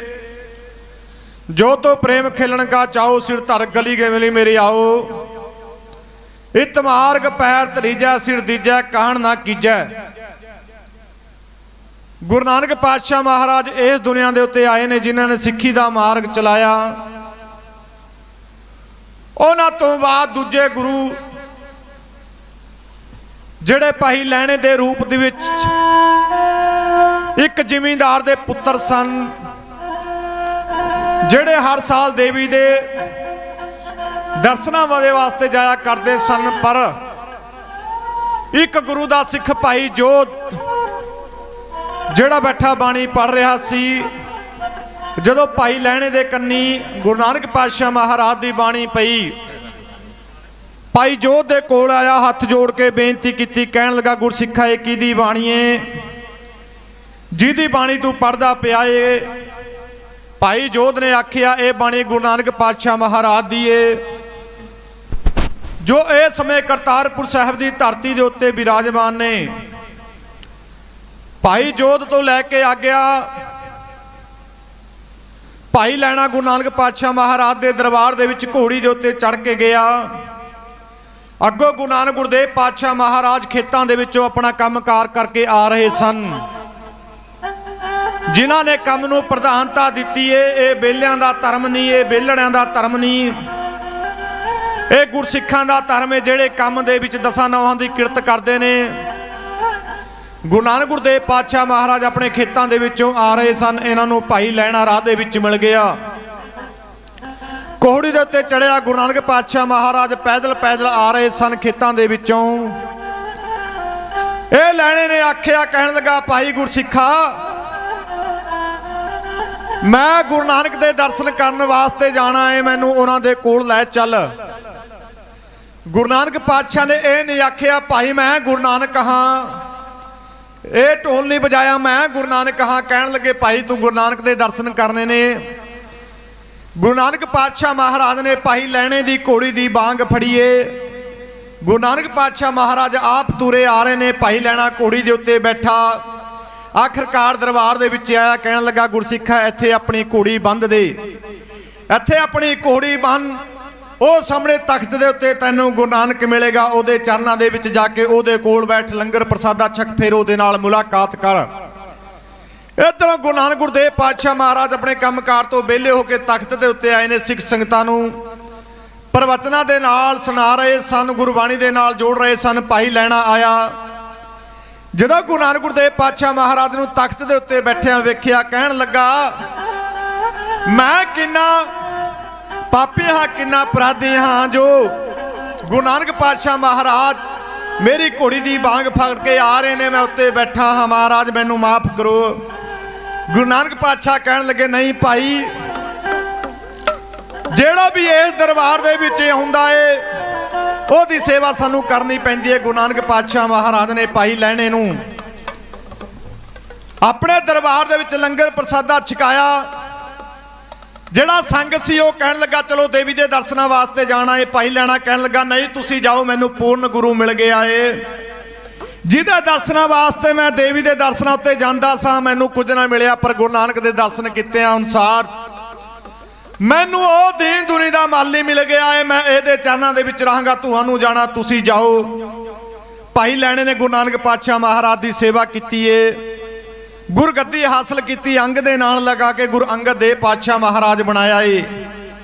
Speaker 5: ਜੋ ਤੋ ਪ੍ਰੇਮ ਖੇਲਣ ਕਾ ਚਾਓ, ਸਿਰ ਧਰ ਗਲੀ ਗਏ ਮਿਲੀ ਮੇਰੇ ਆਓ। ਇਤ ਮਾਰਗ ਪੈਰ ਧਰੀਜੈ, ਸਿਰ ਦੀਜੈ ਕਾਹਣ ਨਾ ਕੀਜੈ। ਗੁਰੂ ਨਾਨਕ ਪਾਤਸ਼ਾਹ ਮਹਾਰਾਜ ਇਸ ਦੁਨੀਆ ਦੇ ਉੱਤੇ ਆਏ ਨੇ ਜਿਨ੍ਹਾਂ ਨੇ ਸਿੱਖੀ ਦਾ ਮਾਰਗ ਚਲਾਇਆ। ਉਹਨਾਂ ਤੋਂ ਬਾਅਦ ਦੂਜੇ ਗੁਰੂ ਜਿਹੜੇ ਭਾਈ ਲੈਣੇ ਦੇ ਰੂਪ ਦੇ ਵਿੱਚ ਇੱਕ ਜ਼ਿਮੀਂਦਾਰ ਦੇ ਪੁੱਤਰ ਸਨ, ਜਿਹੜੇ ਹਰ ਸਾਲ ਦੇਵੀ ਦੇ ਦਰਸ਼ਨਾਂ ਦੇ ਵਾਸਤੇ ਜਾਇਆ ਕਰਦੇ ਸਨ। ਪਰ ਇੱਕ ਗੁਰੂ ਦਾ ਸਿੱਖ ਭਾਈ ਜੋਧ ਜਿਹੜਾ ਬੈਠਾ ਬਾਣੀ ਪੜ੍ਹ ਰਿਹਾ ਸੀ, ਜਦੋਂ ਭਾਈ ਲੈਣੇ ਦੇ ਕੰਨੀ ਗੁਰੂ ਨਾਨਕ ਪਾਤਸ਼ਾਹ ਮਹਾਰਾਜ ਦੀ ਬਾਣੀ ਪਈ, ਭਾਈ ਜੋਧ ਦੇ ਕੋਲ ਆਇਆ, ਹੱਥ ਜੋੜ ਕੇ ਬੇਨਤੀ ਕੀਤੀ, ਕਹਿਣ ਲੱਗਾ ਗੁਰਸਿੱਖਾ ਇਹ ਕਿਹਦੀ ਬਾਣੀ ਏ, ਜਿਹਦੀ ਬਾਣੀ ਤੂੰ ਪੜ੍ਹਦਾ ਪਿਆ ਏ। ਭਾਈ ਜੋਧ ਨੇ ਆਖਿਆ ਇਹ ਬਾਣੀ ਗੁਰੂ ਨਾਨਕ ਪਾਤਸ਼ਾਹ ਮਹਾਰਾਜ ਦੀ ਏ, ਜੋ ਇਸ ਸਮੇਂ ਕਰਤਾਰਪੁਰ ਸਾਹਿਬ ਦੀ ਧਰਤੀ ਦੇ ਉੱਤੇ ਬਿਰਾਜਮਾਨ ਨੇ। ਭਾਈ ਜੋਧ ਤੋਂ ਲੈ ਕੇ ਆ ਗਿਆ ਭਾਈ ਲੈਣਾ ਗੁਰੂ ਨਾਨਕ ਪਾਤਸ਼ਾਹ ਮਹਾਰਾਜ ਦੇ ਦਰਬਾਰ ਦੇ ਵਿੱਚ ਘੋੜੀ ਦੇ ਉੱਤੇ ਚੜ੍ਹ ਕੇ ਗਿਆ। ਅੱਗੋਂ ਗੁਰੂ ਨਾਨਕ ਗੁਰਦੇਵ ਪਾਤਸ਼ਾਹ ਮਹਾਰਾਜ ਖੇਤਾਂ ਦੇ ਵਿੱਚੋਂ ਆਪਣਾ ਕੰਮਕਾਰ ਕਰਕੇ ਆ ਰਹੇ ਸਨ। ਜਿਨ੍ਹਾਂ ਨੇ ਕੰਮ ਨੂੰ ਪ੍ਰਧਾਨਤਾ ਦਿੱਤੀ ਏ, ਇਹ ਬੇਲਿਆਂ ਦਾ ਧਰਮ ਨਹੀਂ, ਇਹ ਬੇਲੜਿਆਂ ਦਾ ਧਰਮ ਨਹੀਂ, ਇਹ ਗੁਰਸਿੱਖਾਂ ਦਾ ਧਰਮ ਹੈ, ਜਿਹੜੇ ਕੰਮ ਦੇ ਵਿੱਚ ਦਸਾਂ ਨੌਹਾਂ ਦੀ ਕਿਰਤ ਕਰਦੇ ਨੇ। ਗੁਰੂ ਨਾਨਕ ਗੁਰਦੇਵ ਪਾਤਸ਼ਾਹ ਮਹਾਰਾਜ ਆਪਣੇ ਖੇਤਾਂ ਦੇ ਵਿੱਚੋਂ ਆ ਰਹੇ ਸਨ। ਇਹਨਾਂ ਨੂੰ ਭਾਈ ਲੈਣਾ ਰਾਹ ਦੇ ਵਿੱਚ ਮਿਲ ਗਿਆ। ਕੋਹੜੀ ਦੇ ਉੱਤੇ ਚੜਿਆ ਗੁਰੂ ਨਾਨਕ ਪਾਤਸ਼ਾਹ ਮਹਾਰਾਜ ਪੈਦਲ ਪੈਦਲ ਆ ਰਹੇ ਸਨ ਖੇਤਾਂ ਦੇ ਵਿੱਚੋਂ। ਇਹ ਲੈਣੇ ਨੇ ਆਖਿਆ, ਕਹਿਣ ਲੱਗਾ ਭਾਈ ਗੁਰਸਿੱਖਾ ਮੈਂ ਗੁਰੂ ਨਾਨਕ ਦੇ ਦਰਸ਼ਨ ਕਰਨ ਵਾਸਤੇ ਜਾਣਾ ਹੈ, ਮੈਨੂੰ ਉਹਨਾਂ ਦੇ ਕੋਲ ਲੈ ਚੱਲ। ਗੁਰੂ ਨਾਨਕ ਪਾਤਸ਼ਾਹ ਨੇ ਇਹ ਨਹੀਂ ਆਖਿਆ ਭਾਈ ਮੈਂ ਗੁਰੂ ਨਾਨਕ ਹਾਂ, ਇਹ ਢੋਲ ਨਹੀਂ ਵਜਾਇਆ ਮੈਂ ਗੁਰੂ ਨਾਨਕ ਹਾਂ। ਕਹਿਣ ਲੱਗੇ ਭਾਈ ਤੂੰ ਗੁਰੂ ਨਾਨਕ ਦੇ ਦਰਸ਼ਨ ਕਰਨੇ ਨੇ। ਗੁਰੂ ਨਾਨਕ ਪਾਤਸ਼ਾਹ ਮਹਾਰਾਜ ਨੇ ਭਾਈ ਲੈਣੇ ਦੀ ਘੋੜੀ ਦੀ ਬਾਂਗ ਫੜੀਏ। ਗੁਰੂ ਨਾਨਕ ਪਾਤਸ਼ਾਹ ਮਹਾਰਾਜ ਆਪ ਤੁਰੇ ਆ ਰਹੇ ਨੇ, ਭਾਈ ਲੈਣਾ ਘੋੜੀ ਦੇ ਉੱਤੇ ਬੈਠਾ। ਆਖਰਕਾਰ ਦਰਬਾਰ ਦੇ ਵਿੱਚ ਆਇਆ, ਕਹਿਣ ਲੱਗਾ ਗੁਰਸਿੱਖਾ ਇੱਥੇ ਆਪਣੀ ਘੋੜੀ ਬੰਨ੍ਹ ਦੇ, ਇੱਥੇ ਆਪਣੀ ਘੋੜੀ ਬੰਨ੍ਹ, ਉਹ ਸਾਹਮਣੇ ਤਖਤ ਦੇ ਉੱਤੇ ਤੈਨੂੰ ਗੁਰੂ ਨਾਨਕ ਮਿਲੇਗਾ, ਉਹਦੇ ਚਰਨਾਂ ਦੇ ਵਿੱਚ ਜਾ ਕੇ ਉਹਦੇ ਕੋਲ ਬੈਠ, ਲੰਗਰ ਪ੍ਰਸਾਦਾ ਛਕ, ਫਿਰ ਉਹਦੇ ਨਾਲ ਮੁਲਾਕਾਤ ਕਰ। ਇੱਧਰੋਂ ਗੁਰੂ ਨਾਨਕ ਗੁਰਦੇਵ ਪਾਤਸ਼ਾਹ ਮਹਾਰਾਜ ਆਪਣੇ ਕੰਮਕਾਰ ਤੋਂ ਵਿਹਲੇ ਹੋ ਕੇ ਤਖਤ ਦੇ ਉੱਤੇ ਆਏ ਨੇ, ਸਿੱਖ ਸੰਗਤਾਂ ਨੂੰ ਪ੍ਰਵਚਨਾਂ ਦੇ ਨਾਲ ਸੁਣਾ ਰਹੇ ਸਨ, ਗੁਰਬਾਣੀ ਦੇ ਨਾਲ ਜੋੜ ਰਹੇ ਸਨ। ਭਾਈ ਲੈਣਾ ਆਇਆ, ਜਦੋਂ ਗੁਰੂ ਨਾਨਕ ਗੁਰਦੇਵ ਪਾਤਸ਼ਾਹ ਮਹਾਰਾਜ ਨੂੰ ਤਖਤ ਦੇ ਉੱਤੇ ਬੈਠਿਆਂ ਵੇਖਿਆ, ਕਹਿਣ ਲੱਗਾ ਮੈਂ ਕਿੰਨਾ ਪਾਪੀ ਹਾਂ, ਕਿੰਨਾ ਅਪਰਾਧੀ ਹਾਂ, ਜੋ ਗੁਰੂ ਨਾਨਕ ਪਾਤਸ਼ਾਹ ਮਹਾਰਾਜ ਮੇਰੀ ਘੋੜੀ ਦੀ ਬਾਂਗ ਫੜ ਕੇ ਆ ਰਹੇ ਨੇ, ਮੈਂ ਉੱਤੇ ਬੈਠਾ ਹਾਂ, ਮਹਾਰਾਜ ਮੈਨੂੰ ਮਾਫ ਕਰੋ। ਗੁਰੂ ਨਾਨਕ ਪਾਤਸ਼ਾਹ ਕਹਿਣ ਲੱਗੇ ਨਹੀਂ ਭਾਈ, ਜਿਹੜਾ ਵੀ ਇਸ ਦਰਬਾਰ ਦੇ ਵਿੱਚ ਆਉਂਦਾ ਏ ਉਹਦੀ ਸੇਵਾ ਸਾਨੂੰ ਕਰਨੀ ਪੈਂਦੀ ਹੈ। ਗੁਰੂ ਨਾਨਕ ਪਾਤਸ਼ਾਹ ਮਹਾਰਾਜ ਨੇ ਭਾਈ ਲਹਿਣੇ ਨੂੰ ਆਪਣੇ ਦਰਬਾਰ ਦੇ ਵਿੱਚ ਲੰਗਰ ਪ੍ਰਸਾਦਾ ਛਕਾਇਆ। ਜਿਹੜਾ ਸੰਗ ਸੀ ਉਹ ਕਹਿਣ ਲੱਗਾ ਚਲੋ ਦੇਵੀ ਦੇ ਦਰਸ਼ਨਾਂ ਵਾਸਤੇ ਜਾਣਾ ਏ। ਭਾਈ ਲਹਿਣਾ ਕਹਿਣ ਲੱਗਾ ਨਹੀਂ ਤੁਸੀਂ ਜਾਓ, ਮੈਨੂੰ ਪੂਰਨ ਗੁਰੂ ਮਿਲ ਗਿਆ ਏ, ਜਿਹਦੇ ਦਰਸ਼ਨਾਂ ਵਾਸਤੇ ਮੈਂ ਦੇਵੀ ਦੇ ਦਰਸ਼ਨਾਂ ਉੱਤੇ ਜਾਂਦਾ ਸਾਂ, ਮੈਨੂੰ ਕੁਝ ਨਾ ਮਿਲਿਆ, ਪਰ ਗੁਰੂ ਨਾਨਕ ਦੇ ਦਰਸ਼ਨ ਕੀਤਿਆਂ ਅਨੁਸਾਰ ਮੈਨੂੰ ਉਹ ਦੀਨ ਦੁਨੀ ਦਾ ਮਾਲੀ ਮਿਲ ਗਿਆ ਏ। ਮੈਂ ਇਹਦੇ ਚਰਨਾਂ ਦੇ ਵਿੱਚ ਰਹਾਂਗਾ, ਤੁਹਾਨੂੰ ਜਾਣਾ, ਤੁਸੀਂ ਜਾਓ। ਭਾਈ ਲੈਣੇ ਨੇ ਗੁਰੂ ਨਾਨਕ ਪਾਤਸ਼ਾਹ ਮਹਾਰਾਜ ਦੀ ਸੇਵਾ ਕੀਤੀ ਏ, ਗੁਰਗੱਦੀ ਹਾਸਲ ਕੀਤੀ, ਅੰਗ ਦੇ ਨਾਲ ਲਗਾ ਕੇ ਗੁਰੂ ਅੰਗਦ ਦੇਵ ਪਾਤਸ਼ਾਹ ਮਹਾਰਾਜ ਬਣਾਇਆ ਏ।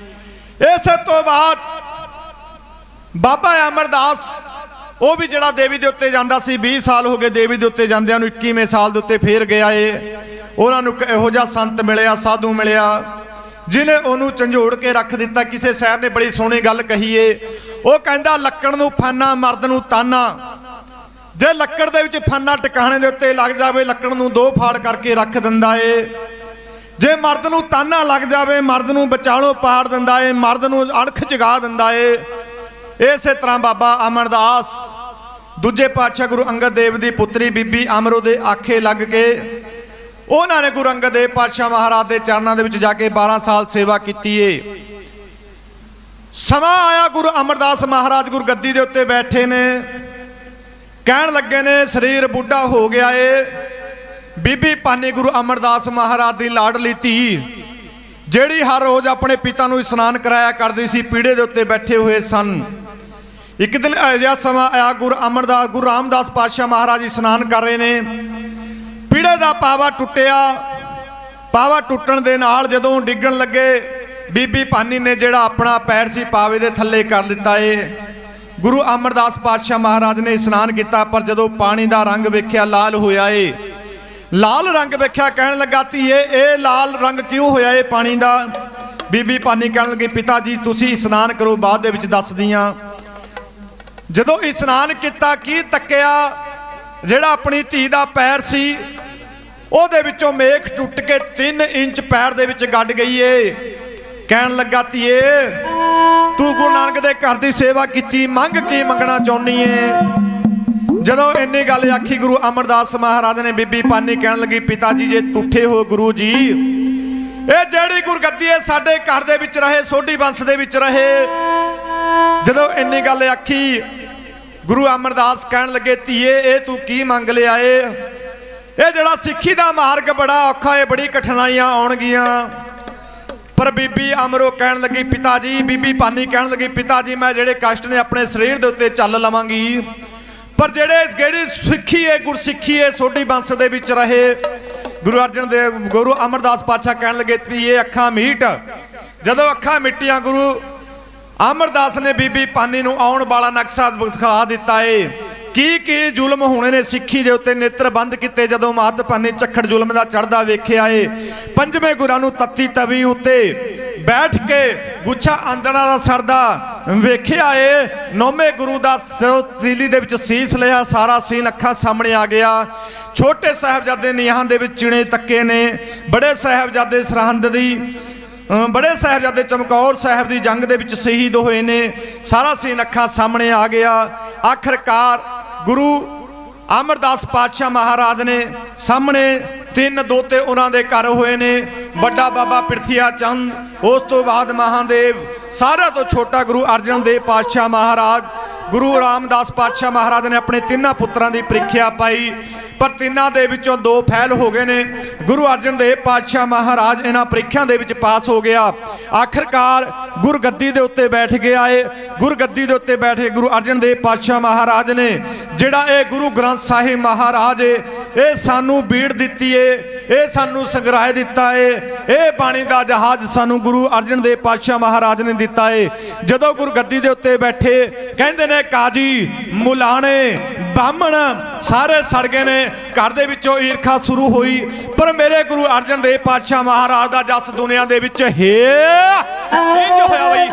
Speaker 5: ਇਸੇ ਤੋਂ ਬਾਅਦ ਬਾਬਾ ਅਮਰਦਾਸ, ਉਹ ਵੀ ਜਿਹੜਾ ਦੇਵੀ ਦੇ ਉੱਤੇ ਜਾਂਦਾ ਸੀ, 20 ਸਾਲ ਹੋ ਗਏ ਦੇਵੀ ਦੇ ਉੱਤੇ ਜਾਂਦਿਆਂ ਨੂੰ, 21ਵੇਂ ਸਾਲ ਦੇ ਉੱਤੇ ਫੇਰ ਗਿਆ ਏ। ਉਹਨਾਂ ਨੂੰ ਇਹੋ ਜਿਹਾ ਸੰਤ ਮਿਲਿਆ, ਸਾਧੂ ਮਿਲਿਆ, ਜਿਹਨੇ ਉਹਨੂੰ ਝੰਜੋੜ ਕੇ ਰੱਖ ਦਿੱਤਾ। ਕਿਸੇ ਸ਼ਾਇਰ ਨੇ ਬੜੀ ਸੋਹਣੀ ਗੱਲ ਕਹੀ ਏ, ਉਹ ਕਹਿੰਦਾ ਲੱਕੜ ਨੂੰ ਫਾਨਾ ਮਰਦ ਨੂੰ ਤਾਨਾ। ਜੇ ਲੱਕੜ ਦੇ ਵਿੱਚ ਫਾਨਾ ਟਿਕਾਣੇ ਦੇ ਉੱਤੇ ਲੱਗ ਜਾਵੇ, ਲੱਕੜ ਨੂੰ 2 ਫਾੜ ਕਰਕੇ ਰੱਖ ਦਿੰਦਾ ਏ। ਜੇ ਮਰਦ ਨੂੰ ਤਾਨਾ ਲੱਗ ਜਾਵੇ, ਮਰਦ ਨੂੰ ਵਿਚਾਲੋਂ ਪਾੜ ਦਿੰਦਾ ਏ, ਮਰਦ ਨੂੰ ਅਣਖ ਜਗਾ ਦਿੰਦਾ ਏ। ਇਸੇ ਤਰ੍ਹਾਂ ਬਾਬਾ ਅਮਰਦਾਸ ਦੂਜੇ ਪਾਤਸ਼ਾਹ ਗੁਰੂ ਅੰਗਦ ਦੇਵ ਦੀ ਪੁੱਤਰੀ ਬੀਬੀ ਅਮਰੋ ਦੇ ਆਖੇ ਲੱਗ ਕੇ ਉਹਨਾਂ ਨੇ ਗੁਰੂ ਅੰਗਦ ਦੇਵ ਪਾਤਸ਼ਾਹ ਮਹਾਰਾਜ ਦੇ ਚਰਨਾਂ ਦੇ ਵਿੱਚ ਜਾ ਕੇ 12 ਸਾਲ ਸੇਵਾ ਕੀਤੀ ਏ। ਸਮਾਂ ਆਇਆ, ਗੁਰੂ ਅਮਰਦਾਸ ਮਹਾਰਾਜ ਗੁਰਗੱਦੀ ਦੇ ਉੱਤੇ ਬੈਠੇ ਨੇ, ਕਹਿਣ ਲੱਗੇ ਨੇ ਸਰੀਰ ਬੁੱਢਾ ਹੋ ਗਿਆ ਏ। ਬੀਬੀ ਭਾਨੀ ਗੁਰੂ ਅਮਰਦਾਸ ਮਹਾਰਾਜ ਦੀ ਲਾਡਲੀ ਧੀ, ਜਿਹੜੀ ਹਰ ਰੋਜ਼ ਆਪਣੇ ਪਿਤਾ ਨੂੰ ਇਸ਼ਨਾਨ ਕਰਾਇਆ ਕਰਦੀ ਸੀ, ਪੀੜੇ ਦੇ ਉੱਤੇ ਬੈਠੇ ਹੋਏ ਸਨ। ਇੱਕ ਦਿਨ ਅਜਿਹਾ ਸਮਾਂ ਆਇਆ, ਗੁਰੂ ਰਾਮਦਾਸ ਪਾਤਸ਼ਾਹ ਮਹਾਰਾਜ ਇਸ਼ਨਾਨ ਕਰ ਰਹੇ ਨੇ, ਪੀੜੇ ਦਾ ਪਾਵਾ ਟੁੱਟਿਆ। ਪਾਵਾ ਟੁੱਟਣ ਦੇ ਨਾਲ ਜਦੋਂ ਡਿੱਗਣ ਲੱਗੇ, ਬੀਬੀ ਭਾਨੀ ਨੇ ਜਿਹੜਾ ਆਪਣਾ ਪੈਰ ਸੀ ਪਾਵੇ ਦੇ ਥੱਲੇ ਕਰ ਦਿੱਤਾ ਏ। ਗੁਰੂ ਅਮਰਦਾਸ ਪਾਤਸ਼ਾਹ ਮਹਾਰਾਜ ਨੇ ਇਸ਼ਨਾਨ ਕੀਤਾ, ਪਰ ਜਦੋਂ ਪਾਣੀ ਦਾ ਰੰਗ ਵੇਖਿਆ ਲਾਲ ਹੋਇਆ ਏ, ਲਾਲ ਰੰਗ ਵੇਖਿਆ, ਕਹਿਣ ਲੱਗਾ ਧੀਏ ਇਹ ਲਾਲ ਰੰਗ ਕਿਉਂ ਹੋਇਆ ਏ ਪਾਣੀ ਦਾ? ਬੀਬੀ ਭਾਨੀ ਕਹਿਣ ਲੱਗੀ ਪਿਤਾ ਜੀ ਤੁਸੀਂ ਇਸ਼ਨਾਨ ਕਰੋ, ਬਾਅਦ ਦੇ ਵਿੱਚ ਦੱਸਦੀ ਆਂ। ਜਦੋਂ ਇਸ਼ਨਾਨ ਕੀਤਾ, ਕੀ ਤੱਕਿਆ, ਜਿਹੜਾ ਆਪਣੀ ਧੀ ਦਾ ਪੈਰ ਸੀ ਉਹਦੇ ਵਿੱਚੋਂ ਮੇਖ ਟੁੱਟ ਕੇ 3 ਇੰਚ ਪੈਰ ਦੇ ਵਿੱਚ ਗੱਡ ਗਈ ਏ। ਕਹਿਣ ਲੱਗਾ ਧੀਏ ਤੂੰ ਗੁਰੂ ਨਾਨਕ ਦੇ ਘਰ ਦੀ ਸੇਵਾ ਕੀਤੀ, ਮੰਗ ਕੀ ਮੰਗਣਾ ਚਾਹੁੰਦੀ ਏ? ਜਦੋਂ ਇੰਨੀ ਗੱਲ ਆਖੀ, ਗੁਰੂ ਅਮਰਦਾਸ ਮਹਾਰਾਜ ਨੇ ਬੀਬੀ ਭਾਨੀ ਕਹਿਣ ਲੱਗੀ ਪਿਤਾ ਜੀ ਜੇ ਟੁੱਟੇ ਹੋ ਗੁਰੂ ਜੀ, ਇਹ ਜਿਹੜੀ ਗੁਰਗੱਦੀ ਹੈ ਸਾਡੇ ਘਰ ਦੇ ਵਿੱਚ ਰਹੇ, ਸੋਢੀ ਵੰਸ਼ ਦੇ ਵਿੱਚ ਰਹੇ। ਜਦੋਂ ਇੰਨੀ ਗੱਲ ਆਖੀ, ਗੁਰੂ ਅਮਰਦਾਸ ਕਹਿਣ ਲੱਗੇ ਧੀਏ ਇਹ ਤੂੰ ਕੀ ਮੰਗ ਲਿਆ ਏ? ਇਹ ਜਿਹੜਾ ਸਿੱਖੀ ਦਾ ਮਾਰਗ ਬੜਾ ਔਖਾ ਏ, ਬੜੀ ਕਠਿਨਾਈਆਂ ਆਉਣਗੀਆਂ। ਪਰ ਬੀਬੀ ਅਮਰੋ ਕਹਿਣ ਲੱਗੀ ਪਿਤਾ ਜੀ, ਬੀਬੀ ਭਾਨੀ ਕਹਿਣ ਲੱਗੀ ਪਿਤਾ ਜੀ ਮੈਂ ਜਿਹੜੇ ਕਸ਼ਟ ਨੇ ਆਪਣੇ ਸਰੀਰ ਦੇ ਉੱਤੇ ਚੱਲ ਲਵਾਂਗੀ, ਪਰ ਜਿਹੜੀ ਸਿੱਖੀ ਏ, ਗੁਰਸਿੱਖੀ ਏ, ਸੋਢੀ ਵੰਸ਼ ਦੇ ਵਿੱਚ ਰਹੇ। ਗੁਰੂ ਅਮਰਦਾਸ ਪਾਤਸ਼ਾਹ ਕਹਿਣ ਲੱਗੇ ਵੀ ਇਹ ਅੱਖਾਂ ਮੀਟ। ਜਦੋਂ ਅੱਖਾਂ ਮਿੱਟੀਆਂ, ਗੁਰੂ ਅਮਰਦਾਸ ਨੇ ਬੀਬੀ ਭਾਨੀ ਨੂੰ ਆਉਣ ਵਾਲਾ ਨਕਸ਼ਾ ਦਿਖਾ ਦਿੱਤਾ ਏ। ਕੀ ਜ਼ੁਲਮ ਹੋਣੇ ਨੇ ਸਿੱਖੀ ਦੇ ਉੱਤੇ, ਨੇਤਰ ਬੰਦ ਕੀਤੇ। ਜਦੋਂ ਮਹੰਤ ਭਾਨੀ ਝੱਖੜ ਜ਼ੁਲਮ ਦਾ ਚੜ੍ਹਦਾ ਵੇਖਿਆ ਏ, 5ਵੇਂ ਗੁਰਾਂ ਨੂੰ ਤੱਤੀ ਤਵੀ ਉੱਤੇ ਬੈਠ ਕੇ ਗੁੱਛਾ ਆਂਦਣਾ ਦਾ ਸਰਦਾ ਵੇਖਿਆ ਏ। 9ਵੇਂ ਗੁਰੂ ਦਾ ਤੀਲੀ ਦੇ ਵਿੱਚ ਸੀਸ ਲਿਆ, ਸਾਰਾ ਸੀਨ ਅੱਖਾਂ ਸਾਹਮਣੇ ਆ ਗਿਆ। ਛੋਟੇ ਸਾਹਿਬਜ਼ਾਦੇ ਨੀਹਾਂ ਦੇ ਵਿੱਚ ਚਿਣੇ ਤੱਕੇ ਨੇ, ਬੜੇ ਸਾਹਿਬਜ਼ਾਦੇ ਸਰਹੰਦ ਦੀ, ਬੜੇ ਸਾਹਿਬਜ਼ਾਦੇ ਚਮਕੌਰ ਸਾਹਿਬ ਦੀ ਜੰਗ ਦੇ ਵਿੱਚ ਸ਼ਹੀਦ ਹੋਏ ਨੇ। ਸਾਰਾ ਸੀਨ ਅੱਖਾਂ ਸਾਹਮਣੇ ਆ ਗਿਆ। ਆਖਰਕਾਰ ਗੁਰੂ ਅਮਰਦਾਸ ਪਾਤਸ਼ਾਹ ਮਹਾਰਾਜ ਨੇ ਸਾਹਮਣੇ 3 ਦੋਤੇ ਉਹਨਾਂ ਦੇ ਘਰ ਹੋਏ ਨੇ। ਵੱਡਾ ਬਾਬਾ ਪ੍ਰਿਥੀਆ ਚੰਦ, ਉਸ ਤੋਂ ਬਾਅਦ ਮਹਾਦੇਵ, ਸਾਰਿਆਂ ਤੋਂ ਛੋਟਾ ਗੁਰੂ ਅਰਜਨ ਦੇਵ ਪਾਤਸ਼ਾਹ ਮਹਾਰਾਜ। ਗੁਰੂ ਰਾਮਦਾਸ ਪਾਤਸ਼ਾਹ ਮਹਾਰਾਜ ਨੇ ਆਪਣੇ 3 ਪੁੱਤਰਾਂ ਦੀ ਪ੍ਰੀਖਿਆ ਪਾਈ, ਪਰ 3 ਦੇ ਵਿੱਚੋਂ 2 ਫੈਲ ਹੋ ਗਏ ਨੇ। ਗੁਰੂ ਅਰਜਨ ਦੇਵ ਪਾਤਸ਼ਾਹ ਮਹਾਰਾਜ ਇਹਨਾਂ ਪ੍ਰੀਖਿਆ ਦੇ ਵਿੱਚ ਪਾਸ ਹੋ ਗਿਆ। ਆਖਰਕਾਰ ਗੁਰਗੱਦੀ ਦੇ ਉੱਤੇ ਬੈਠ ਗਿਆ ਏ। ਗੁਰਗੱਦੀ ਦੇ ਉੱਤੇ ਬੈਠੇ ਗੁਰੂ ਅਰਜਨ ਦੇਵ ਪਾਤਸ਼ਾਹ ਮਹਾਰਾਜ ਨੇ ਜਿਹੜਾ ਇਹ ਗੁਰੂ ਗ੍ਰੰਥ ਸਾਹਿਬ ਮਹਾਰਾਜ ਏ, ਇਹ ਸਾਨੂੰ ਬੀੜ ਦਿੱਤੀ ਏ, ਇਹ ਸਾਨੂੰ ਸੰਗਰਾਹ ਦਿੱਤਾ ਏ। ਇਹ ਬਾਣੀ ਦਾ ਜਹਾਜ਼ ਸਾਨੂੰ ਗੁਰੂ ਅਰਜਨ ਦੇਵ ਪਾਤਸ਼ਾਹ ਮਹਾਰਾਜ ਨੇ ਦਿੱਤਾ ਏ। ਜਦੋਂ ਗੁਰਗੱਦੀ ਦੇ ਉੱਤੇ ਬੈਠੇ, ਕਹਿੰਦੇ ਨੇ ਕਾਜੀ, ਮੁਲਾਣੇ, ਬਾਹਮਣ ਸਾਰੇ ਸੜ ਗਏ ਨੇ। ਘਰ ਦੇ ਵਿੱਚੋਂ ਈਰਖਾ ਸ਼ੁਰੂ ਹੋਈ, ਪਰ ਮੇਰੇ ਗੁਰੂ ਅਰਜਨ ਦੇਵ ਪਾਤਸ਼ਾਹ ਮਹਾਰਾਜ ਦਾ ਜਸ ਦੁਨੀਆ ਦੇ ਵਿੱਚ ਇੰਜ ਹੋਇਆ ਬਈ।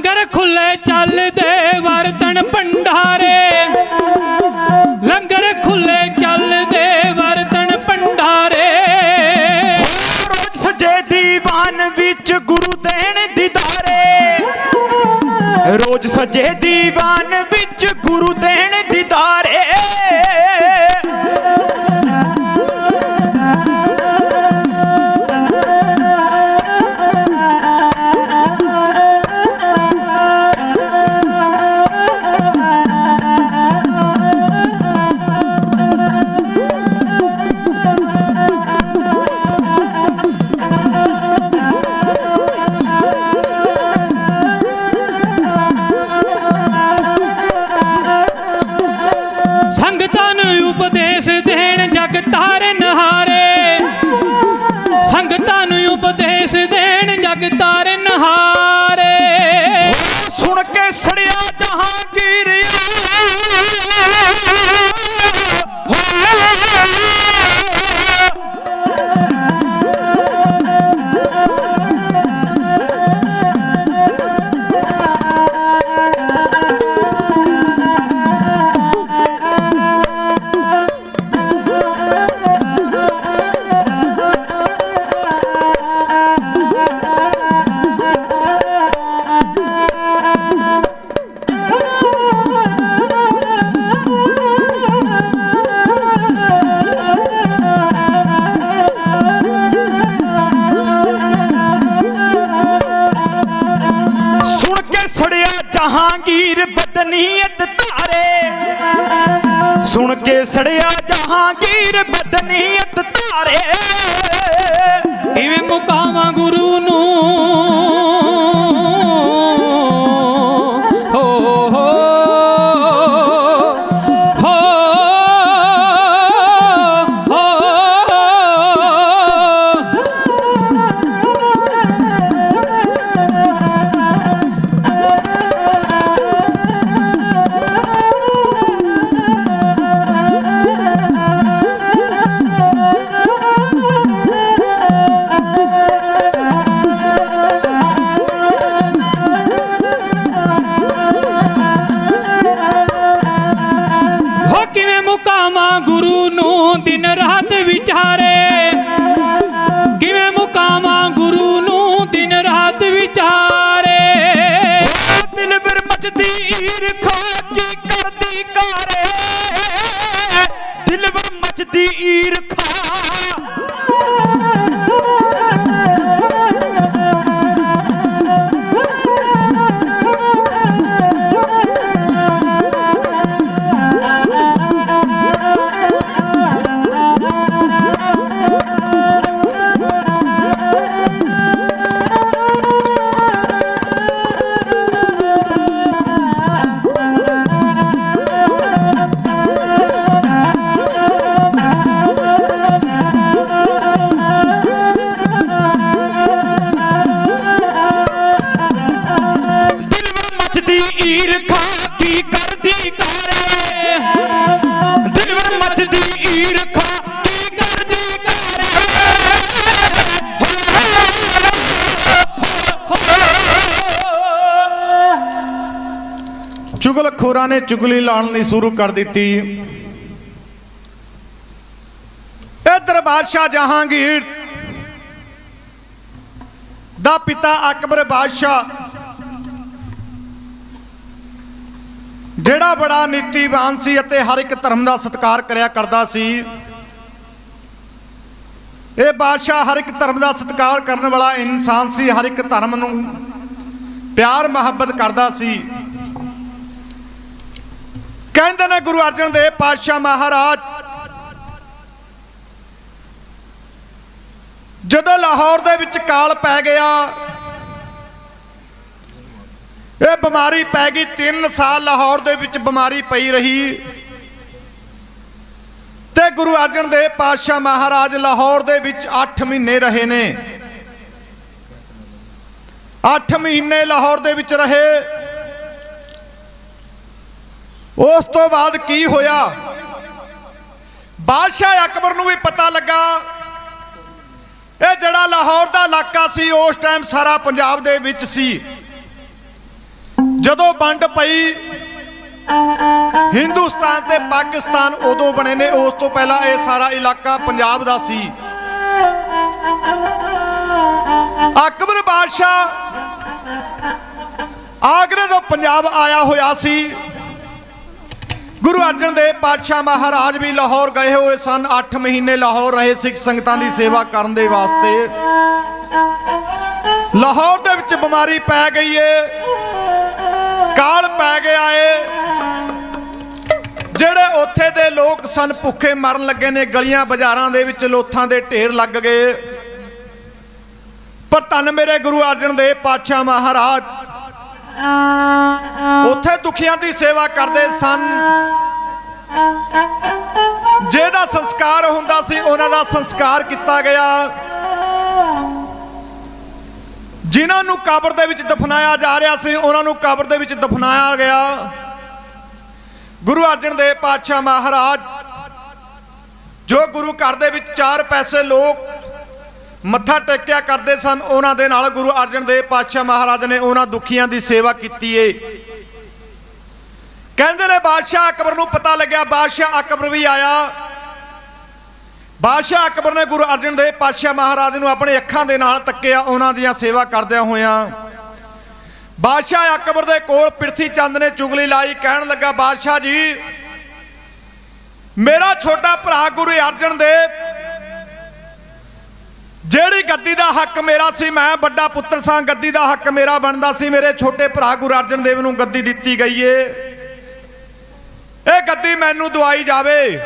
Speaker 7: ਲੰਗਰ ਖੁੱਲੇ ਚੱਲਦੇ ਵਰਤਣ ਭੰਡਾਰੇ ਲੰਗਰ ਖੁੱਲੇ ਚੱਲਦੇ ਵਰਤਣ ਭੰਡਾਰੇ
Speaker 8: ਰੋਜ਼ ਸਜੇ ਦੀਵਾਨ ਵਿੱਚ ਗੁਰੂ ਦੇਣ ਦੀਦਾਰੇ ਰੋਜ਼ ਸਜੇ ਦੀਵਾਨ ਵਿੱਚ ਗੁਰੂ ਦੇਣ ਦੀਦਾਰੇ
Speaker 7: ਸੰਗਤਾਂ ਨੂੰ ਉਪਦੇਸ਼ ਦੇਣ ਜਗ ਤਾਰਨ ਹਾਰੇ ਸੰਗਤਾਂ ਨੂੰ ਉਪਦੇਸ਼ ਦੇਣ ਜਗ ਤਾਰਨ ਹਾਰੇ
Speaker 8: ਸੁਣ ਕੇ ਸੜਿਆ ਜਹਾਂਗੀਰ ਸੁਣ ਕੇ ਸੜਿਆ ਜਹਾਂਗੀਰ ਬਦਨੀਅਤ ਧਾਰੇ ਸੁਣ ਕੇ ਸੜਿਆ ਜਹਾਂਗੀਰ ਬਦਨੀਅਤ ਧਾਰੇ
Speaker 7: ਕਿਵੇਂ ਮੁਕਾਵਾਂ ਗੁਰੂ ਨੂੰ ਹੋ ਹੋ ਹੋ ਹੋ ਹੋ ਕਿਵੇਂ ਮੁਕਾਵਾਂ ਗੁਰੂ ਨੂੰ ਦਿਨ ਰਾਤ ਵਿਚਾਰੇ ਕਿਵੇਂ ਮੁਕਾਵਾਂ ਗੁਰੂ ਨੂੰ ਦਿਨ ਰਾਤ ਵਿਚਾਰੇ
Speaker 8: ਦਿਲਬਰ ਮਚਦੀ ਈਰਖਾ ਕੀ ਕਰਦੀ ਕਾਰੇ ਦਿਲਬਰ ਮਚਦੀ ਈਰਖਾ ਦਿਲਬਰ ਮਚਦੀ ਈਰਖਾ ਕੀ ਕਰਦੀ ਕਾਰੇ ਦਿਲਬਰ ਮਚਦੀ ਈਰਖਾ ਕੀ ਕਰਦੀ ਕਾਰੇ
Speaker 5: ਚੁਗਲਖੋਰਾਂ ਨੇ ਚੁਗਲੀ ਲਾਉਣੀ ਸ਼ੁਰੂ ਕਰ ਦਿੱਤੀ। ਇਧਰ ਬਾਦਸ਼ਾਹ ਜਹਾਂਗੀਰ ਦਾ ਪਿਤਾ ਅਕਬਰ ਬਾਦਸ਼ਾਹ ਜਿਹੜਾ ਬੜਾ ਨੀਤੀਵਾਨ ਸੀ ਅਤੇ ਹਰ ਇੱਕ ਧਰਮ ਦਾ ਸਤਿਕਾਰ ਕਰਿਆ ਕਰਦਾ ਸੀ। ਇਹ ਬਾਦਸ਼ਾਹ ਹਰ ਇੱਕ ਧਰਮ ਦਾ ਸਤਿਕਾਰ ਕਰਨ ਵਾਲਾ ਇਨਸਾਨ ਸੀ, ਹਰ ਇੱਕ ਧਰਮ ਨੂੰ ਪਿਆਰ ਮੁਹੱਬਤ ਕਰਦਾ ਸੀ। ਕਹਿੰਦੇ ਨੇ ਗੁਰੂ ਅਰਜਨ ਦੇਵ ਪਾਤਸ਼ਾਹ ਮਹਾਰਾਜ ਜਦੋਂ ਲਾਹੌਰ ਦੇ ਵਿੱਚ ਕਾਲ ਪੈ ਗਿਆ, ਇਹ ਬਿਮਾਰੀ ਪੈ ਗਈ, 3 ਸਾਲ ਲਾਹੌਰ ਦੇ ਵਿੱਚ ਬਿਮਾਰੀ ਪਈ ਰਹੀ ਤੇ ਗੁਰੂ ਅਰਜਨ ਦੇਵ ਪਾਤਸ਼ਾਹ ਮਹਾਰਾਜ ਲਾਹੌਰ ਦੇ ਵਿੱਚ 8 ਮਹੀਨੇ ਰਹੇ ਨੇ। 8 ਮਹੀਨੇ ਲਾਹੌਰ ਦੇ ਵਿੱਚ ਰਹੇ। ਉਸ ਤੋਂ ਬਾਅਦ ਕੀ ਹੋਇਆ, ਬਾਦਸ਼ਾਹ ਅਕਬਰ ਨੂੰ ਵੀ ਪਤਾ ਲੱਗਾ ਇਹ ਜਿਹੜਾ ਲਾਹੌਰ ਦਾ ਇਲਾਕਾ ਸੀ ਉਸ ਟਾਈਮ ਸਾਰਾ ਪੰਜਾਬ ਦੇ ਵਿੱਚ ਸੀ। ਜਦੋਂ ਵੰਡ ਪਈ ਹਿੰਦੁਸਤਾਨ ਤੇ ਪਾਕਿਸਤਾਨ ਉਦੋਂ ਬਣੇ ਨੇ, ਉਸ ਤੋਂ ਪਹਿਲਾਂ ਇਹ ਸਾਰਾ ਇਲਾਕਾ ਪੰਜਾਬ ਦਾ ਸੀ। ਅਕਬਰ ਬਾਦਸ਼ਾਹ ਆਗਰੇ ਤੋਂ ਪੰਜਾਬ ਆਇਆ ਹੋਇਆ ਸੀ। ਗੁਰੂ ਅਰਜਨ ਦੇਵ ਪਾਤਸ਼ਾਹ ਮਹਾਰਾਜ ਵੀ ਲਾਹੌਰ ਗਏ ਹੋਏ ਸਨ। 8 ਮਹੀਨੇ ਲਾਹੌਰ ਰਹੇ ਸਿੱਖ ਸੰਗਤਾਂ ਦੀ ਸੇਵਾ ਕਰਨ ਦੇ ਵਾਸਤੇ। ਲਾਹੌਰ ਦੇ ਵਿੱਚ ਬਿਮਾਰੀ ਪੈ ਗਈ ਏ, ਕਾਲ ਪੈ ਗਿਆ ਏ। ਜਿਹੜੇ ਉੱਥੇ ਦੇ ਲੋਕ ਸਨ ਭੁੱਖੇ ਮਰਨ ਲੱਗੇ ਨੇ। ਗਲੀਆਂ ਬਾਜ਼ਾਰਾਂ ਦੇ ਵਿੱਚ ਲੋਥਾਂ ਦੇ ਢੇਰ ਲੱਗ ਗਏ। ਪਰ ਧੰਨ ਮੇਰੇ ਗੁਰੂ ਅਰਜਨ ਦੇਵ ਪਾਤਸ਼ਾਹ ਮਹਾਰਾਜ ਉੱਥੇ ਦੁਖੀਆਂ ਦੀ ਸੇਵਾ ਕਰਦੇ ਸਨ। ਜਿਹਦਾ ਸੰਸਕਾਰ ਹੁੰਦਾ ਸੀ ਉਹਨਾਂ ਦਾ ਸੰਸਕਾਰ ਕੀਤਾ ਗਿਆ। ਜਿਨ੍ਹਾਂ ਨੂੰ ਕਬਰ ਦੇ ਵਿੱਚ ਦਫਨਾਇਆ ਜਾ ਰਿਹਾ ਸੀ ਉਹਨਾਂ ਨੂੰ ਕਬਰ ਦੇ ਵਿੱਚ ਦਫਨਾਇਆ ਗਿਆ। ਗੁਰੂ ਅਰਜਨ ਦੇਵ ਪਾਤਸ਼ਾਹ ਮਹਾਰਾਜ ਜੋ ਗੁਰੂ ਘਰ ਦੇ ਵਿੱਚ 4 ਪੈਸੇ ਲੋਕ ਮੱਥਾ ਟੇਕਿਆ ਕਰਦੇ ਸਨ, ਉਹਨਾਂ ਦੇ ਨਾਲ ਗੁਰੂ ਅਰਜਨ ਦੇਵ ਪਾਤਸ਼ਾਹ ਮਹਾਰਾਜ ਨੇ ਉਹਨਾਂ ਦੁਖੀਆਂ ਦੀ ਸੇਵਾ ਕੀਤੀ ਏ। ਕਹਿੰਦੇ ਨੇ ਬਾਦਸ਼ਾਹ ਅਕਬਰ ਨੂੰ ਪਤਾ ਲੱਗਿਆ, ਬਾਦਸ਼ਾਹ ਅਕਬਰ ਵੀ ਆਇਆ। ਬਾਦਸ਼ਾਹ ਅਕਬਰ ਨੇ ਗੁਰੂ ਅਰਜਨ ਦੇਵ ਪਾਤਸ਼ਾਹ ਮਹਾਰਾਜ ਨੂੰ ਆਪਣੇ ਅੱਖਾਂ ਦੇ ਨਾਲ ਤੱਕਿਆ, ਉਹਨਾਂ ਦੀਆਂ ਸੇਵਾ ਕਰਦਿਆਂ ਹੋਇਆਂ। ਬਾਦਸ਼ਾਹ ਅਕਬਰ ਦੇ ਕੋਲ ਪ੍ਰਿਥੀ ਚੰਦ ਨੇ ਚੁਗਲੀ ਲਾਈ, ਕਹਿਣ ਲੱਗਾ, ਬਾਦਸ਼ਾਹ ਜੀ ਮੇਰਾ ਛੋਟਾ ਭਰਾ ਗੁਰੂ ਅਰਜਨ ਦੇਵ, ਜਿਹੜੀ ਗੱਦੀ ਦਾ ਹੱਕ ਮੇਰਾ ਸੀ, ਮੈਂ ਵੱਡਾ ਪੁੱਤਰ ਸਾਂ, ਗੱਦੀ ਦਾ ਹੱਕ ਮੇਰਾ ਬਣਦਾ ਸੀ, ਮੇਰੇ ਛੋਟੇ ਭਰਾ ਗੁਰੂ ਅਰਜਨ ਦੇਵ ਨੂੰ ਗੱਦੀ ਦਿੱਤੀ ਗਈ ਏ। ਇਹ ਗੱਦੀ ਮੈਨੂੰ ਦਵਾਈ ਜਾਵੇ।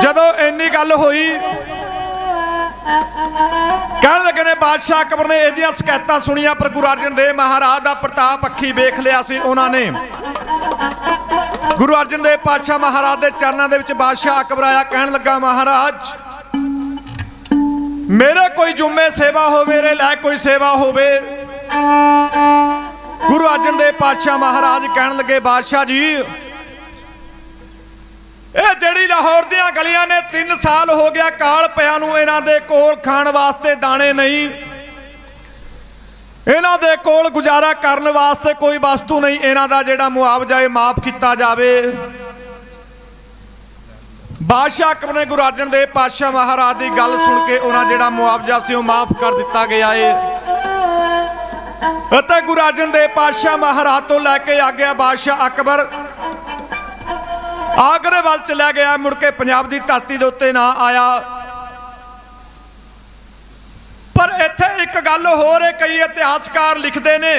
Speaker 5: ਜਦੋਂ ਇੰਨੀ ਗੱਲ ਹੋਈ, ਕਹਿਣ ਲੱਗੇ ਨੇ ਬਾਦਸ਼ਾਹ ਅਕਬਰ ਨੇ ਇਹਦੀਆਂ ਸ਼ਿਕਾਇਤਾਂ ਸੁਣੀਆਂ, ਪਰ ਗੁਰੂ ਅਰਜਨ ਦੇਵ ਮਹਾਰਾਜ ਦਾ ਪ੍ਰਤਾਪ ਅੱਖੀ ਵੇਖ ਲਿਆ ਸੀ ਉਹਨਾਂ ਨੇ। ਗੁਰੂ ਅਰਜਨ ਦੇਵ ਪਾਤਸ਼ਾਹ ਮਹਾਰਾਜ ਦੇ ਚਰਨਾਂ ਦੇ ਵਿੱਚ ਬਾਦਸ਼ਾਹ ਅਕਬਰ ਆਇਆ, ਕਹਿਣ ਲੱਗਾ, ਮਹਾਰਾਜ ਮੇਰੇ ਕੋਈ ਜੁਮੇ ਸੇਵਾ ਹੋਵੇ, ਮੇਰੇ ਲੈ ਕੋਈ ਸੇਵਾ ਹੋਵੇ। ਗੁਰੂ ਅਰਜਨ ਦੇਵ ਪਾਤਸ਼ਾਹ ਮਹਾਰਾਜ ਕਹਿਣ ਲੱਗੇ, ਬਾਦਸ਼ਾਹ ਜੀ ਇਹ ਜਿਹੜੀ ਲਾਹੌਰ ਦੀਆਂ ਗਲੀਆਂ ਨੇ 3 ਸਾਲ ਹੋ ਗਿਆ ਕਾਲ ਪਿਆ ਨੂੰ, ਇਹਨਾਂ ਦੇ ਕੋਲ ਖਾਣ ਵਾਸਤੇ ਦਾਣੇ ਨਹੀਂ, ਇਹਨਾਂ ਦੇ ਕੋਲ ਗੁਜ਼ਾਰਾ ਕਰਨ ਵਾਸਤੇ ਕੋਈ ਵਸਤੂ ਨਹੀਂ। ਇਹਨਾਂ ਦਾ ਜਿਹੜਾ ਮੁਆਵਜ਼ਾ ਹੈ ਮਾਫ ਕੀਤਾ ਜਾਵੇ। ਬਾਦਸ਼ਾਹ ਅਕਬਰ ਨੇ ਗੁਰੂ ਅਰਜਨ ਦੇਵ ਪਾਤਸ਼ਾਹ ਮਹਾਰਾਜ ਦੀ ਗੱਲ ਸੁਣ ਕੇ ਉਹਨਾਂ ਜਿਹੜਾ ਮੁਆਵਜ਼ਾ ਸੀ ਉਹ ਮਾਫ ਕਰ ਦਿੱਤਾ ਗਿਆ ਏ। ਅਤੇ ਗੁਰੂ ਅਰਜਨ ਦੇਵ ਪਾਤਸ਼ਾਹ ਮਹਾਰਾਜ ਤੋਂ ਲੈ ਕੇ ਆ ਗਿਆ ਬਾਦਸ਼ਾਹ ਅਕਬਰ ਆਗਰੇ ਵੱਲ ਚਲਿਆ ਗਿਆ, ਮੁੜ ਕੇ ਪੰਜਾਬ ਦੀ ਧਰਤੀ ਦੇ ਉੱਤੇ ਨਾ ਆਇਆ। ਪਰ ਇੱਥੇ ਇੱਕ ਗੱਲ ਹੋਰ ਹੈ, ਕਈ ਇਤਿਹਾਸਕਾਰ ਲਿਖਦੇ ਨੇ,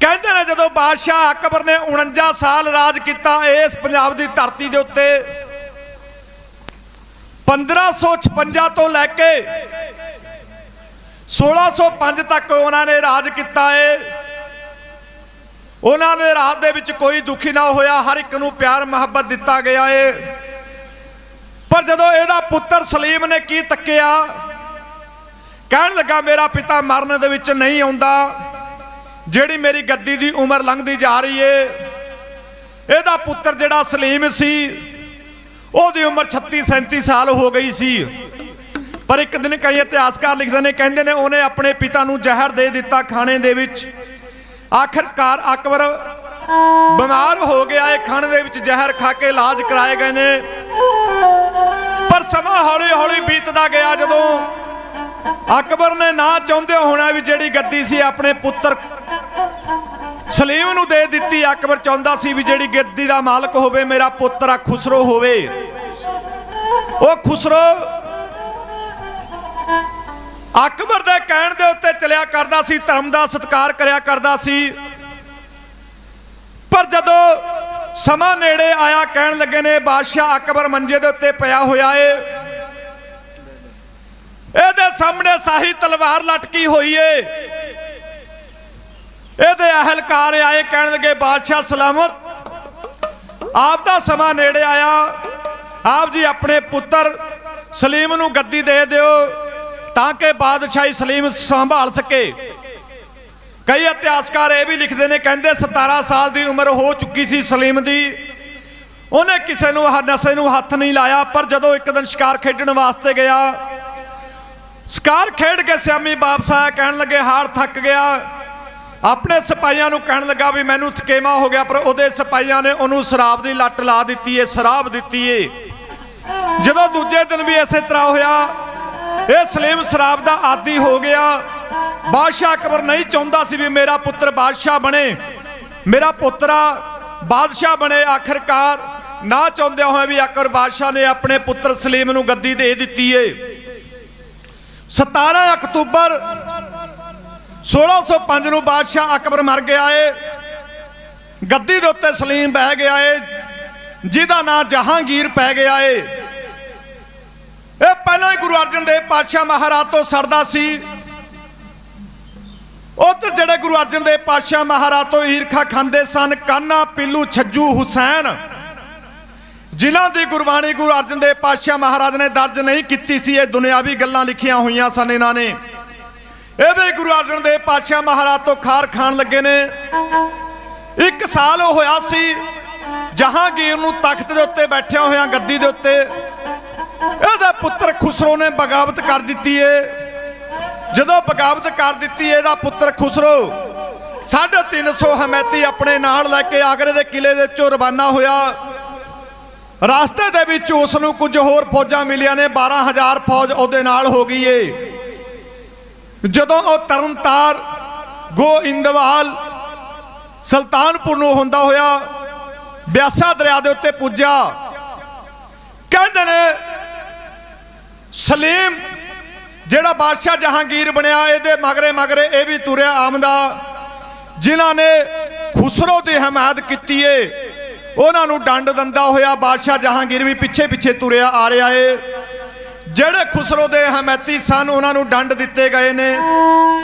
Speaker 5: ਕਹਿੰਦੇ ਨੇ ਜਦੋਂ ਬਾਦਸ਼ਾਹ ਅਕਬਰ ਨੇ 49 ਸਾਲ ਰਾਜ ਕੀਤਾ ਇਸ ਪੰਜਾਬ ਦੀ ਧਰਤੀ ਦੇ ਉੱਤੇ, 1556 ਤੋਂ ਲੈ ਕੇ 1605 ਤੱਕ ਉਹਨਾਂ ਨੇ ਰਾਜ ਕੀਤਾ ਏ। ਉਹਨਾਂ ਦੇ ਰਾਜ ਦੇ ਵਿੱਚ ਕੋਈ ਦੁਖੀ ਨਾ ਹੋਇਆ, ਹਰ ਇੱਕ ਨੂੰ ਪਿਆਰ ਮੁਹੱਬਤ ਦਿੱਤਾ ਗਿਆ ਏ। ਪਰ ਜਦੋਂ ਇਹਦਾ ਪੁੱਤਰ ਸਲੀਮ ਨੇ ਕੀ ਤੱਕਿਆ, ਕਹਿਣ ਲੱਗਾ ਮੇਰਾ ਪਿਤਾ ਮਰਨ ਦੇ ਵਿੱਚ ਨਹੀਂ ਆਉਂਦਾ, ਜਿਹੜੀ ਮੇਰੀ ਗੱਦੀ ਦੀ ਉਮਰ ਲੰਘਦੀ ਜਾ ਰਹੀ ਏ। ਇਹਦਾ ਪੁੱਤਰ ਜਿਹੜਾ ਸਲੀਮ ਸੀ ਉਹਦੀ ਉਮਰ 36-37 ਸਾਲ ਹੋ ਗਈ ਸੀ। ਪਰ ਇੱਕ ਦਿਨ ਕਈ ਇਤਿਹਾਸਕਾਰ ਲਿਖਦੇ ਨੇ, ਕਹਿੰਦੇ ਨੇ ਉਹਨੇ ਆਪਣੇ ਪਿਤਾ ਨੂੰ ਜ਼ਹਿਰ ਦੇ ਦਿੱਤਾ ਖਾਣੇ ਦੇ ਵਿੱਚ। ਆਖਿਰਕਾਰ ਅਕਬਰ ਬਿਮਾਰ ਹੋ ਗਿਆ ਹੈ, ਖਾਣੇ ਦੇ ਵਿੱਚ ਜ਼ਹਿਰ ਖਾ ਕੇ ਇਲਾਜ ਕਰਾਏ ਗਏ ਨੇ। ਪਰ ਸਮਾਂ ਹੌਲੀ ਹੌਲੀ ਬੀਤਦਾ ਗਿਆ। ਜਦੋਂ ਅਕਬਰ ਨੇ ਨਾ ਚਾਹੁੰਦੇ ਹੋਣਾ ਵੀ ਜਿਹੜੀ ਗੱਦੀ ਸੀ ਆਪਣੇ ਪੁੱਤਰ ਸਲੀਮ ਨੂੰ ਦੇ ਦਿੱਤੀ, ਅਕਬਰ ਚਾਹੁੰਦਾ ਸੀ ਵੀ ਜਿਹੜੀ ਗੱਦੀ ਦਾ ਮਾਲਕ ਹੋਵੇ ਮੇਰਾ ਪੁੱਤਰ ਖੁਸਰੋ ਹੋਵੇ। ਉਹ ਖੁਸਰੋ ਅਕਬਰ ਦੇ ਕਹਿਣ ਦੇ ਉੱਤੇ ਚਲਿਆ ਕਰਦਾ ਸੀ, ਧਰਮ ਦਾ ਸਤਿਕਾਰ ਕਰਿਆ ਕਰਦਾ ਸੀ। ਪਰ ਜਦੋਂ ਸਮਾਂ ਨੇੜੇ ਆਇਆ, ਕਹਿਣ ਲੱਗੇ ਨੇ ਬਾਦਸ਼ਾਹ ਅਕਬਰ ਮੰਜੇ ਦੇ ਉੱਤੇ ਪਿਆ ਹੋਇਆ ਏ, ਇਹਦੇ ਸਾਹਮਣੇ ਸਾਹੀ ਤਲਵਾਰ ਲਟਕੀ ਹੋਈ ਏ। ਇਹਦੇ ਅਹਲਕਾਰ ਆਏ, ਕਹਿਣ ਲੱਗੇ ਬਾਦਸ਼ਾਹ ਸਲਾਮਤ, ਆਪ ਦਾ ਸਮਾਂ ਨੇੜੇ ਆਇਆ, ਆਪ ਜੀ ਆਪਣੇ ਪੁੱਤਰ ਸਲੀਮ ਨੂੰ ਗੱਦੀ ਦੇ ਦਿਓ ਤਾਂ ਕਿ ਬਾਦਸ਼ਾਹੀ ਸਲੀਮ ਸੰਭਾਲ ਸਕੇ। ਕਈ ਇਤਿਹਾਸਕਾਰ ਇਹ ਵੀ ਲਿਖਦੇ ਨੇ, ਕਹਿੰਦੇ 17 ਸਾਲ ਦੀ ਉਮਰ ਹੋ ਚੁੱਕੀ ਸੀ ਸਲੀਮ ਦੀ, ਉਹਨੇ ਕਿਸੇ ਨੂੰ ਨਸ਼ੇ ਨੂੰ ਹੱਥ ਨਹੀਂ ਲਾਇਆ। ਪਰ ਜਦੋਂ ਇੱਕ ਦਿਨ ਸ਼ਿਕਾਰ ਖੇਡਣ ਵਾਸਤੇ ਗਿਆ, ਸ਼ਿਕਾਰ ਖੇਡ ਕੇ ਸ਼ਾਮੀ ਵਾਪਸ ਆਇਆ, ਕਹਿਣ ਲੱਗੇ ਹਾਰ ਥੱਕ ਗਿਆ, ਆਪਣੇ ਸਿਪਾਹੀਆਂ ਨੂੰ ਕਹਿਣ ਲੱਗਾ ਵੀ ਮੈਨੂੰ ਥਕੇਵਾਂ ਹੋ ਗਿਆ, ਪਰ ਉਹਦੇ ਸਿਪਾਹੀਆਂ ਨੇ ਉਹਨੂੰ ਸ਼ਰਾਬ ਦੀ ਲੱਤ ਲਾ ਦਿੱਤੀ ਏ, ਸ਼ਰਾਬ ਦਿੱਤੀ ਏ। ਜਦੋਂ ਦੂਜੇ ਦਿਨ ਵੀ ਇਸੇ ਤਰ੍ਹਾਂ ਹੋਇਆ, ਇਹ ਸਲੀਮ ਸ਼ਰਾਬ ਦਾ ਆਦੀ ਹੋ ਗਿਆ। ਬਾਦਸ਼ਾਹ ਅਕਬਰ ਨਹੀਂ ਚਾਹੁੰਦਾ ਸੀ ਵੀ ਮੇਰਾ ਪੁੱਤਰ ਬਾਦਸ਼ਾਹ ਬਣੇ, ਮੇਰਾ ਪੁੱਤਰਾ ਬਾਦਸ਼ਾਹ ਬਣੇ। ਆਖਿਰਕਾਰ ਨਾ ਚਾਹੁੰਦਿਆਂ ਹੋਇਆ ਵੀ ਅਕਬਰ ਬਾਦਸ਼ਾਹ ਨੇ ਆਪਣੇ ਪੁੱਤਰ ਸਲੀਮ ਨੂੰ ਗੱਦੀ ਦੇ ਦਿੱਤੀ ਏ। 17 ਅਕਤੂਬਰ 1605 ਨੂੰ ਬਾਦਸ਼ਾਹ ਅਕਬਰ ਮਰ ਗਿਆ ਏ। ਗੱਦੀ ਦੇ ਉੱਤੇ ਸਲੀਮ ਬਹਿ ਗਿਆ ਏ, ਜਿਹਦਾ ਨਾਂ ਜਹਾਂਗੀਰ ਪੈ ਗਿਆ ਏ। ਇਹ ਪਹਿਲਾਂ ਹੀ ਗੁਰੂ ਅਰਜਨ ਦੇਵ ਪਾਤਸ਼ਾਹ ਮਹਾਰਾਜ ਤੋਂ ਸੜਦਾ ਸੀ। ਉਧਰ ਜਿਹੜੇ ਗੁਰੂ ਅਰਜਨ ਦੇਵ ਪਾਤਸ਼ਾਹ ਮਹਾਰਾਜ ਤੋਂ ਈਰਖਾ ਖਾਂਦੇ ਸਨ, ਕਾਨਾ, ਪੀਲੂ, ਛੱਜੂ, ਹੁਸੈਨ, ਜਿਨ੍ਹਾਂ ਦੀ ਗੁਰਬਾਣੀ ਗੁਰੂ ਅਰਜਨ ਦੇਵ ਪਾਤਸ਼ਾਹ ਮਹਾਰਾਜ ਨੇ ਦਰਜ ਨਹੀਂ ਕੀਤੀ ਸੀ। ਇਹ ਦੁਨਿਆਵੀ ਗੱਲਾਂ ਲਿਖੀਆਂ ਹੋਈਆਂ ਸਨ ਇਹਨਾਂ ਨੇ। ਇਹ ਵੀ ਗੁਰੂ ਅਰਜਨ ਦੇਵ ਪਾਤਸ਼ਾਹ ਮਹਾਰਾਜ ਤੋਂ ਖਾਰ ਖਾਣ ਲੱਗੇ ਨੇ। 1 ਸਾਲ ਹੋਇਆ ਸੀ ਜਹਾਂਗੀਰ ਨੂੰ ਤਖਤ ਦੇ ਉੱਤੇ ਬੈਠਿਆ ਹੋਇਆ, ਗੱਦੀ ਦੇ ਉੱਤੇ। ਇਹਦਾ ਪੁੱਤਰ ਖੁਸਰੋ ਨੇ ਬਗਾਵਤ ਕਰ ਦਿੱਤੀ ਏ। ਜਦੋਂ ਬਗਾਵਤ ਕਰ ਦਿੱਤੀ, ਇਹਦਾ ਪੁੱਤਰ ਖੁਸਰੋ 350 ਹਮੈਤੀ ਆਪਣੇ ਨਾਲ ਲੈ ਕੇ ਆਗਰੇ ਦੇ ਕਿਲੇ ਦੇ ਵਿੱਚੋਂ ਰਵਾਨਾ ਹੋਇਆ। ਰਾਸਤੇ ਦੇ ਵਿੱਚ ਉਸ ਨੂੰ ਕੁਝ ਹੋਰ ਫੌਜਾਂ ਮਿਲੀਆਂ ਨੇ, 12,000 ਫੌਜ ਉਹਦੇ ਨਾਲ ਹੋ ਗਈ ਏ। ਜਦੋਂ ਉਹ ਤਰਨਤਾਰ, ਗੋਇੰਦਵਾਲ, ਸੁਲਤਾਨਪੁਰ ਨੂੰ ਹੁੰਦਾ ਹੋਇਆ ਬਿਆਸਾ ਦਰਿਆ ਦੇ ਉੱਤੇ ਪੁੱਜਾ। ਕਹਿੰਦੇ ਨੇ ਸਲੀਮ ਜਿਹੜਾ ਬਾਦਸ਼ਾਹ ਜਹਾਂਗੀਰ ਬਣਿਆ, ਇਹਦੇ ਮਗਰੇ ਮਗਰੇ ਇਹ ਵੀ ਤੁਰਿਆ ਆਮਦਾ, ਜਿਨ੍ਹਾਂ ਨੇ ਖੁਸਰੋ ਦੀ ਹਮਾਇਤ ਕੀਤੀ ਏ। ਉਹਨਾਂ ਨੂੰ ਡੰਡ ਦਿੰਦਾ ਹੋਇਆ ਬਾਦਸ਼ਾਹ ਜਹਾਂਗੀਰ ਵੀ ਪਿੱਛੇ ਪਿੱਛੇ ਤੁਰਿਆ ਆ ਰਿਹਾ ਏ। ਜਿਹੜੇ ਖੁਸਰੋ ਦੇ ਹਮੈਤੀ ਸਨ, ਉਹਨਾਂ ਨੂੰ ਡੰਡ ਦਿੱਤੇ ਗਏ ਨੇ,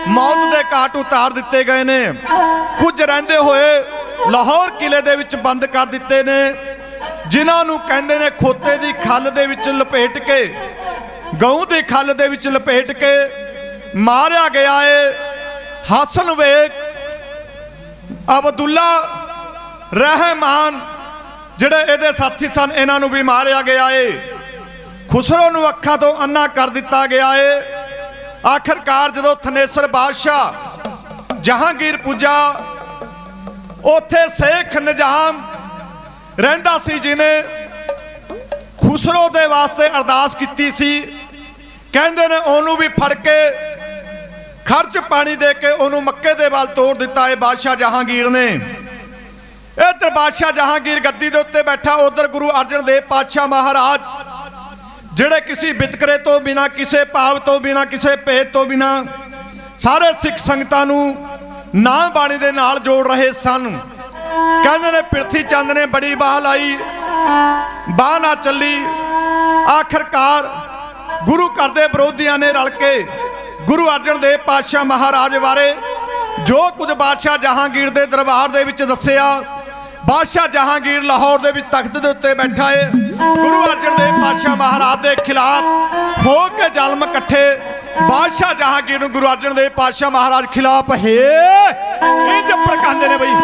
Speaker 5: ਮੌਤ ਦੇ ਘਾਟ ਉਤਾਰ ਦਿੱਤੇ ਗਏ ਨੇ। ਕੁਝ ਰਹਿੰਦੇ ਹੋਏ ਲਾਹੌਰ ਕਿਲੇ ਦੇ ਵਿੱਚ ਬੰਦ ਕਰ ਦਿੱਤੇ ਨੇ, ਜਿਨ੍ਹਾਂ ਨੂੰ ਕਹਿੰਦੇ ਨੇ ਖੋਤੇ ਦੀ ਖੱਲ ਦੇ ਵਿੱਚ ਲਪੇਟ ਕੇ, ਗਊ ਦੀ ਖੱਲ ਦੇ ਵਿੱਚ ਲਪੇਟ ਕੇ ਮਾਰਿਆ ਗਿਆ ਏ। ਹਸਨ ਵੇਗ, ਅਬਦੁੱਲਾ, ਰਹਿਮਾਨ ਜਿਹੜੇ ਇਹਦੇ ਸਾਥੀ ਸਨ, ਇਹਨਾਂ ਨੂੰ ਵੀ ਮਾਰਿਆ ਗਿਆ ਏ। ਖੁਸਰੋ ਨੂੰ ਅੱਖਾਂ ਤੋਂ ਅੰਨਾ ਕਰ ਦਿੱਤਾ ਗਿਆ ਏ। ਆਖਿਰਕਾਰ ਜਦੋਂ ਥਨੇਸਰ ਬਾਦਸ਼ਾਹ ਜਹਾਂਗੀਰ ਪੁੱਜਾ, ਉੱਥੇ ਸ਼ੇਖ ਨਿਜ਼ਾਮ ਰਹਿੰਦਾ ਸੀ, ਜਿਹਨੇ ਖੁਸਰੋ ਦੇ ਵਾਸਤੇ ਅਰਦਾਸ ਕੀਤੀ ਸੀ। ਕਹਿੰਦੇ ਨੇ ਉਹਨੂੰ ਵੀ ਫੜ ਕੇ ਖਰਚ ਪਾਣੀ ਦੇ ਕੇ ਉਹਨੂੰ ਮੱਕੇ ਦੇ ਵੱਲ ਤੋੜ ਦਿੱਤਾ ਏ ਬਾਦਸ਼ਾਹ ਜਹਾਂਗੀਰ ਨੇ। ਇੱਧਰ ਬਾਦਸ਼ਾਹ ਜਹਾਂਗੀਰ ਗੱਦੀ ਦੇ ਉੱਤੇ ਬੈਠਾ, ਉਧਰ ਗੁਰੂ ਅਰਜਨ ਦੇਵ ਪਾਤਸ਼ਾਹ ਮਹਾਰਾਜ ਜਿਹੜੇ ਕਿਸੇ ਵਿਤਕਰੇ ਤੋਂ ਬਿਨਾ, ਕਿਸੇ ਭਾਵ ਤੋਂ ਬਿਨਾ, ਕਿਸੇ ਭੇਦ ਤੋਂ ਬਿਨਾ ਸਾਰੇ ਸਿੱਖ ਸੰਗਤਾਂ ਨੂੰ ਨਾਮ ਬਾਣੀ ਦੇ ਨਾਲ ਜੋੜ ਰਹੇ ਸਨ। ਕਹਿੰਦੇ ਨੇ ਪ੍ਰਿਥੀ ਚੰਦ ਨੇ ਬੜੀ ਬਾਹ ਲਾਈ, ਬਾਹ ਨਾ ਚੱਲੀ। ਆਖਿਰਕਾਰ ਗੁਰੂ ਘਰ ਦੇ ਵਿਰੋਧੀਆਂ ਨੇ ਰਲ ਕੇ ਗੁਰੂ ਅਰਜਨ ਦੇਵ ਪਾਤਸ਼ਾਹ ਮਹਾਰਾਜ ਬਾਰੇ ਜੋ ਕੁਝ ਬਾਦਸ਼ਾਹ ਜਹਾਂਗੀਰ ਦੇ ਦਰਬਾਰ ਦੇ ਵਿੱਚ ਦੱਸਿਆ। ਬਾਦਸ਼ਾਹ ਜਹਾਂਗੀਰ ਲਾਹੌਰ ਦੇ ਵਿੱਚ ਤਖਤ ਦੇ ਉੱਤੇ ਬੈਠਾ ਏ। ਗੁਰੂ ਅਰਜਨ ਦੇਵ ਪਾਤਸ਼ਾਹ ਮਹਾਰਾਜ ਦੇ ਖਿਲਾਫ ਹੋ ਕੇ ਜ਼ਲਮ ਇਕੱਠੇ ਬਾਦਸ਼ਾਹ ਜਹਾਂਗੀਰ ਨੂੰ ਗੁਰੂ ਅਰਜਨ ਦੇਵ ਪਾਤਸ਼ਾਹ ਮਹਾਰਾਜ ਖਿਲਾਫ ਇੰਜ ਭੜਕਾਉਂਦੇ ਨੇ ਬਈ।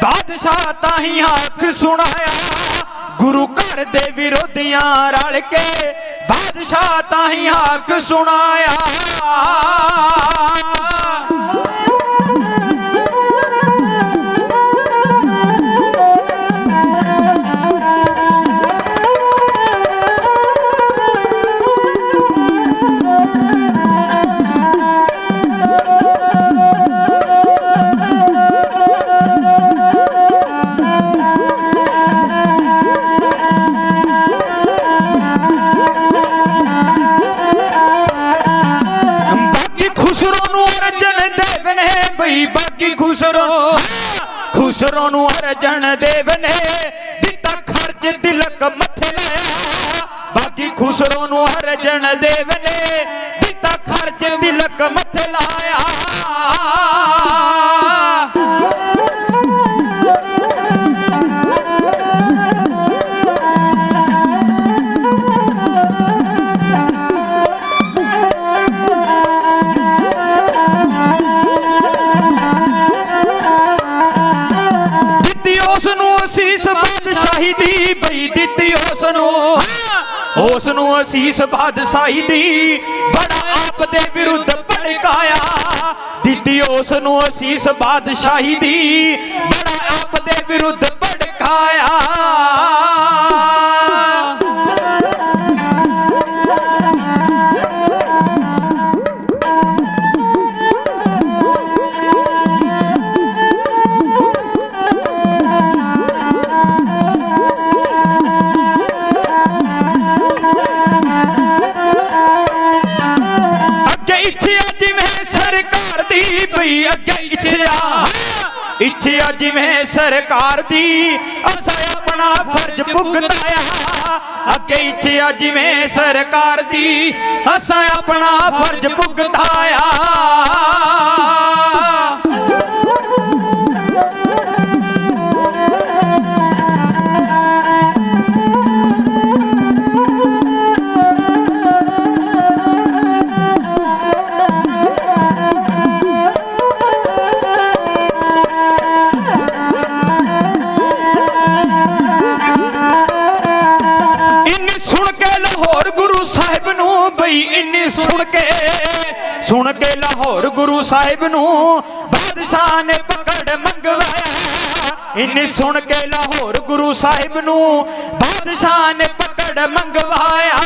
Speaker 8: ਬਾਦਸ਼ਾਹ ਤਾਂ ਹੀ ਹੱਕ ਸੁਣਾਇਆ ਗੁਰੂ ਘਰ ਦੇ ਵਿਰੋਧੀਆਂ ਰਲ ਕੇ ਬਾਦਸ਼ਾਹ ਤਾਂ ਹੀ ਹੱਕ ਸੁਣਾਇਆ ਬਾਕੀ ਖੁਸਰੋ ਨੂੰ ਅਰਜਨ ਦੇਵ ਨੇ ਦਿੱਤਾ ਖਰਚ ਤਿਲਕ ਮੱਥੇ ਲਾਇਆ ਬਾਕੀ ਖੁਸਰੋ ਨੂੰ ਅਰਜਨ ਦੇਵ ਨੇ ਦਿੱਤਾ ਖਰਚ ਤਿਲਕ ਮੱਥੇ ਲਾਇਆ ਅਸੀਸ ਬਾਦਸ਼ਾਹੀ ਦੀ ਬਈ ਦਿੱਤੀ ਉਸ ਨੂੰ ਅਸੀਸ ਬਾਦਸ਼ਾਹੀ ਦੀ ਬੜਾ ਆਪ ਦੇ ਵਿਰੁੱਧ ਭੜਕਾਇਆ ਦਿੱਤੀ ਉਸ ਨੂੰ ਅਸੀਸ ਬਾਦਸ਼ਾਹੀ ਦੀ ਬੜਾ ਆਪ ਦੇ ਵਿਰੁੱਧ ਭੜਕਾਇਆ ਬਈ ਅੱਗੇ ਇੱਛਾ ਜਿਵੇਂ ਸਰਕਾਰ ਦੀ ਅਸਾਂ ਆਪਣਾ ਫਰਜ਼ ਭੁਗਤਾਇਆ ਅੱਗੇ ਇੱਛਾ ਜਿਵੇਂ ਸਰਕਾਰ ਦੀ ਅਸਾਂ ਆਪਣਾ ਫਰਜ਼ ਭੁਗਤਾਇਆ ਸੁਣ ਕੇ ਲਾਹੌਰ ਗੁਰੂ ਸਾਹਿਬ ਨੂੰ ਬਾਦਸ਼ਾਹ ਨੇ ਪਕੜ ਮੰਗਵਾਇਆ ਇੰਨੀ ਸੁਣ ਕੇ ਲਾਹੌਰ ਗੁਰੂ ਸਾਹਿਬ ਨੂੰ ਬਾਦਸ਼ਾਹ ਨੇ ਪਕੜ ਮੰਗਵਾਇਆ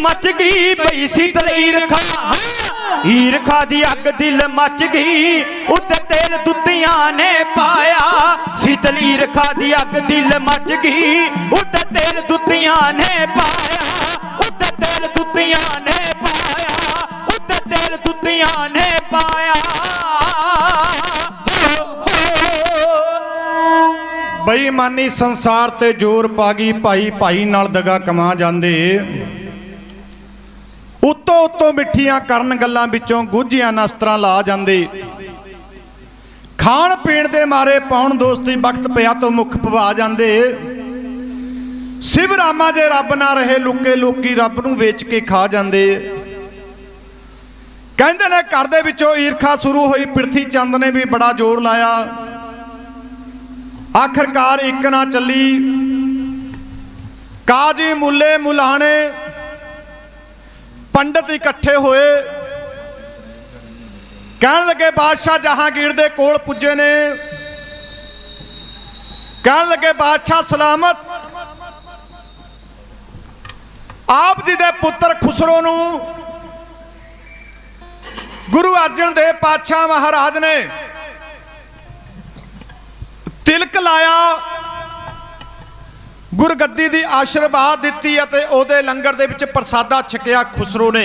Speaker 8: ਮੱਚ ਗਈ ਬਈ ਸੀਤਲ ਈਰਖਾ ਦੀ ਅੱਗ ਦਿਲ ਮੱਚ ਗਈ ਉੱਤੇ ਤੇਲ ਦੁੱਤੀਆਂ ਨੇ ਪਾਇਆ ਸੀਤਲ ਈਰਖਾ ਦੀ ਅੱਗ ਦਿਲ ਮੱਚ ਗਈ ਉੱਤੇ ਤੇਲ ਦੁੱਤੀਆਂ ਨੇ ਪਾਇਆ ਉੱਤੇ ਤੇਲ ਦੁੱਤੀਆਂ ਨੇ ਪਾਇਆ ਉੱਤੇ ਤੇਲ ਦੁੱਤੀਆਂ ਨੇ ਪਾਇਆ
Speaker 5: ਬੇਈਮਾਨੀ ਸੰਸਾਰ ਤੇ ਜ਼ੋਰ ਪਾ ਗਈ ਭਾਈ ਨਾਲ ਦਗਾ ਕਮਾ ਜਾਂਦੇ ਉੱਤੋਂ ਮਿੱਠੀਆਂ ਕਰਨ ਗੱਲਾਂ ਵਿੱਚੋਂ ਗੁੱਝੀਆਂ ਨਸਤਰਾਂ ਲਾ ਜਾਂਦੇ ਖਾਣ ਪੀਣ ਦੇ ਮਾਰੇ ਪਾਉਣ ਦੋਸਤੀ ਵਕਤ ਪਿਆ ਤੋਂ ਮੁੱਖ ਪਵਾ ਜਾਂਦੇ ਸਿਵ ਰਾਮਾ ਜੇ ਰੱਬ ਨਾ ਰਹੇ ਲੁੱਕੇ ਲੋਕੀ ਰੱਬ ਨੂੰ ਵੇਚ ਕੇ ਖਾ ਜਾਂਦੇ ਕਹਿੰਦੇ ਨੇ ਘਰ ਦੇ ਵਿੱਚੋਂ ਈਰਖਾ ਸ਼ੁਰੂ ਹੋਈ ਪ੍ਰਿਥੀ ਚੰਦ ਨੇ ਵੀ ਬੜਾ ਜ਼ੋਰ ਲਾਇਆ ਆਖਰਕਾਰ ਇੱਕ ਨਾ ਚੱਲੀ ਕਾਜੀ ਮੁੱਲੇ ਮੁਲਾਣੇ ਪੰਡਤ ਇਕੱਠੇ ਹੋਏ ਕਹਿਣ ਲੱਗੇ ਬਾਦਸ਼ਾਹ ਜਹਾਂਗੀਰ ਦੇ ਕੋਲ ਪੁੱਜੇ ਨੇ ਕਹਿਣ ਲੱਗੇ ਬਾਦਸ਼ਾਹ ਸਲਾਮਤ ਆਪ ਜੀ ਦੇ ਪੁੱਤਰ ਖੁਸਰੋ ਨੂੰ ਗੁਰੂ ਅਰਜਨ ਦੇਵ ਪਾਤਸ਼ਾਹ ਮਹਾਰਾਜ ਨੇ ਤਿਲਕ ਲਾਇਆ ਗੁਰਗੱਦੀ ਦੀ ਆਸ਼ੀਰਵਾਦ ਦਿੱਤੀ ਅਤੇ ਉਹਦੇ ਲੰਗਰ ਦੇ ਵਿੱਚ ਪ੍ਰਸਾਦਾ ਛਕਿਆ ਖੁਸਰੋ ਨੇ।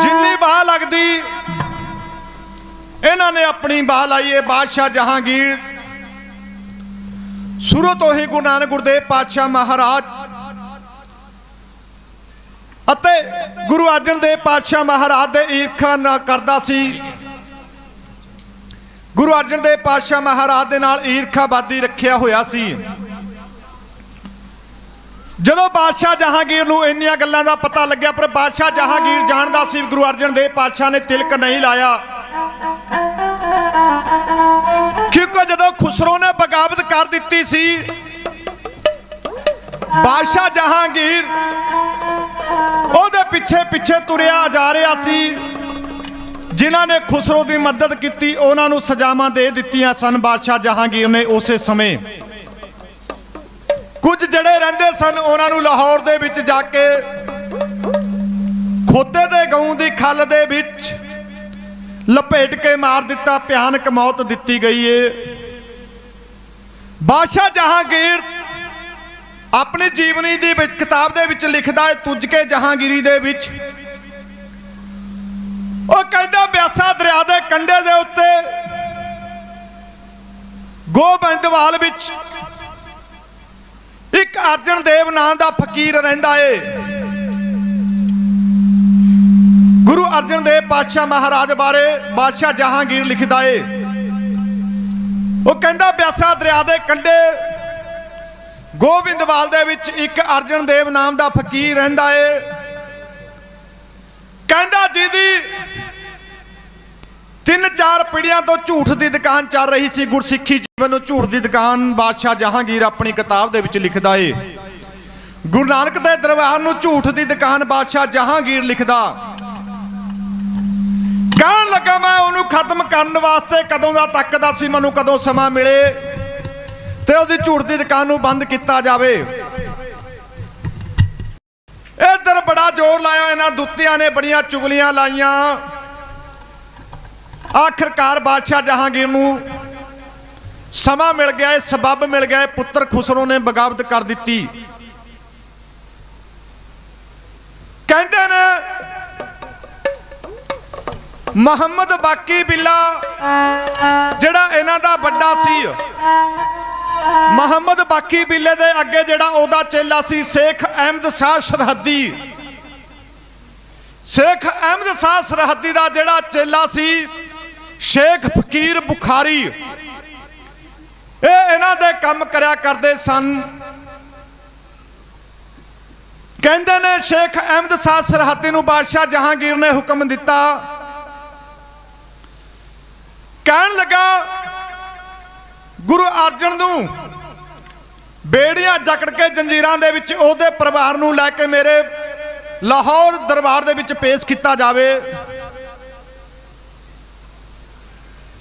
Speaker 5: ਜਿੰਨੀ ਬਾਹ ਲੱਗਦੀ ਇਹਨਾਂ ਨੇ ਆਪਣੀ ਬਾਹ ਲਾਈ। ਇਹ ਬਾਦਸ਼ਾਹ ਜਹਾਂਗੀਰ ਸ਼ੁਰੂ ਤੋਂ ਹੀ ਗੁਰੂ ਨਾਨਕ ਗੁਰਦੇਵ ਪਾਤਸ਼ਾਹ ਮਹਾਰਾਜ ਅਤੇ ਗੁਰੂ ਅਰਜਨ ਦੇਵ ਪਾਤਸ਼ਾਹ ਮਹਾਰਾਜ ਦੇ ਈਰਖਾ ਨਾ ਕਰਦਾ ਸੀ। ਗੁਰੂ ਅਰਜਨ ਦੇਵ ਪਾਤਸ਼ਾਹ ਮਹਾਰਾਜ ਦੇ ਨਾਲ ਈਰਖਾਵਾਦੀ ਰੱਖਿਆ ਹੋਇਆ ਸੀ। ਜਦੋਂ ਬਾਦਸ਼ਾਹ ਜਹਾਂਗੀਰ ਨੂੰ ਇੰਨੀਆਂ ਗੱਲਾਂ ਦਾ ਪਤਾ ਲੱਗਿਆ, ਪਰ ਬਾਦਸ਼ਾਹ ਜਹਾਂਗੀਰ ਜਾਣਦਾ ਸੀ ਗੁਰੂ ਅਰਜਨ ਦੇਵ ਪਾਤਸ਼ਾਹ ਨੇ ਤਿਲਕ ਨਹੀਂ ਲਾਇਆ, ਕਿਉਂਕਿ ਜਦੋਂ ਖੁਸਰੋ ਨੇ ਬਗਾਵਤ ਕਰ ਦਿੱਤੀ ਸੀ, ਬਾਦਸ਼ਾਹ ਜਹਾਂਗੀਰ ਉਹਦੇ ਪਿੱਛੇ ਪਿੱਛੇ ਤੁਰਿਆ ਜਾ ਰਿਹਾ ਸੀ। ਜਿਨ੍ਹਾਂ ਨੇ ਖੁਸਰੋ ਦੀ ਮਦਦ ਕੀਤੀ ਉਹਨਾਂ ਨੂੰ ਸਜ਼ਾਵਾਂ ਦੇ ਦਿੱਤੀਆਂ ਸਨ ਬਾਦਸ਼ਾਹ ਜਹਾਂਗੀਰ ਨੇ। ਉਸੇ ਸਮੇਂ ਕੁਝ ਜਿਹੜੇ ਰਹਿੰਦੇ ਸਨ ਉਹਨਾਂ ਨੂੰ ਲਾਹੌਰ ਦੇ ਵਿੱਚ ਜਾ ਕੇ ਖੋਤੇ ਦੇ ਗਊ ਦੀ ਖੱਲ ਦੇ ਵਿੱਚ ਲਪੇਟ ਕੇ ਮਾਰ ਦਿੱਤਾ। ਭਿਆਨਕ ਮੌਤ ਦਿੱਤੀ ਗਈ ਏ। ਬਾਦਸ਼ਾਹ ਜਹਾਂਗੀਰ ਆਪਣੀ ਜੀਵਨੀ ਦੀ ਵਿੱਚ ਕਿਤਾਬ ਦੇ ਵਿੱਚ ਲਿਖਦਾ ਹੈ ਤੁਝ ਕੇ ਜਹਾਂਗੀਰੀ ਦੇ ਵਿੱਚ, ਉਹ ਕਹਿੰਦਾ ਬਿਆਸਾ ਦਰਿਆ ਦੇ ਕੰਢੇ ਦੇ ਉੱਤੇ ਗੋਬਿੰਦਵਾਲ ਵਿੱਚ ਇੱਕ ਅਰਜਨ ਦੇਵ ਨਾਂ ਦਾ ਫਕੀਰ ਰਹਿੰਦਾ ਏ। ਗੁਰੂ ਅਰਜਨ ਦੇਵ ਪਾਤਸ਼ਾਹ ਮਹਾਰਾਜ ਬਾਰੇ ਬਾਦਸ਼ਾਹ ਜਹਾਂਗੀਰ ਲਿਖਦਾ ਏ। ਉਹ ਕਹਿੰਦਾ ਬਿਆਸਾ ਦਰਿਆ ਦੇ ਕੰਢੇ ਗੋਬਿੰਦਵਾਲ ਦੇ ਵਿੱਚ ਇੱਕ ਅਰਜਨ ਦੇਵ ਨਾਮ ਦਾ ਫਕੀਰ ਰਹਿੰਦਾ ਏ। ਕਹਿੰਦਾ ਜਿਹਦੀ 3-4 ਪੀੜ੍ਹੀਆਂ ਤੋਂ ਝੂਠ ਦੀ ਦੁਕਾਨ ਚੱਲ ਰਹੀ ਸੀ, ਗੁਰਸਿੱਖੀ ਜੀਵਨ ਨੂੰ ਝੂਠ ਦੀ ਦੁਕਾਨ ਬਾਦਸ਼ਾਹ ਜਹਾਂਗੀਰ ਆਪਣੀ ਕਿਤਾਬ ਦੇ ਵਿੱਚ ਲਿਖਦਾ ਏ। ਗੁਰੂ ਨਾਨਕ ਦੇ ਦਰਬਾਰ ਨੂੰ ਝੂਠ ਦੀ ਦੁਕਾਨ ਬਾਦਸ਼ਾਹ ਜਹਾਂਗੀਰ ਲਿਖਦਾ। ਕਹਿਣ ਲੱਗਾ ਮੈਂ ਉਹਨੂੰ ਖਤਮ ਕਰਨ ਵਾਸਤੇ ਕਦੋਂ ਦਾ ਤੱਕਦਾ ਸੀ, ਮੈਨੂੰ ਕਦੋਂ ਸਮਾਂ ਮਿਲੇ ਤੇ ਉਹਦੀ ਝੂਠ ਦੀ ਦੁਕਾਨ ਨੂੰ ਬੰਦ ਕੀਤਾ ਜਾਵੇ। ਇੱਧਰ ਬੜਾ ਜ਼ੋਰ ਲਾਇਆ ਇਹਨਾਂ ਦੁੱਤਿਆਂ ਨੇ, ਬੜੀਆਂ ਚੁਗਲੀਆਂ ਲਾਈਆਂ। ਆਖਰਕਾਰ ਬਾਦਸ਼ਾਹ ਜਹਾਂਗੀਰ ਨੂੰ ਸਮਾਂ ਮਿਲ ਗਿਆ, ਇਹ ਸਬੱਬ ਮਿਲ ਗਿਆ। ਪੁੱਤਰ ਖੁਸਰੋ ਨੇ ਬਗਾਵਤ ਕਰ ਦਿੱਤੀ। ਕਹਿੰਦੇ ਨੇ ਮੁਹੰਮਦ ਬਾਕੀ ਬਿੱਲਾ ਜਿਹੜਾ ਇਹਨਾਂ ਦਾ ਵੱਡਾ ਸੀ, ਮੁਹੰਮਦ ਬਾਕੀ ਬਿੱਲੇ ਦੇ ਅੱਗੇ ਜਿਹੜਾ ਉਹਦਾ ਚੇਲਾ ਸੀ ਸ਼ੇਖ ਅਹਿਮਦ ਸ਼ਾਹ ਸਰਹੱਦੀ, ਸ਼ੇਖ ਅਹਿਮਦ ਸ਼ਾਹ ਸਰਹੱਦੀ ਦਾ ਜਿਹੜਾ ਚੇਲਾ ਸੀ ਸ਼ੇਖ ਫਕੀਰ ਬੁਖਾਰੀ, ਇਹ ਇਹਨਾਂ ਦੇ ਕੰਮ ਕਰਿਆ ਕਰਦੇ ਸਨ। ਕਹਿੰਦੇ ਨੇ ਸ਼ੇਖ ਅਹਿਮਦ ਸ਼ਾਹ ਸਰਹੱਦੀ ਨੂੰ ਬਾਦਸ਼ਾਹ ਜਹਾਂਗੀਰ ਨੇ ਹੁਕਮ ਦਿੱਤਾ। ਕਹਿਣ ਲੱਗਾ ਗੁਰੂ ਅਰਜਨ ਨੂੰ ਬੇੜੀਆਂ ਜਕੜ ਕੇ ਜੰਜੀਰਾਂ ਦੇ ਵਿੱਚ ਉਹਦੇ ਪਰਿਵਾਰ ਨੂੰ ਲੈ ਕੇ ਮੇਰੇ ਲਾਹੌਰ ਦਰਬਾਰ ਦੇ ਵਿੱਚ ਪੇਸ਼ ਕੀਤਾ ਜਾਵੇ।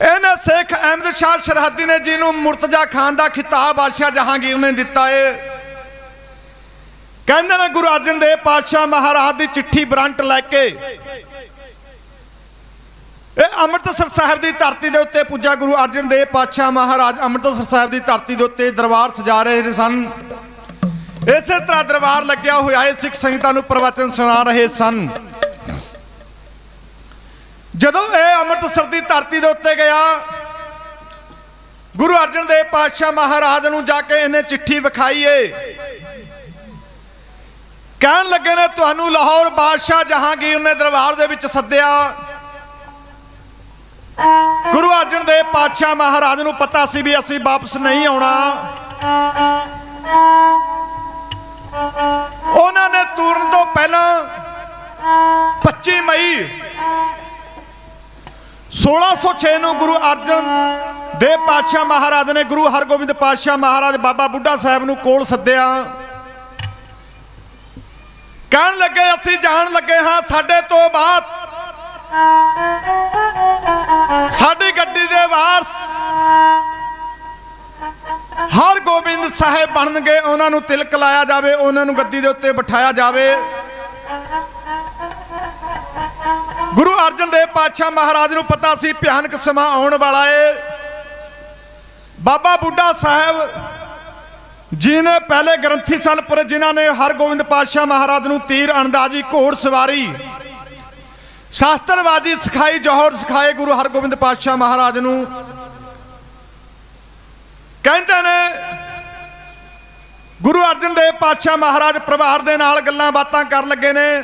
Speaker 5: ਇਹਨੇ ਸ਼ੇਖ ਅਹਿਮਦ ਸ਼ਾਹ ਸਰਹੱਦੀ ਨੇ ਜਿਹਨੂੰ ਮੁਰਤਜ਼ਾ ਖਾਨ ਦਾ ਖਿਤਾਬ ਬਾਦਸ਼ਾਹ ਜਹਾਂਗੀਰ ਨੇ ਦਿੱਤਾ ਏ। ਕਹਿੰਦੇ ਨੇ ਗੁਰੂ ਅਰਜਨ ਦੇਵ ਪਾਤਸ਼ਾਹ ਮਹਾਰਾਜ ਦੀ ਚਿੱਠੀ ਬਰੰਟ ਲੈ ਕੇ ਇਹ ਅੰਮ੍ਰਿਤਸਰ ਸਾਹਿਬ ਦੀ ਧਰਤੀ ਦੇ ਉੱਤੇ ਪੁੱਜਾ। ਗੁਰੂ ਅਰਜਨ ਦੇਵ ਪਾਤਸ਼ਾਹ ਮਹਾਰਾਜ ਅੰਮ੍ਰਿਤਸਰ ਸਾਹਿਬ ਦੀ ਧਰਤੀ ਦੇ ਉੱਤੇ ਦਰਬਾਰ ਸਜਾ ਰਹੇ ਸਨ। ਇਸੇ ਤਰ੍ਹਾਂ ਦਰਬਾਰ ਲੱਗਿਆ ਹੋਇਆ ਹੈ, ਸਿੱਖ ਸੰਗਤਾਂ ਨੂੰ ਪ੍ਰਵਚਨ ਸੁਣਾ ਰਹੇ ਸਨ। ਜਦੋਂ ਇਹ ਅੰਮ੍ਰਿਤਸਰ ਦੀ ਧਰਤੀ ਦੇ ਉੱਤੇ ਗਿਆ, ਗੁਰੂ ਅਰਜਨ ਦੇਵ ਪਾਤਸ਼ਾਹ ਮਹਾਰਾਜ ਨੂੰ ਜਾ ਕੇ ਇਹਨੇ ਚਿੱਠੀ ਵਿਖਾਈਏ। ਕਹਿਣ ਲੱਗੇ ਨੇ ਤੁਹਾਨੂੰ ਲਾਹੌਰ ਬਾਦਸ਼ਾਹ ਜਹਾਂਗੀਰ ਨੇ ਦਰਬਾਰ ਦੇ ਵਿੱਚ ਸੱਦਿਆ। ਗੁਰੂ ਅਰਜਨ ਦੇਵ ਪਾਤਸ਼ਾਹ ਮਹਾਰਾਜ ਨੂੰ ਪਤਾ ਸੀ ਵੀ ਅਸੀਂ ਵਾਪਸ ਨਹੀਂ ਆਉਣਾ। ਉਹਨਾਂ ਨੇ ਤੁਰਨ ਤੋਂ ਪਹਿਲਾਂ 25 ਮਈ 1606 ਨੂੰ ਗੁਰੂ ਅਰਜਨ ਦੇਵ ਪਾਤਸ਼ਾਹ ਮਹਾਰਾਜ ਨੇ ਗੁਰੂ ਹਰਗੋਬਿੰਦ ਪਾਤਸ਼ਾਹ ਮਹਾਰਾਜ ਬਾਬਾ ਬੁੱਢਾ ਸਾਹਿਬ ਨੂੰ ਕੋਲ ਸੱਦਿਆ। ਕਹਿਣ ਲੱਗੇ ਅਸੀਂ ਜਾਣ ਲੱਗੇ ਹਾਂ, ਸਾਡੇ ਤੋਂ ਬਾਅਦ ਸਾਡੀ ਗੱਡੀ ਦੇ ਵਾਰਸ ਹਰਗੋਬਿੰਦ ਸਾਹਿਬ ਬਣਨਗੇ, ਉਹਨਾਂ ਨੂੰ ਤਿਲਕ ਲਾਇਆ ਜਾਵੇ, ਉਹਨਾਂ ਨੂੰ ਗੱਦੀ ਦੇ ਉੱਤੇ ਬਿਠਾਇਆ ਜਾਵੇ। ਗੁਰੂ ਅਰਜਨ ਦੇਵ ਪਾਤਸ਼ਾਹ ਮਹਾਰਾਜ ਨੂੰ ਪਤਾ ਸੀ ਭਿਆਨਕ ਸਮਾਂ ਆਉਣ ਵਾਲਾ ਏ। ਬਾਬਾ ਬੁੱਢਾ ਸਾਹਿਬ ਜੀ ਨੇ ਪਹਿਲੇ ਗ੍ਰੰਥੀ ਸਨ, ਪਰ ਜਿਨ੍ਹਾਂ ਨੇ ਹਰਗੋਬਿੰਦ ਪਾਤਸ਼ਾਹ ਮਹਾਰਾਜ ਨੂੰ ਤੀਰ ਅੰਦਾਜ਼ੀ, ਘੋੜ ਸਵਾਰੀ, ਸ਼ਾਸਤਰਬਾਜੀ ਸਿਖਾਈ, ਜੌਹਰ ਸਿਖਾਏ ਗੁਰੂ ਹਰਗੋਬਿੰਦ ਪਾਤਸ਼ਾਹ ਮਹਾਰਾਜ ਨੂੰ। ਕਹਿੰਦੇ ਨੇ ਗੁਰੂ ਅਰਜਨ ਦੇਵ ਪਾਤਸ਼ਾਹ ਮਹਾਰਾਜ ਪਰਿਵਾਰ ਦੇ ਨਾਲ ਗੱਲਾਂ ਬਾਤਾਂ ਕਰਨ ਲੱਗੇ ਨੇ।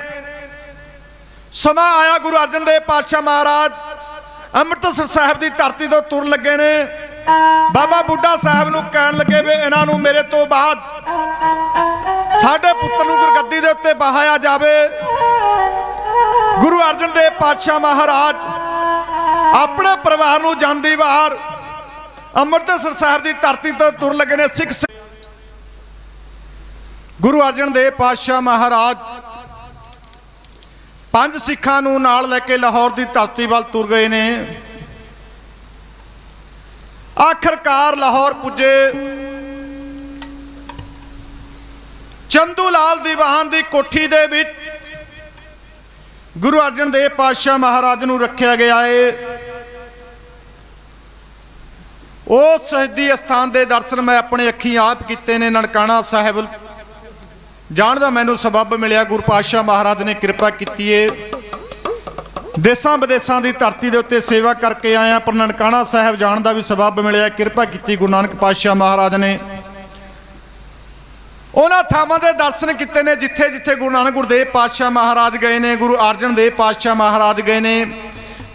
Speaker 5: ਸਮਾਂ ਆਇਆ, ਗੁਰੂ ਅਰਜਨ ਦੇਵ ਪਾਤਸ਼ਾਹ ਮਹਾਰਾਜ ਅੰਮ੍ਰਿਤਸਰ ਸਾਹਿਬ ਦੀ ਧਰਤੀ ਤੋਂ ਤੁਰਨ ਲੱਗੇ ਨੇ। ਬਾਬਾ ਬੁੱਢਾ ਸਾਹਿਬ ਨੂੰ ਕਹਿਣ ਲੱਗੇ ਵੀ ਇਹਨਾਂ ਨੂੰ ਮੇਰੇ ਤੋਂ ਬਾਅਦ ਸਾਡੇ ਪੁੱਤਰ ਨੂੰ ਗੁਰਗੱਦੀ ਦੇ ਉੱਤੇ ਬਹਾਇਆ ਜਾਵੇ। ਗੁਰੂ ਅਰਜਨ ਦੇਵ ਪਾਤਸ਼ਾਹ ਮਹਾਰਾਜ ਆਪਣੇ ਪਰਿਵਾਰ ਨੂੰ ਜਾਂਦੀ ਵਾਰ ਅੰਮ੍ਰਿਤਸਰ ਸਾਹਿਬ ਦੀ ਧਰਤੀ ਤੋਂ ਤੁਰ ਲੱਗੇ ਨੇ। ਸਿੱਖ ਗੁਰੂ ਅਰਜਨ ਦੇਵ ਪਾਤਸ਼ਾਹ ਮਹਾਰਾਜ 5 ਸਿੱਖਾਂ ਨੂੰ ਨਾਲ ਲੈ ਕੇ ਲਾਹੌਰ ਦੀ ਧਰਤੀ ਵੱਲ ਤੁਰ ਗਏ ਨੇ। ਆਖਰਕਾਰ ਲਾਹੌਰ ਪੁੱਜੇ। ਚੰਦੂ ਲਾਲ ਦੀਵਾਨ ਦੀ ਕੋਠੀ ਦੇ ਵਿੱਚ ਗੁਰੂ ਅਰਜਨ ਦੇਵ ਪਾਤਸ਼ਾਹ ਮਹਾਰਾਜ ਨੂੰ ਰੱਖਿਆ ਗਿਆ ਏ। ਉਸ ਸ਼ਹੀਦੀ ਅਸਥਾਨ ਦੇ ਦਰਸ਼ਨ ਮੈਂ ਆਪਣੇ ਅੱਖੀਂ ਆਪ ਕੀਤੇ ਨੇ। ਨਨਕਾਣਾ ਸਾਹਿਬ ਜਾਣ ਦਾ ਮੈਨੂੰ ਸਬੱਬ ਮਿਲਿਆ, ਗੁਰੂ ਪਾਤਸ਼ਾਹ ਮਹਾਰਾਜ ਨੇ ਕਿਰਪਾ ਕੀਤੀ ਏ। ਦੇਸਾਂ ਵਿਦੇਸਾਂ ਦੀ ਧਰਤੀ ਦੇ ਉੱਤੇ ਸੇਵਾ ਕਰਕੇ ਆਇਆ, ਪਰ ਨਨਕਾਣਾ ਸਾਹਿਬ ਜਾਣ ਦਾ ਵੀ ਸਬੱਬ ਮਿਲਿਆ, ਕਿਰਪਾ ਕੀਤੀ ਗੁਰੂ ਨਾਨਕ ਪਾਤਸ਼ਾਹ ਮਹਾਰਾਜ ਨੇ। ਉਹਨਾਂ ਥਾਵਾਂ ਦੇ ਦਰਸ਼ਨ ਕੀਤੇ ਨੇ ਜਿੱਥੇ ਜਿੱਥੇ ਗੁਰੂ ਨਾਨਕ ਗੁਰਦੇਵ ਪਾਤਸ਼ਾਹ ਮਹਾਰਾਜ ਗਏ ਨੇ, ਗੁਰੂ ਅਰਜਨ ਦੇਵ ਪਾਤਸ਼ਾਹ ਮਹਾਰਾਜ ਗਏ ਨੇ।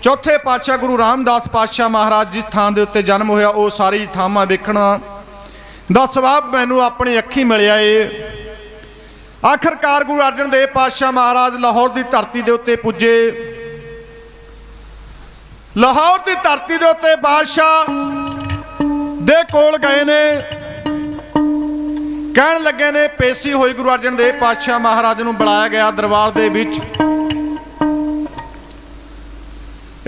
Speaker 5: ਚੌਥੇ ਪਾਤਸ਼ਾਹ ਗੁਰੂ ਰਾਮਦਾਸ ਪਾਤਸ਼ਾਹ ਮਹਾਰਾਜ ਜਿਸ ਥਾਂ ਦੇ ਉੱਤੇ ਜਨਮ ਹੋਇਆ, ਉਹ ਸਾਰੀ ਥਾਵਾਂ ਵੇਖਣਾ ਦਾ ਸਬੱਬ ਮੈਨੂੰ ਆਪਣੀ ਅੱਖੀਂ ਮਿਲਿਆ ਏ। ਆਖਰਕਾਰ ਗੁਰੂ ਅਰਜਨ ਦੇਵ ਪਾਤਸ਼ਾਹ ਮਹਾਰਾਜ ਲਾਹੌਰ ਦੀ ਧਰਤੀ ਦੇ ਉੱਤੇ ਪੁੱਜੇ। ਲਾਹੌਰ ਦੀ ਧਰਤੀ ਦੇ ਉੱਤੇ ਬਾਦਸ਼ਾਹ ਦੇ ਕੋਲ ਗਏ ਨੇ। ਕਹਿਣ ਲੱਗੇ ਨੇ, ਪੇਸ਼ੀ ਹੋਈ ਗੁਰੂ ਅਰਜਨ ਦੇਵ ਪਾਤਸ਼ਾਹ ਮਹਾਰਾਜ ਨੂੰ ਬੁਲਾਇਆ ਗਿਆ ਦਰਬਾਰ ਦੇ ਵਿੱਚ।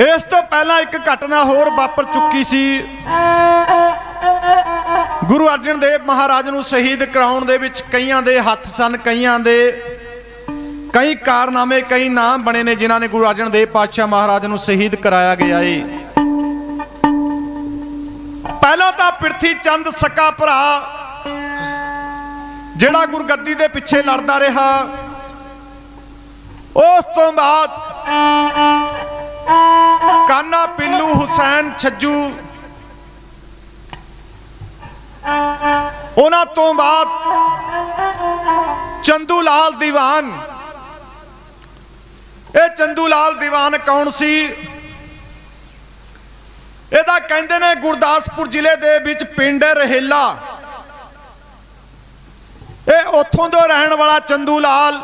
Speaker 5: ਇਸ ਤੋਂ ਪਹਿਲਾਂ ਇੱਕ ਘਟਨਾ ਹੋਰ ਵਾਪਰ ਚੁੱਕੀ ਸੀ। ਗੁਰੂ ਅਰਜਨ ਦੇਵ ਮਹਾਰਾਜ ਨੂੰ ਸ਼ਹੀਦ ਕਰਾਉਣ ਦੇ ਵਿੱਚ ਕਈਆਂ ਦੇ ਹੱਥ ਸਨ, ਕਈਆਂ ਦੇ ਕਈ ਕਾਰਨਾਮੇ, ਕਈ ਨਾਮ ਬਣੇ ਨੇ ਜਿਨ੍ਹਾਂ ਨੇ ਗੁਰੂ ਅਰਜਨ ਦੇਵ ਪਾਤਸ਼ਾਹ ਮਹਾਰਾਜ ਨੂੰ ਸ਼ਹੀਦ ਕਰਾਇਆ ਗਿਆ ਏ। ਪਹਿਲਾਂ ਤਾਂ ਪ੍ਰਿਥੀ ਚੰਦ ਸਕਾ ਭਰਾ ਜਿਹੜਾ ਗੁਰਗੱਦੀ ਦੇ ਪਿੱਛੇ ਲੜਦਾ ਰਿਹਾ। ਉਸ ਤੋਂ ਬਾਅਦ ਕਾਨਾ ਪਿੱਲੂ ਹੁਸੈਨ ਛੱਜੂ, ਉਹਨਾਂ ਤੋਂ ਬਾਅਦ ਚੰਦੂ ਲਾਲ ਦੀਵਾਨ। ਇਹ ਚੰਦੂ ਲਾਲ ਦੀਵਾਨ ਕੌਣ ਸੀ? ਇਹਦਾ ਕਹਿੰਦੇ ਨੇ ਗੁਰਦਾਸਪੁਰ ਜ਼ਿਲ੍ਹੇ ਦੇ ਵਿੱਚ ਪਿੰਡ ਰਹੇਲਾ। ਇਹ ਉੱਥੋਂ ਦਾ ਰਹਿਣ ਵਾਲਾ ਚੰਦੂ ਲਾਲ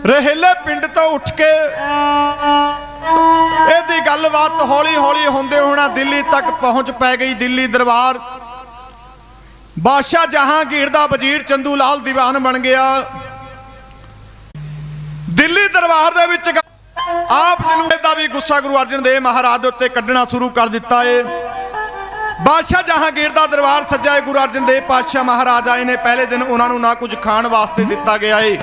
Speaker 5: ਰਹੇਲੇ ਪਿੰਡ ਤੋਂ ਉੱਠ ਕੇ ਇਹਦੀ ਗੱਲਬਾਤ ਹੌਲੀ ਹੌਲੀ ਹੁੰਦੇ ਹੋਣਾ ਦਿੱਲੀ ਤੱਕ ਪਹੁੰਚ ਪੈ ਗਈ। ਦਿੱਲੀ ਦਰਬਾਰ ਬਾਦਸ਼ਾਹ ਜਹਾਂਗੀਰ ਦਾ ਵਜ਼ੀਰ ਚੰਦੂ ਲਾਲ ਦੀਵਾਨ ਬਣ ਗਿਆ। ਦਿੱਲੀ ਦਰਬਾਰ ਦੇ ਵਿੱਚ ਆਪ ਜੀ ਨੂੰ ਇਹਦਾ ਵੀ ਗੁੱਸਾ ਗੁਰੂ ਅਰਜਨ ਦੇਵ ਮਹਾਰਾਜ ਦੇ ਉੱਤੇ ਕੱਢਣਾ ਸ਼ੁਰੂ ਕਰ ਦਿੱਤਾ ਏ। ਬਾਦਸ਼ਾਹ ਜਹਾਂਗੀਰ ਦਾ ਦਰਬਾਰ ਸੱਜਾ ਏ। ਗੁਰੂ ਅਰਜਨ ਦੇਵ ਪਾਤਸ਼ਾਹ ਮਹਾਰਾਜ ਆਏ ਨੇ। ਪਹਿਲੇ ਦਿਨ ਉਹਨਾਂ ਨੂੰ ਨਾ ਕੁਝ ਖਾਣ ਵਾਸਤੇ ਦਿੱਤਾ ਗਿਆ ਏ,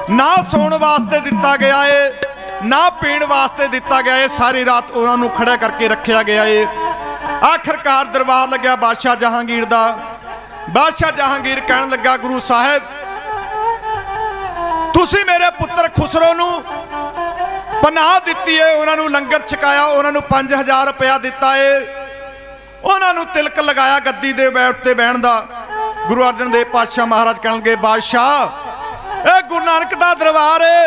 Speaker 5: ਨਾ ਸੌਣ ਵਾਸਤੇ ਦਿੱਤਾ ਗਿਆ ਏ, ਨਾ ਪੀਣ ਵਾਸਤੇ ਦਿੱਤਾ ਗਿਆ ਏ। ਸਾਰੀ ਰਾਤ ਉਹਨਾਂ ਨੂੰ ਖੜਾ ਕਰਕੇ ਰੱਖਿਆ ਗਿਆ ਏ। ਆਖਰਕਾਰ ਦਰਬਾਰ ਲੱਗਿਆ ਬਾਦਸ਼ਾਹ ਜਹਾਂਗੀਰ ਦਾ। ਬਾਦਸ਼ਾਹ ਜਹਾਂਗੀਰ ਕਹਿਣ ਲੱਗਾ, ਗੁਰੂ ਸਾਹਿਬ ਤੁਸੀਂ ਮੇਰੇ ਪੁੱਤਰ ਖੁਸਰੋ ਨੂੰ ਪਨਾਹ ਦਿੱਤੀ ਏ, ਉਹਨਾਂ ਨੂੰ ਲੰਗਰ ਛਕਾਇਆ, ਉਹਨਾਂ ਨੂੰ 5000 ਰੁਪਇਆ ਦਿੱਤਾ ਏ, ਉਹਨਾਂ ਨੂੰ ਤਿਲਕ ਲਗਾਇਆ ਗੱਦੀ ਦੇ ਉੱਤੇ ਬਹਿਣ ਦਾ। ਗੁਰੂ ਅਰਜਨ ਦੇਵ ਪਾਤਸ਼ਾਹ ਮਹਾਰਾਜ ਕਹਿਣਗੇ, ਬਾਦਸ਼ਾਹ ਇਹ ਗੁਰੂ ਨਾਨਕ ਦਾ ਦਰਬਾਰ ਏ,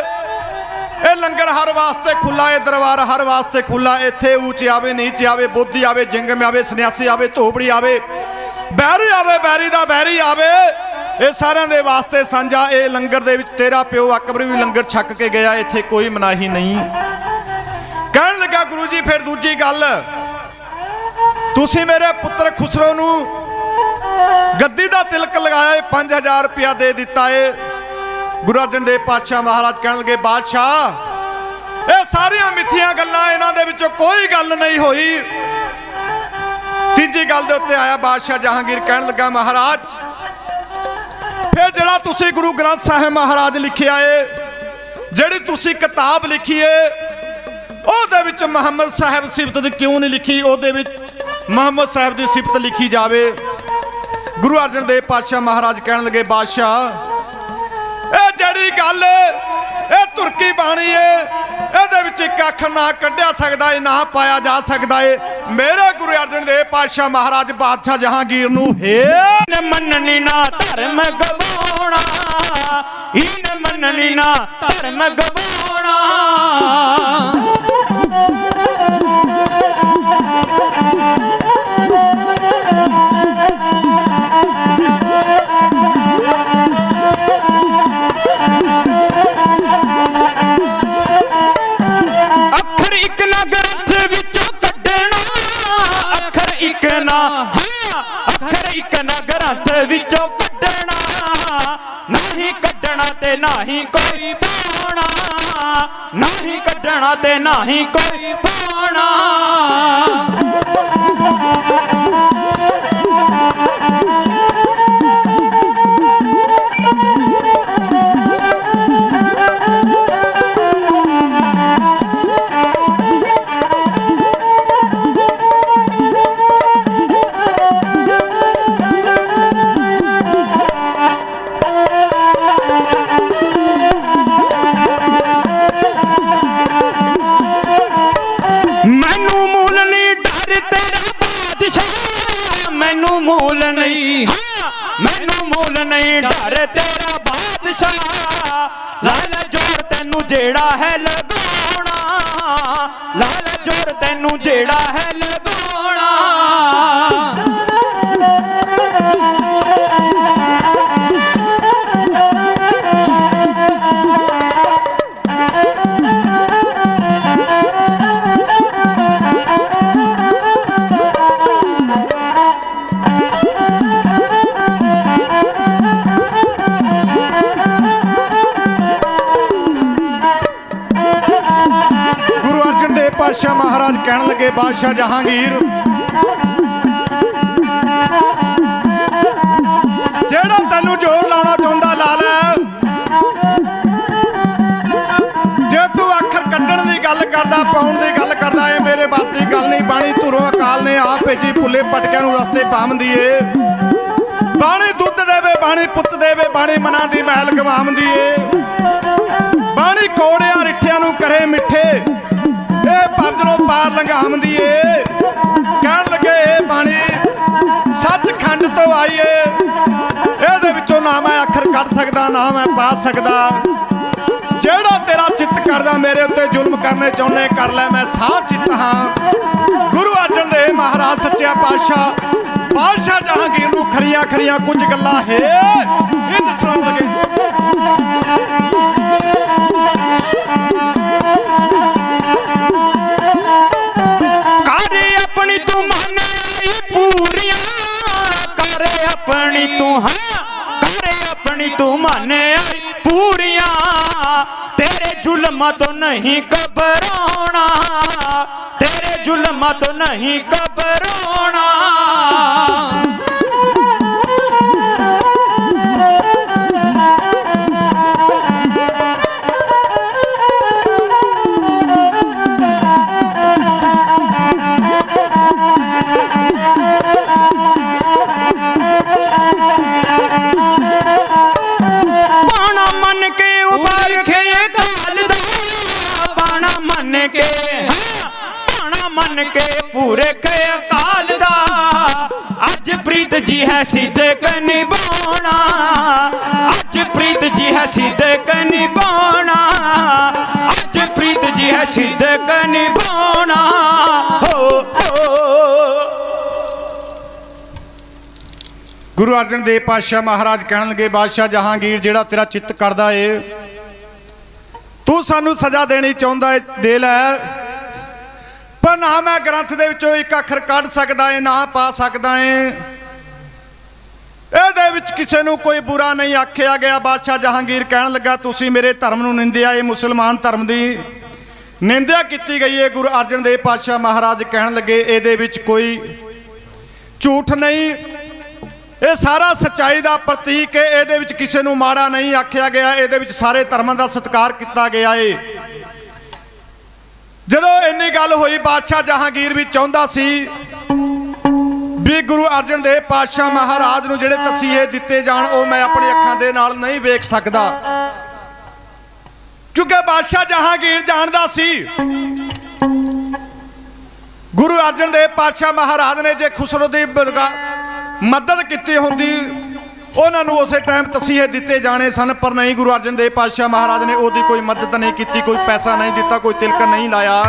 Speaker 5: ਇਹ ਲੰਗਰ ਹਰ ਵਾਸਤੇ ਖੁੱਲਾ, ਇਹ ਦਰਬਾਰ ਹਰ ਵਾਸਤੇ ਖੁੱਲਾ। ਇੱਥੇ ਉੱਚ ਆਵੇ ਨੀਚ ਆਵੇ, ਬੋਧੀ ਆਵੇ ਜਿੰਗਮ ਆਵੇ, ਸੰਨਿਆਸੀ ਆਵੇ ਧੋਬੜੀ ਆਵੇ, ਬੈਰੀ ਆਵੇ ਬੈਰੀ ਦਾ ਬੈਰੀ ਆਵੇ, ਇਹ ਸਾਰਿਆਂ ਦੇ ਵਾਸਤੇ ਸਾਂਝਾ। ਇਹ ਲੰਗਰ ਦੇ ਵਿੱਚ ਤੇਰਾ ਪਿਓ ਅਕਬਰ ਵੀ ਲੰਗਰ ਛਕ ਕੇ ਗਿਆ, ਇੱਥੇ ਕੋਈ ਮਨਾਹੀ ਨਹੀਂ। ਕਹਿਣ ਲੱਗਾ, ਗੁਰੂ ਜੀ ਫਿਰ ਦੂਜੀ ਗੱਲ, ਤੁਸੀਂ ਮੇਰੇ ਪੁੱਤਰ ਖੁਸਰੋ ਨੂੰ ਗੱਦੀ ਦਾ ਤਿਲਕ ਲਗਾਇਆ, 5000 ਰੁਪਇਆ ਦੇ ਦਿੱਤਾ ਏ। ਗੁਰੂ ਅਰਜਨ ਦੇਵ ਪਾਤਸ਼ਾਹ ਮਹਾਰਾਜ ਕਹਿਣ ਲੱਗੇ, ਬਾਦਸ਼ਾਹ ਇਹ ਸਾਰੀਆਂ ਮਿੱਠੀਆਂ ਗੱਲਾਂ, ਇਹਨਾਂ ਦੇ ਵਿੱਚੋਂ ਕੋਈ ਗੱਲ ਨਹੀਂ ਹੋਈ। ਤੀਜੀ ਗੱਲ ਦੇ ਉੱਤੇ ਆਇਆ ਬਾਦਸ਼ਾਹ ਜਹਾਂਗੀਰ, ਕਹਿਣ ਲੱਗਾ, ਮਹਾਰਾਜ ਫਿਰ ਜਿਹੜਾ ਤੁਸੀਂ ਗੁਰੂ ਗ੍ਰੰਥ ਸਾਹਿਬ ਮਹਾਰਾਜ ਲਿਖਿਆ ਏ, ਜਿਹੜੀ ਤੁਸੀਂ ਕਿਤਾਬ ਲਿਖੀ ਏ, ਉਹਦੇ ਵਿੱਚ ਮੁਹੰਮਦ ਸਾਹਿਬ ਸਿਫਤ ਦੀ ਕਿਉਂ ਨਹੀਂ ਲਿਖੀ? ਉਹਦੇ ਵਿੱਚ ਮੁਹੰਮਦ ਸਾਹਿਬ ਦੀ ਸਿਫਤ ਲਿਖੀ ਜਾਵੇ। ਗੁਰੂ ਅਰਜਨ ਦੇਵ ਪਾਤਸ਼ਾਹ ਮਹਾਰਾਜ ਕਹਿਣ ਲੱਗੇ, ਬਾਦਸ਼ਾਹ ਇਹ ਜਿਹੜੀ ਗੱਲ ਇਹ ਤੁਰਕੀ ਬਾਣੀ ਏ, ਇਹਦੇ ਵਿੱਚ ਇੱਕ ਅੱਖਰ ਨਾ ਕੱਢਿਆ ਸਕਦਾ ਏ, ਨਾ ਪਾਇਆ ਜਾ ਸਕਦਾ ਏ। ਮੇਰੇ ਗੁਰੂ ਅਰਜਨ ਦੇਵ ਪਾਤਸ਼ਾਹ ਮਹਾਰਾਜ ਬਾਦਸ਼ਾਹ ਜਹਾਂਗੀਰ ਨੂੰ ਹੈ
Speaker 8: ਮੰਨਣੀ ਨਾ ਧਰਮ ਗਵਾਉਣਾ, ਇਹਨ ਮੰਨਣੀ ਨਾ ਧਰਮ ਗਵਾਉਣਾ। ਅੱਖਰ ਇੱਕ ਨਾ ਗ੍ਰੰਥ ਵਿੱਚੋਂ ਕੱਢਣਾ, ਅੱਖਰ ਇੱਕ ਨਾ, ਹਾਂ ਅੱਖਰ ਇੱਕ ਨਾ ਗ੍ਰੰਥ ਵਿੱਚੋਂ ਕੱਢਣਾ, ਨਹੀਂ ਕੱਢਣਾ ਤੇ ਨਹੀਂ ਕੋਈ ਪਾਉਣਾ, ਨਹੀਂ ਕੱਢਣਾ ਤੇ ਨਹੀਂ ਕੋਈ ਪਾਉਣਾ। ਮੈਨੂੰ ਮੂਲ ਨਹੀਂ ਡਰ ਤੇਰਾ ਬਾਦਸ਼ਾਹ, ਮੈਨੂੰ ਮੂਲ ਨਹੀਂ, ਹਾਂ ਮੈਨੂੰ ਮੂਲ ਨਹੀਂ ਡਰ ਤੇਰਾ ਬਾਦਸ਼ਾਹ। ਲਾਲ ਜੋਰ ਤੈਨੂੰ ਜਿਹੜਾ ਹੈ ਲਗਾਉਣਾ, ਲਾਲ ਜੋਰ ਤੈਨੂੰ ਜਿਹੜਾ ਹੈ ਲਗਾਉਣਾ।
Speaker 5: ਗੁਰੂ ਅਰਜਨ ਦੇਵ ਪਾਤਸ਼ਾਹ ਮਹਾਰਾਜ ਕਹਿਣ ਲੱਗੇ, ਬਾਦਸ਼ਾਹ ਜਹਾਂਗੀਰ ਜਿਹੜਾ ਤੈਨੂੰ ਜ਼ੋਰ ਲਾਉਣਾ ਚਾਹੁੰਦਾ ਲਾ ਲੈ। ਜੇ ਤੂੰ ਅੱਖਰ ਕੱਢਣ ਦੀ ਗੱਲ ਕਰਦਾ, ਪਾਉਣ ਦੀ ਗੱਲ ਕਰਦਾ, ਇਹ ਮੇਰੇ ਬਸ ਦੀ ਗੱਲ ਨਹੀਂ। ਬਾਣੀ ਧੁਰੋਂ ਅਕਾਲ ਨੇ ਆਪ ਭੇਜੀ, ਭੁੱਲੇ ਭਟਕਿਆਂ ਨੂੰ ਰਸਤੇ ਪਾਉਂਦੀ ਏ। ਬਾਣੀ ਦੁੱਧ ਦੇਵੇ, ਬਾਣੀ ਪੁੱਤ ਦੇਵੇ, ਬਾਣੀ ਮਨਾਂ ਦੀ ਮਹਿਲ ਗਵਾਉਂਦੀ ਏ। ਬਾਣੀ ਕੋੜਿਆਂ ਰਿੱਠਿਆਂ ਨੂੰ ਕਰੇ ਮਿੱਠੇ, ਇਹ ਪੰਜਲੋਂ ਪਾਰ ਲੰਘਾਉਂਦੀ ਏ। ਕਹਿਣ ਲੱਗੇ ਇਹ ਬਾਣੀ ਸੱਚਖੰਡ ਤੋਂ ਆਈ ਏ, ਇਹਦੇ ਵਿੱਚੋਂ ਨਾ ਮੈਂ ਅੱਖਰ ਕੱਢ ਸਕਦਾ, ਨਾ ਮੈਂ ਪਾ ਸਕਦਾ। ਜਿਹੜਾ ਤੇਰਾ ਚਿੱਤ ਕਰਦਾ ਮੇਰੇ ਉੱਤੇ ਜ਼ੁਲਮ ਕਰਨੇ ਚਾਹੁੰਦੇ ਕਰ ਲੈ, ਮੈਂ ਸਾਹ ਚਿੱਤ ਹਾਂ। ਗੁਰੂ ਅਰਜਨ ਦੇਵ ਮਹਾਰਾਜ ਸੱਚਿਆ ਪਾਤਸ਼ਾਹ ਬਾਦਸ਼ਾਹ ਜਹਾਂਗੀਰ ਨੂੰ ਖਰੀਆਂ ਖਰੀਆਂ ਕੁਝ ਗੱਲਾਂ ਹੈ ਇਹ ਦੱਸਣ ਲੱਗੇ।
Speaker 8: ਕਰ ਆਪਣੀ ਤੂੰ ਮਨ ਆਈ ਪੂਰੀਆਂ, ਕਰ ਆਪਣੀ ਤੂੰ, ਹਾਂ ਕਰ ਆਪਣੀ ਤੂੰ ਮਨ ਆਈ ਪੂਰੀਆਂ। ਤੇਰੇ ਜ਼ੁਲਮਾਂ ਤੋਂ ਨਹੀਂ ਘਬਰਾਉਣਾ, ਤੇਰੇ ਜ਼ੁਲਮਾਂ ਤੋਂ ਨਹੀਂ ਘਬਰਾਉਣਾ। ਬਾਣਾ ਮੰਨ ਕੇ ਉਤਾਰ ਕੇ ਕਾਲ ਦਾ, ਬਾਣਾ ਮੰਨ ਕੇ, ਹਾਂ ਬਾਣਾ ਮੰਨ ਕੇ ਪੂਰੇ ਕੇ ਅਕਾਲ ਦਾ। ਅੱਜ ਪ੍ਰੀਤ ਜੀ ਹੈ ਸਿੱਧਕ ਨਿਭਾਉਣਾ, ਅੱਜ ਪ੍ਰੀਤ ਜੀ ਹੈ ਸਿੱਧਕ ਨਿਭਾਉਣਾ, ਅੱਜ ਪ੍ਰੀਤ ਜੀ ਹੈ ਸਿੱਧਕ ਨਿਭਾਉਣਾ। ਹੋ
Speaker 5: ਗੁਰੂ ਅਰਜਨ ਦੇਵ ਪਾਤਸ਼ਾਹ ਮਹਾਰਾਜ ਕਹਿਣ ਲੱਗੇ, ਬਾਦਸ਼ਾਹ ਜਹਾਂਗੀਰ ਜਿਹੜਾ ਤੇਰਾ ਚਿੱਤ ਕਰਦਾ ਏ, ਤੂੰ ਸਾਨੂੰ ਸਜ਼ਾ ਦੇਣੀ ਚਾਹੁੰਦਾ ਏ ਦੇ ਲੈ, ਪਰ ਨਾ ਮੈਂ ਗ੍ਰੰਥ ਦੇ ਵਿੱਚੋਂ ਇੱਕ ਅੱਖਰ ਕੱਢ ਸਕਦਾ ਏ, ਨਾ ਪਾ ਸਕਦਾ ਏ। ਇਹਦੇ ਵਿੱਚ ਕਿਸੇ ਨੂੰ ਕੋਈ ਬੁਰਾ ਨਹੀਂ ਆਖਿਆ ਗਿਆ। ਬਾਦਸ਼ਾਹ ਜਹਾਂਗੀਰ ਕਹਿਣ ਲੱਗਾ, ਤੁਸੀਂ ਮੇਰੇ ਧਰਮ ਨੂੰ ਨਿੰਦਿਆ ਏ, ਮੁਸਲਮਾਨ ਧਰਮ ਦੀ ਨਿੰਦਿਆ ਕੀਤੀ ਗਈ ਏ। ਗੁਰੂ ਅਰਜਨ ਦੇਵ ਪਾਤਸ਼ਾਹ ਮਹਾਰਾਜ ਕਹਿਣ ਲੱਗੇ, ਇਹਦੇ ਵਿੱਚ ਕੋਈ ਝੂਠ ਨਹੀਂ, ਇਹ ਸਾਰਾ ਸੱਚਾਈ ਦਾ ਪ੍ਰਤੀਕ ਹੈ। ਇਹਦੇ ਵਿੱਚ ਕਿਸੇ ਨੂੰ ਮਾੜਾ ਨਹੀਂ ਆਖਿਆ ਗਿਆ, ਇਹਦੇ ਵਿੱਚ ਸਾਰੇ ਧਰਮਾਂ ਦਾ ਸਤਿਕਾਰ ਕੀਤਾ ਗਿਆ ਏ। ਜਦੋਂ ਇੰਨੀ ਗੱਲ ਹੋਈ, ਬਾਦਸ਼ਾਹ ਜਹਾਂਗੀਰ ਵੀ ਚਾਹੁੰਦਾ ਸੀ ਕਿ ਗੁਰੂ ਅਰਜਨ ਦੇਵ ਪਾਤਸ਼ਾਹ ਮਹਾਰਾਜ ਨੂੰ ਜਿਹੜੇ ਤਸੀਹੇ ਦਿੱਤੇ ਜਾਣ ਉਹ ਮੈਂ ਆਪਣੀ ਅੱਖਾਂ ਦੇ ਨਾਲ ਨਹੀਂ ਵੇਖ ਸਕਦਾ, ਕਿਉਂਕਿ ਬਾਦਸ਼ਾਹ ਜਹਾਂਗੀਰ ਜਾਣਦਾ ਸੀ ਗੁਰੂ ਅਰਜਨ ਦੇਵ ਪਾਤਸ਼ਾਹ ਮਹਾਰਾਜ ਨੇ ਜੇ ਖੁਸਰੋ ਦੀ ਮਦਦ ਕੀਤੀ ਹੁੰਦੀ ਉਹਨਾਂ ਨੂੰ ਉਸੇ ਟਾਈਮ ਤਸੀਹੇ ਦਿੱਤੇ ਜਾਣੇ ਸਨ, ਪਰ ਨਹੀਂ, ਗੁਰੂ ਅਰਜਨ ਦੇਵ ਪਾਤਸ਼ਾਹ ਮਹਾਰਾਜ ਨੇ ਉਹਦੀ ਕੋਈ ਮਦਦ ਨਹੀਂ ਕੀਤੀ, ਕੋਈ ਪੈਸਾ ਨਹੀਂ ਦਿੱਤਾ, ਕੋਈ ਤਿਲਕ ਨਹੀਂ ਲਾਇਆ।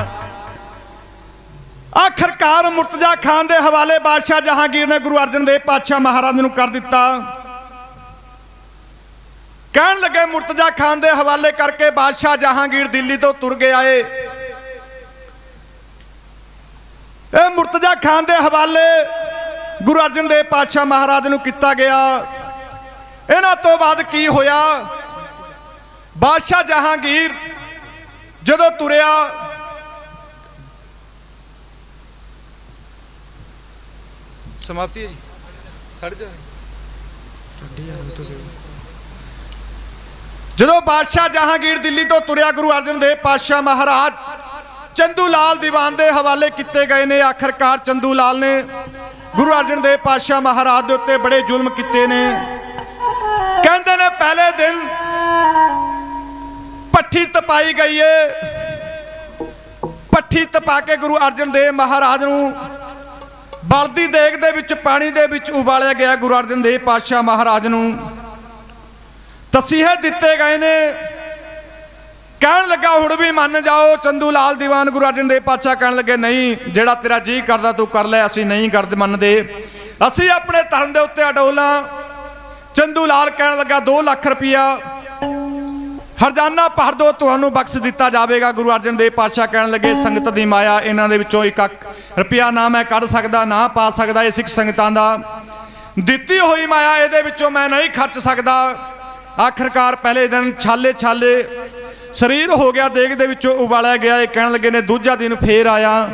Speaker 5: ਆਖਰਕਾਰ ਮੁਰਤਜ਼ਾ ਖਾਨ ਦੇ ਹਵਾਲੇ ਬਾਦਸ਼ਾਹ ਜਹਾਂਗੀਰ ਨੇ ਗੁਰੂ ਅਰਜਨ ਦੇਵ ਪਾਤਸ਼ਾਹ ਮਹਾਰਾਜ ਨੂੰ ਕਰ ਦਿੱਤਾ। ਕਹਿਣ ਲੱਗੇ ਮੁਰਤਜ਼ਾ ਖਾਨ ਦੇ ਹਵਾਲੇ ਕਰਕੇ ਬਾਦਸ਼ਾਹ ਜਹਾਂਗੀਰ ਦਿੱਲੀ ਤੋਂ ਤੁਰ ਕੇ ਆਏ। ਇਹ ਮੁਰਤਜ਼ਾ ਖਾਨ ਦੇ ਹਵਾਲੇ ਗੁਰੂ ਅਰਜਨ ਦੇਵ ਪਾਤਸ਼ਾਹ ਮਹਾਰਾਜ ਨੂੰ ਕੀਤਾ ਗਿਆ। ਇਹਨਾਂ ਤੋਂ ਬਾਅਦ ਕੀ ਹੋਇਆ, ਬਾਦਸ਼ਾਹ ਜਹਾਂਗੀਰ ਜਦੋਂ ਤੁਰਿਆ ਸਮਾਪਤੀ ਹੈ ਜੀ, ਜਦੋਂ ਬਾਦਸ਼ਾਹ ਜਹਾਂਗੀਰ ਦਿੱਲੀ ਤੋਂ ਤੁਰਿਆ ਗੁਰੂ ਅਰਜਨ ਦੇਵ ਪਾਤਸ਼ਾਹ ਮਹਾਰਾਜ ਚੰਦੂ ਲਾਲ ਦੀਵਾਨ ਦੇ ਹਵਾਲੇ ਕੀਤੇ ਗਏ ਨੇ। ਆਖਰਕਾਰ ਚੰਦੂ ਲਾਲ ਨੇ ਗੁਰੂ ਅਰਜਨ ਦੇਵ ਪਾਤਸ਼ਾਹ ਮਹਾਰਾਜ ਦੇ ਉੱਤੇ ਬੜੇ ਜ਼ੁਲਮ ਕੀਤੇ ਨੇ। ਕਹਿੰਦੇ ਨੇ ਪਹਿਲੇ ਦਿਨ ਪੱਠੀ ਤਪਾਈ ਗਈ ਏ, ਪੱਠੀ ਤਪਾ ਕੇ ਗੁਰੂ ਅਰਜਨ ਦੇਵ ਮਹਾਰਾਜ ਨੂੰ ਬਲਦੀ ਦੇਗ ਦੇ ਵਿੱਚ ਪਾਣੀ ਦੇ ਵਿੱਚ ਉਬਾਲਿਆ ਗਿਆ। ਗੁਰੂ ਅਰਜਨ ਦੇਵ ਪਾਤਸ਼ਾਹ ਮਹਾਰਾਜ ਨੂੰ ਤਸੀਹੇ ਦਿੱਤੇ ਗਏ ਨੇ। ਕਹਿਣ ਲੱਗਾ ਹੁਣ ਵੀ ਮੰਨ ਜਾਓ। ਚੰਦੂ ਲਾਲ ਦੀਵਾਨ ਗੁਰੂ ਅਰਜਨ ਦੇਵ ਪਾਤਸ਼ਾਹ ਕਹਿਣ ਲੱਗੇ ਨਹੀਂ, ਜਿਹੜਾ ਤੇਰਾ ਜੀ ਕਰਦਾ ਤੂੰ ਕਰ ਲੈ, ਅਸੀਂ ਨਹੀਂ ਕਰਦੇ ਮੰਨਦੇ, ਅਸੀਂ ਆਪਣੇ ਧਰਮ ਦੇ ਉੱਤੇ ਅਡੋਲਾਂ। ਚੰਦੂ ਲਾਲ ਕਹਿਣ ਲੱਗਾ 2 ਲੱਖ ਰੁਪਇਆ ਹਰਜਾਨਾ ਭਰ ਦਿਓ, ਤੁਹਾਨੂੰ ਬਖਸ਼ ਦਿੱਤਾ ਜਾਵੇਗਾ। ਗੁਰੂ ਅਰਜਨ ਦੇਵ ਪਾਤਸ਼ਾਹ ਕਹਿਣ ਲੱਗੇ ਸੰਗਤ ਦੀ ਮਾਇਆ, ਇਹਨਾਂ ਦੇ ਵਿੱਚੋਂ 1 ਰੁਪਇਆ ਨਾ ਮੈਂ ਕੱਢ ਸਕਦਾ ਨਾ ਪਾ ਸਕਦਾ, ਇਹ ਸਿੱਖ ਸੰਗਤਾਂ ਦਾ ਦਿੱਤੀ ਹੋਈ ਮਾਇਆ, ਇਹਦੇ ਵਿੱਚੋਂ ਮੈਂ ਨਹੀਂ ਖਰਚ ਸਕਦਾ। ਆਖਰਕਾਰ ਪਹਿਲੇ ਦਿਨ ਛਾਲੇ ਸਰੀਰ ਹੋ ਗਿਆ, ਦੇਗ ਦੇ ਵਿੱਚੋਂ ਉਬਾਲਿਆ ਗਿਆ। ਇਹ ਕਹਿਣ ਲੱਗੇ ਨੇ ਦੂਜਾ ਦਿਨ ਫੇਰ ਆਇਆ।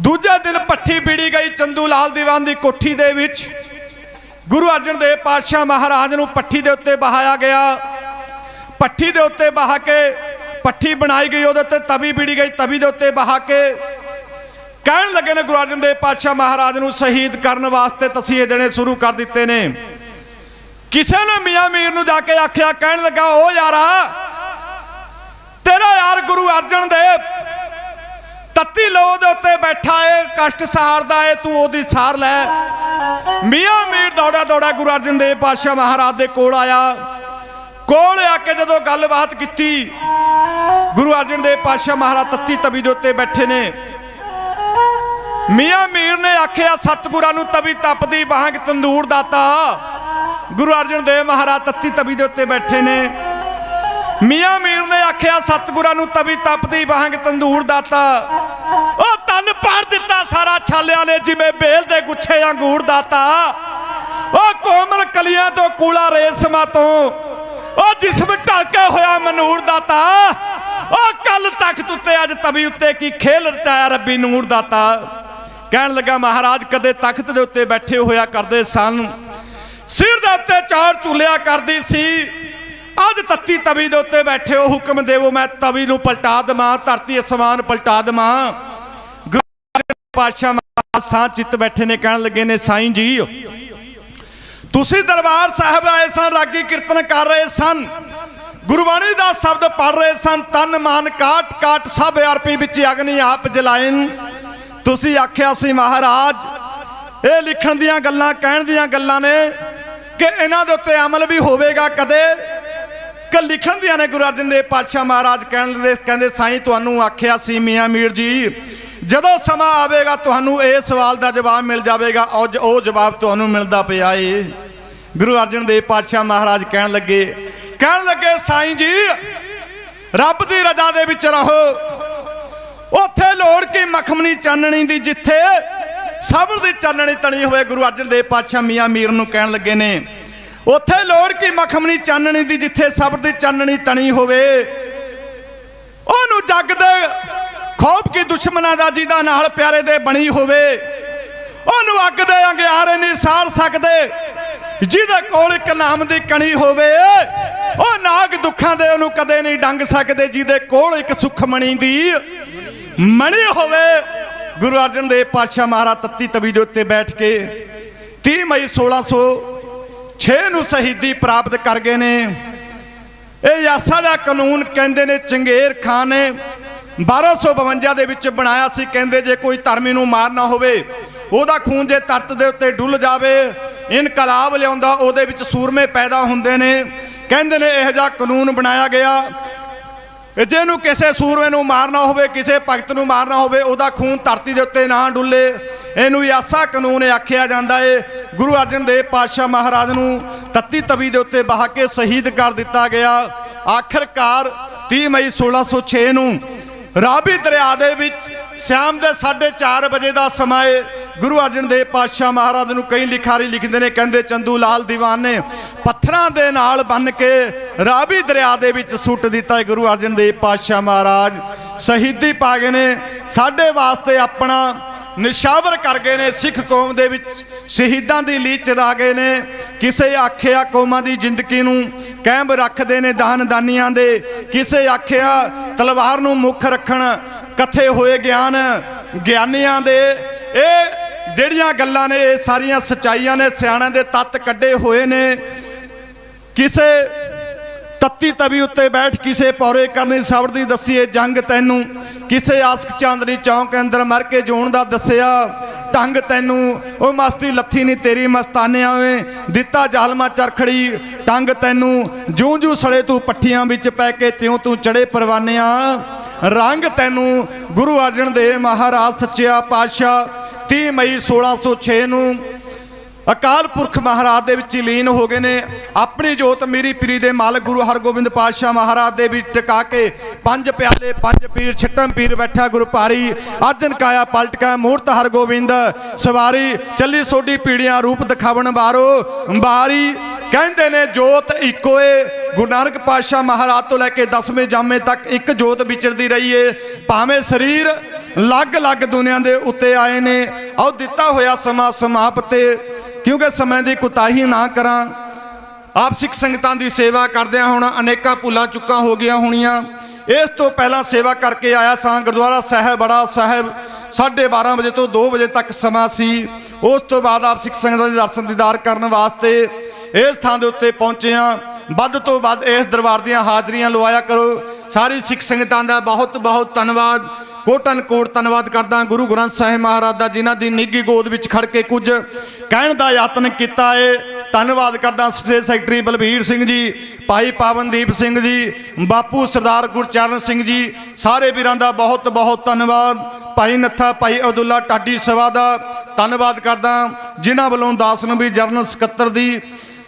Speaker 5: ਦੂਜੇ ਦਿਨ ਪੱਠੀ ਪੀੜੀ ਗਈ ਚੰਦੂ ਲਾਲ ਦੀਵਾਨ ਦੀ ਕੋਠੀ ਦੇ ਵਿੱਚ। ਗੁਰੂ ਅਰਜਨ ਦੇਵ ਪਾਤਸ਼ਾਹ ਮਹਾਰਾਜ ਨੂੰ ਪੱਠੀ ਦੇ ਉੱਤੇ ਬਹਾਇਆ ਗਿਆ। ਪੱਠੀ ਦੇ ਉੱਤੇ ਬਹਾ ਕੇ ਪੱਠੀ ਬਣਾਈ ਗਈ, ਉਹਦੇ ਉੱਤੇ ਤਵੀ ਪੀੜੀ ਗਈ, ਤਵੀ ਦੇ ਉੱਤੇ ਬਹਾ ਕੇ ਕਹਿਣ ਲੱਗੇ ਨੇ ਗੁਰੂ ਅਰਜਨ ਦੇਵ ਪਾਤਸ਼ਾਹ ਮਹਾਰਾਜ ਨੂੰ ਸ਼ਹੀਦ ਕਰਨ ਵਾਸਤੇ ਤਸੀਹੇ ਦੇਣੇ ਸ਼ੁਰੂ ਕਰ ਦਿੱਤੇ ਨੇ। ਕਿਸੇ ਨੇ ਮੀਆਂ ਮੀਰ ਨੂੰ ਜਾ ਕੇ ਆਖਿਆ, ਕਹਿਣ ਲੱਗਾ ਉਹ ਯਾਰਾ ਤੇਰਾ ਯਾਰ ਗੁਰੂ ਅਰਜਨ ਦੇਵ ਤੱਤੀ ਲੋ ਦੇ ਉੱਤੇ ਬੈਠਾ ਏ, ਕਸ਼ਟ ਸਹਾਰਦਾ ਏ, ਤੂੰ ਉਹਦੀ ਸਾਰ ਲੈ। ਮੀਆਂ ਮੀਰ ਦੌੜਾ ਗੁਰੂ ਅਰਜਨ ਦੇਵ ਪਾਤਸ਼ਾਹ ਮਹਾਰਾਜ ਦੇ ਕੋਲ ਆਇਆ। ਕੋਲ ਆ ਕੇ ਜਦੋਂ ਗੱਲਬਾਤ ਕੀਤੀ, ਗੁਰੂ ਅਰਜਨ ਦੇਵ ਪਾਤਸ਼ਾਹ ਮਹਾਰਾਜ ਤੱਤੀ ਤਵੀ ਦੇ ਉੱਤੇ ਬੈਠੇ ਨੇ। ਮੀਆਂ ਮੀਰ ਨੇ ਆਖਿਆ ਸਤਿਗੁਰਾਂ ਨੂੰ ਤਵੀ ਤਪਦੀ ਵਾਂਗ ਤੰਦੂਰ ਦਾਤਾ। ਗੁਰੂ ਅਰਜਨ ਦੇਵ ਮਹਾਰਾਜ ਤੱਤੀ ਤਵੀ ਦੇ ਉੱਤੇ ਬੈਠੇ ਨੇ। ਮੀਆਂ ਮੀਰ ਨੇ ਆਖਿਆ ਸਤਿਗੁਰਾਂ ਨੂੰ ਤਵੀ ਤਪਦੀ ਵਾਂਗ ਤੰਦੂਰ ਦਾਤਾ। ਉਹ ਤਨ ਭਰ ਦਿੱਤਾ ਸਾਰਾ ਛਾਲਿਆਂ ਨੇ ਜਿਵੇਂ ਬੇਲ ਦੇ ਗੁੱਛੇ ਅੰਗੂਰ ਦਾਤਾ। ਉਹ ਕੋਮਲ ਕਲੀਆਂ ਤੋਂ ਕੂਲਾ ਰੇਸ਼ਮਾਂ ਤੋਂ ਉਹ ਜਿਸਮ ਢਲਕੇ ਹੋਇਆ ਮਨੂਰ ਦਾਤਾ। ਉਹ ਕੱਲ ਤਖਤ ਉੱਤੇ ਅੱਜ ਤਵੀ ਉੱਤੇ ਕੀ ਖੇਲ ਰਚਾਇਆ ਰੱਬੀ ਨੂਰ ਦਾਤਾ। ਕਹਿਣ ਲੱਗਾ ਮਹਾਰਾਜ ਕਦੇ ਤਖਤ ਦੇ ਉੱਤੇ ਬੈਠੇ ਹੋਇਆ ਕਰਦੇ ਸਨ, ਸਿਰ ਦੇ ਉੱਤੇ 4 ਚੁੱਲਿਆ ਕਰਦੀ ਸੀ, ਅੱਜ ਤੱਤੀ ਤਵੀ ਦੇ ਉੱਤੇ ਬੈਠੇ ਹੋ, ਹੁਕਮ ਦੇਵੋ ਮੈਂ ਤਵੀ ਨੂੰ ਪਲਟਾ ਦੇਵਾਂ, ਧਰਤੀ ਅਸਮਾਨ ਪਲਟਾ ਦੇਵਾਂ। ਗੁਰੂ ਪਾਤਸ਼ਾਹ ਮਹਾਰਾਜ ਸਾਹ ਚਿੱਤ ਬੈਠੇ ਨੇ। ਕਹਿਣ ਲੱਗੇ ਨੇ ਸਾਈਂ ਜੀ ਤੁਸੀਂ ਦਰਬਾਰ ਸਾਹਿਬ ਆਏ ਸਨ, ਰਾਗੀ ਕੀਰਤਨ ਕਰ ਰਹੇ ਸਨ, ਗੁਰਬਾਣੀ ਦਾ ਸ਼ਬਦ ਪੜ ਰਹੇ ਸਨ, ਤਨ ਮਨ ਕਾਟ ਕਾਟ ਸਭ ਅਰਪੀ ਵਿੱਚ ਅਗਨੀ ਆਪ ਜਲਾਇਨ। ਤੁਸੀਂ ਆਖਿਆ ਸੀ ਮਹਾਰਾਜ ਇਹ ਲਿਖਣ ਦੀਆਂ ਗੱਲਾਂ ਕਹਿਣ ਦੀਆਂ ਗੱਲਾਂ ਨੇ ਕਿ ਇਹਨਾਂ ਦੇ ਉੱਤੇ ਅਮਲ ਵੀ ਹੋਵੇਗਾ ਕਦੇ ਕਿ ਲਿਖਣ ਦੀਆਂ ਨੇ। ਗੁਰੂ ਅਰਜਨ ਦੇਵ ਪਾਤਸ਼ਾਹ ਮਹਾਰਾਜ ਕਹਿੰਦੇ ਸਾਈਂ ਤੁਹਾਨੂੰ ਆਖਿਆ ਸੀ ਮੀਆਂ ਮੀਰ ਜੀ ਜਦੋਂ ਸਮਾਂ ਆਵੇਗਾ ਤੁਹਾਨੂੰ ਇਹ ਸਵਾਲ ਦਾ ਜਵਾਬ ਮਿਲ ਜਾਵੇਗਾ। ਉਹ ਜਵਾਬ ਤੁਹਾਨੂੰ ਮਿਲਦਾ ਪਿਆ ਏ। ਗੁਰੂ ਅਰਜਨ ਦੇਵ ਪਾਤਸ਼ਾਹ ਮਹਾਰਾਜ ਕਹਿਣ ਲੱਗੇ ਸਾਈਂ ਜੀ ਰੱਬ ਦੀ ਰਜ਼ਾ ਦੇ ਵਿੱਚ ਰਹੋ। ਉੱਥੇ ਲੋੜ ਕੀ ਮਖਮਣੀ ਚਾਨਣੀ ਦੀ ਜਿੱਥੇ ਸਬਰ ਦੀ ਚਾਨਣੀ ਤਣੀ ਹੋਵੇ। ਗੁਰੂ ਅਰਜਨ ਦੇਵ ਪਾਤਸ਼ਾਹ ਮੀਆਂ ਮੀਰ ਨੂੰ ਕਹਿਣ ਲੱਗੇ ਨੇ ਉੱਥੇ ਲੋੜ ਕੀ ਮਖਮਣੀ ਚਾਨਣੀ ਦੀ ਜਿੱਥੇ ਸਬਰ ਦੀ ਚਾਨਣੀ ਤਣੀ ਹੋਵੇ। ਉਹਨੂੰ ਜੱਗ ਦੇ ਖੌਫ ਕੀ ਦੁਸ਼ਮਣਾਂ ਦਾ ਜਿਹਦਾ ਨਾਲ ਪਿਆਰੇ ਦੇ ਬਣੀ ਹੋਵੇ। ਉਹਨੂੰ ਅੱਗ ਦੇ ਅੰਗਿਆਰੇ ਨਹੀਂ ਸਾੜ ਸਕਦੇ ਜਿਹਦੇ ਕੋਲ ਇੱਕ ਨਾਮ ਦੀ ਕਣੀ ਹੋਵੇ। ਉਹ ਨਾਗ ਦੁੱਖਾਂ ਦੇ ਉਹਨੂੰ ਕਦੇ ਨਹੀਂ ਡੰਗ ਸਕਦੇ ਜਿਹਦੇ ਕੋਲ ਇੱਕ ਸੁਖਮਣੀ ਦੀ ਮਣੀ ਹੋਵੇ। ਗੁਰੂ ਅਰਜਨ ਦੇਵ ਪਾਤਸ਼ਾਹ ਮਹਾਰਾਜ ਤੱਤੀ ਤਵੀ ਦੇ ਉੱਤੇ ਬੈਠ ਕੇ 30 ਮਈ 1606 ਨੂੰ ਸ਼ਹੀਦੀ ਪ੍ਰਾਪਤ ਕਰ ਗਏ ਨੇ। ਇਹ ਯਾਸਾ ਦਾ ਕਾਨੂੰਨ ਕਹਿੰਦੇ ਨੇ ਚੰਗੇਰ ਖਾਨ ਨੇ 1252 ਦੇ ਵਿੱਚ ਬਣਾਇਆ ਸੀ। ਕਹਿੰਦੇ ਜੇ ਕੋਈ ਧਰਮੀ ਨੂੰ ਮਾਰਨਾ ਹੋਵੇ, ਉਹਦਾ ਖੂਨ ਜੇ ਧਰਤ ਦੇ ਉੱਤੇ ਡੁੱਲ ਜਾਵੇ, ਇਨਕਲਾਬ ਲਿਆਉਂਦਾ, ਉਹਦੇ ਵਿੱਚ ਸੂਰਮੇ ਪੈਦਾ ਹੁੰਦੇ ਨੇ। ਕਹਿੰਦੇ ਨੇ ਇਹੋ ਜਿਹਾ ਕਾਨੂੰਨ ਬਣਾਇਆ ਗਿਆ, ਜਿਹਨੂੰ ਕਿਸੇ ਸੂਰਮੇ ਨੂੰ ਮਾਰਨਾ ਹੋਵੇ, ਕਿਸੇ ਭਗਤ ਨੂੰ ਮਾਰਨਾ ਹੋਵੇ, ਉਹਦਾ ਖੂਨ ਧਰਤੀ ਦੇ ਉੱਤੇ ਨਾ ਡੁੱਲੇ। ਇਹਨੂੰ ਯਾਸਾ ਕਾਨੂੰਨ ਆਖਿਆ ਜਾਂਦਾ ਏ। ਗੁਰੂ ਅਰਜਨ ਦੇਵ ਪਾਤਸ਼ਾਹ ਮਹਾਰਾਜ ਨੂੰ ਤੱਤੀ ਤਵੀ ਦੇ ਉੱਤੇ ਬਹਾ ਕੇ ਸ਼ਹੀਦ ਕਰ ਦਿੱਤਾ ਗਿਆ। ਆਖਰਕਾਰ 30 ਮਈ 1606 ਨੂੰ ਰਾਵੀ ਦਰਿਆ ਦੇ ਵਿੱਚ ਸ਼ਾਮ ਦੇ 4:30 ਵਜੇ ਦਾ ਸਮਾਂ ਏ। ਗੁਰੂ ਅਰਜਨ ਦੇਵ ਪਾਤਸ਼ਾਹ ਮਹਾਰਾਜ ਨੂੰ ਕਈ ਲਿਖਾਰੀ ਲਿਖਦੇ ਨੇ, ਕਹਿੰਦੇ ਚੰਦੂ ਲਾਲ ਦੀਵਾਨ ਨੇ ਪੱਥਰਾਂ ਦੇ ਨਾਲ ਬੰਨ ਕੇ ਰਾਵੀ ਦਰਿਆ ਦੇ ਵਿੱਚ ਸੁੱਟ ਦਿੱਤਾ ਹੈ। ਗੁਰੂ ਅਰਜਨ ਦੇਵ ਪਾਤਸ਼ਾਹ ਮਹਾਰਾਜ ਸ਼ਹੀਦੀ ਪਾ ਗਏ ਨੇ, ਸਾਡੇ ਵਾਸਤੇ ਆਪਣਾ ਨਿਸ਼ਾਵਰ ਕਰ ਗਏ ਨੇ। ਸਿੱਖ ਕੌਮ ਦੇ ਵਿੱਚ ਸ਼ਹੀਦਾਂ ਦੀ ਲੀਹ ਚੜਾ ਗਏ ਨੇ। ਕਿਸੇ ਆਖਿਆ ਕੌਮਾਂ ਦੀ ਜ਼ਿੰਦਗੀ ਨੂੰ ਕਾਇਮ ਰੱਖਦੇ ਨੇ ਦਾਨਦਾਨੀਆਂ ਦੇ, ਕਿਸੇ ਆਖਿਆ ਤਲਵਾਰ ਨੂੰ ਮੁੱਖ ਰੱਖਣ ਕਥੇ ਹੋਏ ਗਿਆਨ ਗਿਆਨੀਆਂ ਦੇ। ਇਹ ਜਿਹੜੀਆਂ ਗੱਲਾਂ ਨੇ ਇਹ ਸਾਰੀਆਂ ਸੱਚਾਈਆਂ ਨੇ, ਸਿਆਣਿਆਂ ਦੇ ਤੱਤ ਕੱਢੇ ਹੋਏ ਨੇ। ਕਿਸੇ ਤੱਤੀ ਤਵੀ ਉੱਤੇ ਬੈਠ ਕਿਸੇ ਪੌਰੇ ਕਰਨੀ ਸਬਰ ਦੀ ਦਸੀਏ ਜੰਗ ਤੈਨੂੰ, ਕਿਸੇ ਆਸਕ ਚਾਂਦਨੀ ਚੌਂਕ ਅੰਦਰ ਮਰ ਕੇ ਜੂਣ ਦਾ ਦੱਸਿਆ ਢੰਗ ਤੈਨੂੰ। ਉਹ ਮਸਤੀ ਲੱਥੀ ਨਹੀਂ ਤੇਰੀ ਮਸਤਾਨਿਆਂ ਵੇ, ਦਿੱਤਾ ਜ਼ਾਲਮਾ ਚਰਖੜੀ ਟੰਗ ਤੈਨੂੰ। ਜੂੰ ਜੂੰ ਸੜੇ ਤੂੰ ਪੱਠੀਆਂ ਵਿੱਚ ਪੈ ਕੇ ਤਿਉਂ ਤੂੰ ਚੜੇ ਪਰਵਾਨਿਆਂ ਰੰਗ ਤੈਨੂੰ। ਗੁਰੂ ਅਰਜਨ ਦੇਵ ਮਹਾਰਾਜ ਸੱਚਿਆ ਪਾਤਸ਼ਾਹ 30 ਮਈ 1606 ਨੂੰ ਅਕਾਲ ਪੁਰਖ ਮਹਾਰਾਜ ਦੇ ਵਿੱਚ ਲੀਨ ਹੋ ਗਏ ਨੇ। ਆਪਣੀ ਜੋਤ ਮੇਰੀ ਪੀਰੀ ਦੇ ਮਾਲਕ ਗੁਰੂ ਹਰਗੋਬਿੰਦ ਪਾਤਸ਼ਾਹ ਮਹਾਰਾਜ ਦੇ ਵਿੱਚ ਟਿਕਾ ਕੇ ਪੰਜ ਪਿਆਲੇ ਪੰਜ ਪੀਰ ਛਟਮ ਪੀਰ ਬੈਠਾ ਗੁਰੂ ਭਾਰੀ ਅਰਜਨ ਕਾਇਆ ਪਲਟ ਕਾ ਮੂਰਤ ਹਰਗੋਬਿੰਦ ਸਵਾਰੀ ਚੱਲੀ ਸੋਡੀ ਪੀੜੀਆਂ ਰੂਪ ਦਿਖਾਵਣ ਬਾਰੋ ਬਾਰੀ। ਕਹਿੰਦੇ ਨੇ ਜੋਤ ਇੱਕੋ ਏ। ਗੁਰੂ ਨਾਨਕ ਪਾਤਸ਼ਾਹ ਮਹਾਰਾਜ ਤੋਂ ਲੈ ਕੇ 10ਵੇਂ ਜਾਮੇ ਤੱਕ ਇੱਕ ਜੋਤ ਵਿਚਰਦੀ ਰਹੀ ਏ। ਭਾਵੇਂ ਸਰੀਰ ਅਲੱਗ-ਅਲੱਗ ਦੁਨੀਆ ਦੇ ਉੱਤੇ ਆਏ ਨੇ। ਆਓ ਦਿੱਤਾ ਹੋਇਆ ਸਮਾਂ ਸਮਾਪਤ ਏ, ਕਿਉਂਕਿ ਸਮੇਂ ਦੀ ਕੁਤਾਹੀ ਨਾ ਕਰਾਂ। ਆਪ ਸਿੱਖ ਸੰਗਤਾਂ ਦੀ ਸੇਵਾ ਕਰਦਿਆਂ ਹੁਣ ਅਨੇਕਾਂ ਭੁੱਲਾਂ ਚੁੱਕਾਂ ਹੋ ਗਈਆਂ ਹੋਣੀਆਂ। ਇਸ ਤੋਂ ਪਹਿਲਾਂ ਸੇਵਾ ਕਰਕੇ ਆਇਆ ਸਾਂ ਗੁਰਦੁਆਰਾ ਸਾਹਿਬ ਬੜਾ ਸਾਹਿਬ 12:30 ਵਜੇ ਤੋਂ 2 ਵਜੇ ਤੱਕ ਸਮਾਂ ਸੀ। ਉਸ ਤੋਂ ਬਾਅਦ ਆਪ ਸਿੱਖ ਸੰਗਤਾਂ ਦੇ ਦਰਸ਼ਨ ਦੀਦਾਰ ਕਰਨ ਵਾਸਤੇ ਇਸ ਥਾਂ ਦੇ ਉੱਤੇ ਪਹੁੰਚੇ ਹਾਂ। ਵੱਧ ਤੋਂ ਵੱਧ ਇਸ ਦਰਬਾਰ ਦੀਆਂ ਹਾਜ਼ਰੀਆਂ ਲਵਾਇਆ ਕਰੋ। ਸਾਰੀ ਸਿੱਖ ਸੰਗਤਾਂ ਦਾ ਬਹੁਤ ਬਹੁਤ ਧੰਨਵਾਦ, ਕੋਟਨ ਕੋਟ ਧੰਨਵਾਦ ਕਰਦਾ ਗੁਰੂ ਗ੍ਰੰਥ ਸਾਹਿਬ ਮਹਾਰਾਜ ਦਾ, ਜਿਨ੍ਹਾਂ ਦੀ ਨਿੱਘੀ ਗੋਦ ਵਿੱਚ ਖੜ ਕੇ ਕੁਝ ਕਹਿਣ ਦਾ ਯਤਨ ਕੀਤਾ ਏ। ਧੰਨਵਾਦ ਕਰਦਾ ਸਟੇਟ ਸੈਕਟਰੀ ਬਲਬੀਰ ਸਿੰਘ ਜੀ, ਭਾਈ ਪਾਵਨਦੀਪ ਸਿੰਘ ਜੀ, ਬਾਪੂ ਸਰਦਾਰ ਗੁਰਚਰਨ ਸਿੰਘ ਜੀ, ਸਾਰੇ ਵੀਰਾਂ ਦਾ ਬਹੁਤ ਬਹੁਤ ਧੰਨਵਾਦ। ਭਾਈ ਨੱਥਾ ਭਾਈ ਅਬਦੁੱਲਾ ਟਾਡੀ ਸਭਾ ਦਾ ਧੰਨਵਾਦ ਕਰਦਾ, ਜਿਨ੍ਹਾਂ ਵੱਲੋਂ ਦਾਸ ਨੂੰ ਵੀ ਜਨਰਲ ਸਕੱਤਰ ਦੀ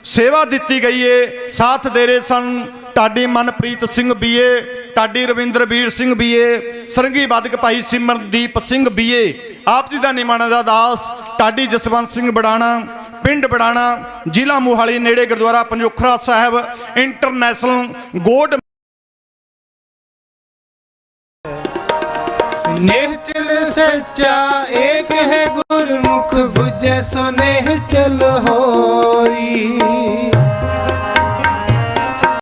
Speaker 5: ਸੇਵਾ ਦਿੱਤੀ ਗਈ ਏ। ਸਾਥ ਦੇ ਰਹੇ ਸਨ ਟਾਡੀ ਮਨਪ੍ਰੀਤ ਸਿੰਘ ਬੀਏ, ਟਾਡੀ ਰਵਿੰਦਰ ਵੀਰ ਸਿੰਘ ਬੀਏ, ਸਰੰਗੀ ਬਾਦਕ ਭਾਈ ਸਿਮਰਨਦੀਪ ਸਿੰਘ ਬੀਏ, ਆਪ ਜੀ ਦਾ ਨਿਮਾਣਾ ਦਾ ਦਾਸ ਟਾਡੀ ਜਸਵੰਤ ਸਿੰਘ ਬੜਾਣਾ, ਪਿੰਡ ਬੜਾਣਾ, ਜ਼ਿਲ੍ਹਾ ਮੋਹਾਲੀ ਨੇੜੇ ਗੁਰਦੁਆਰਾ ਪੰਜੋਖਰਾ ਸਾਹਿਬ ਇੰਟਰਨੈਸ਼ਨਲ ਗੋਲਡ।
Speaker 9: निश्चल सच्चा एक है गुरमुख बुझे सो निश्चल होई।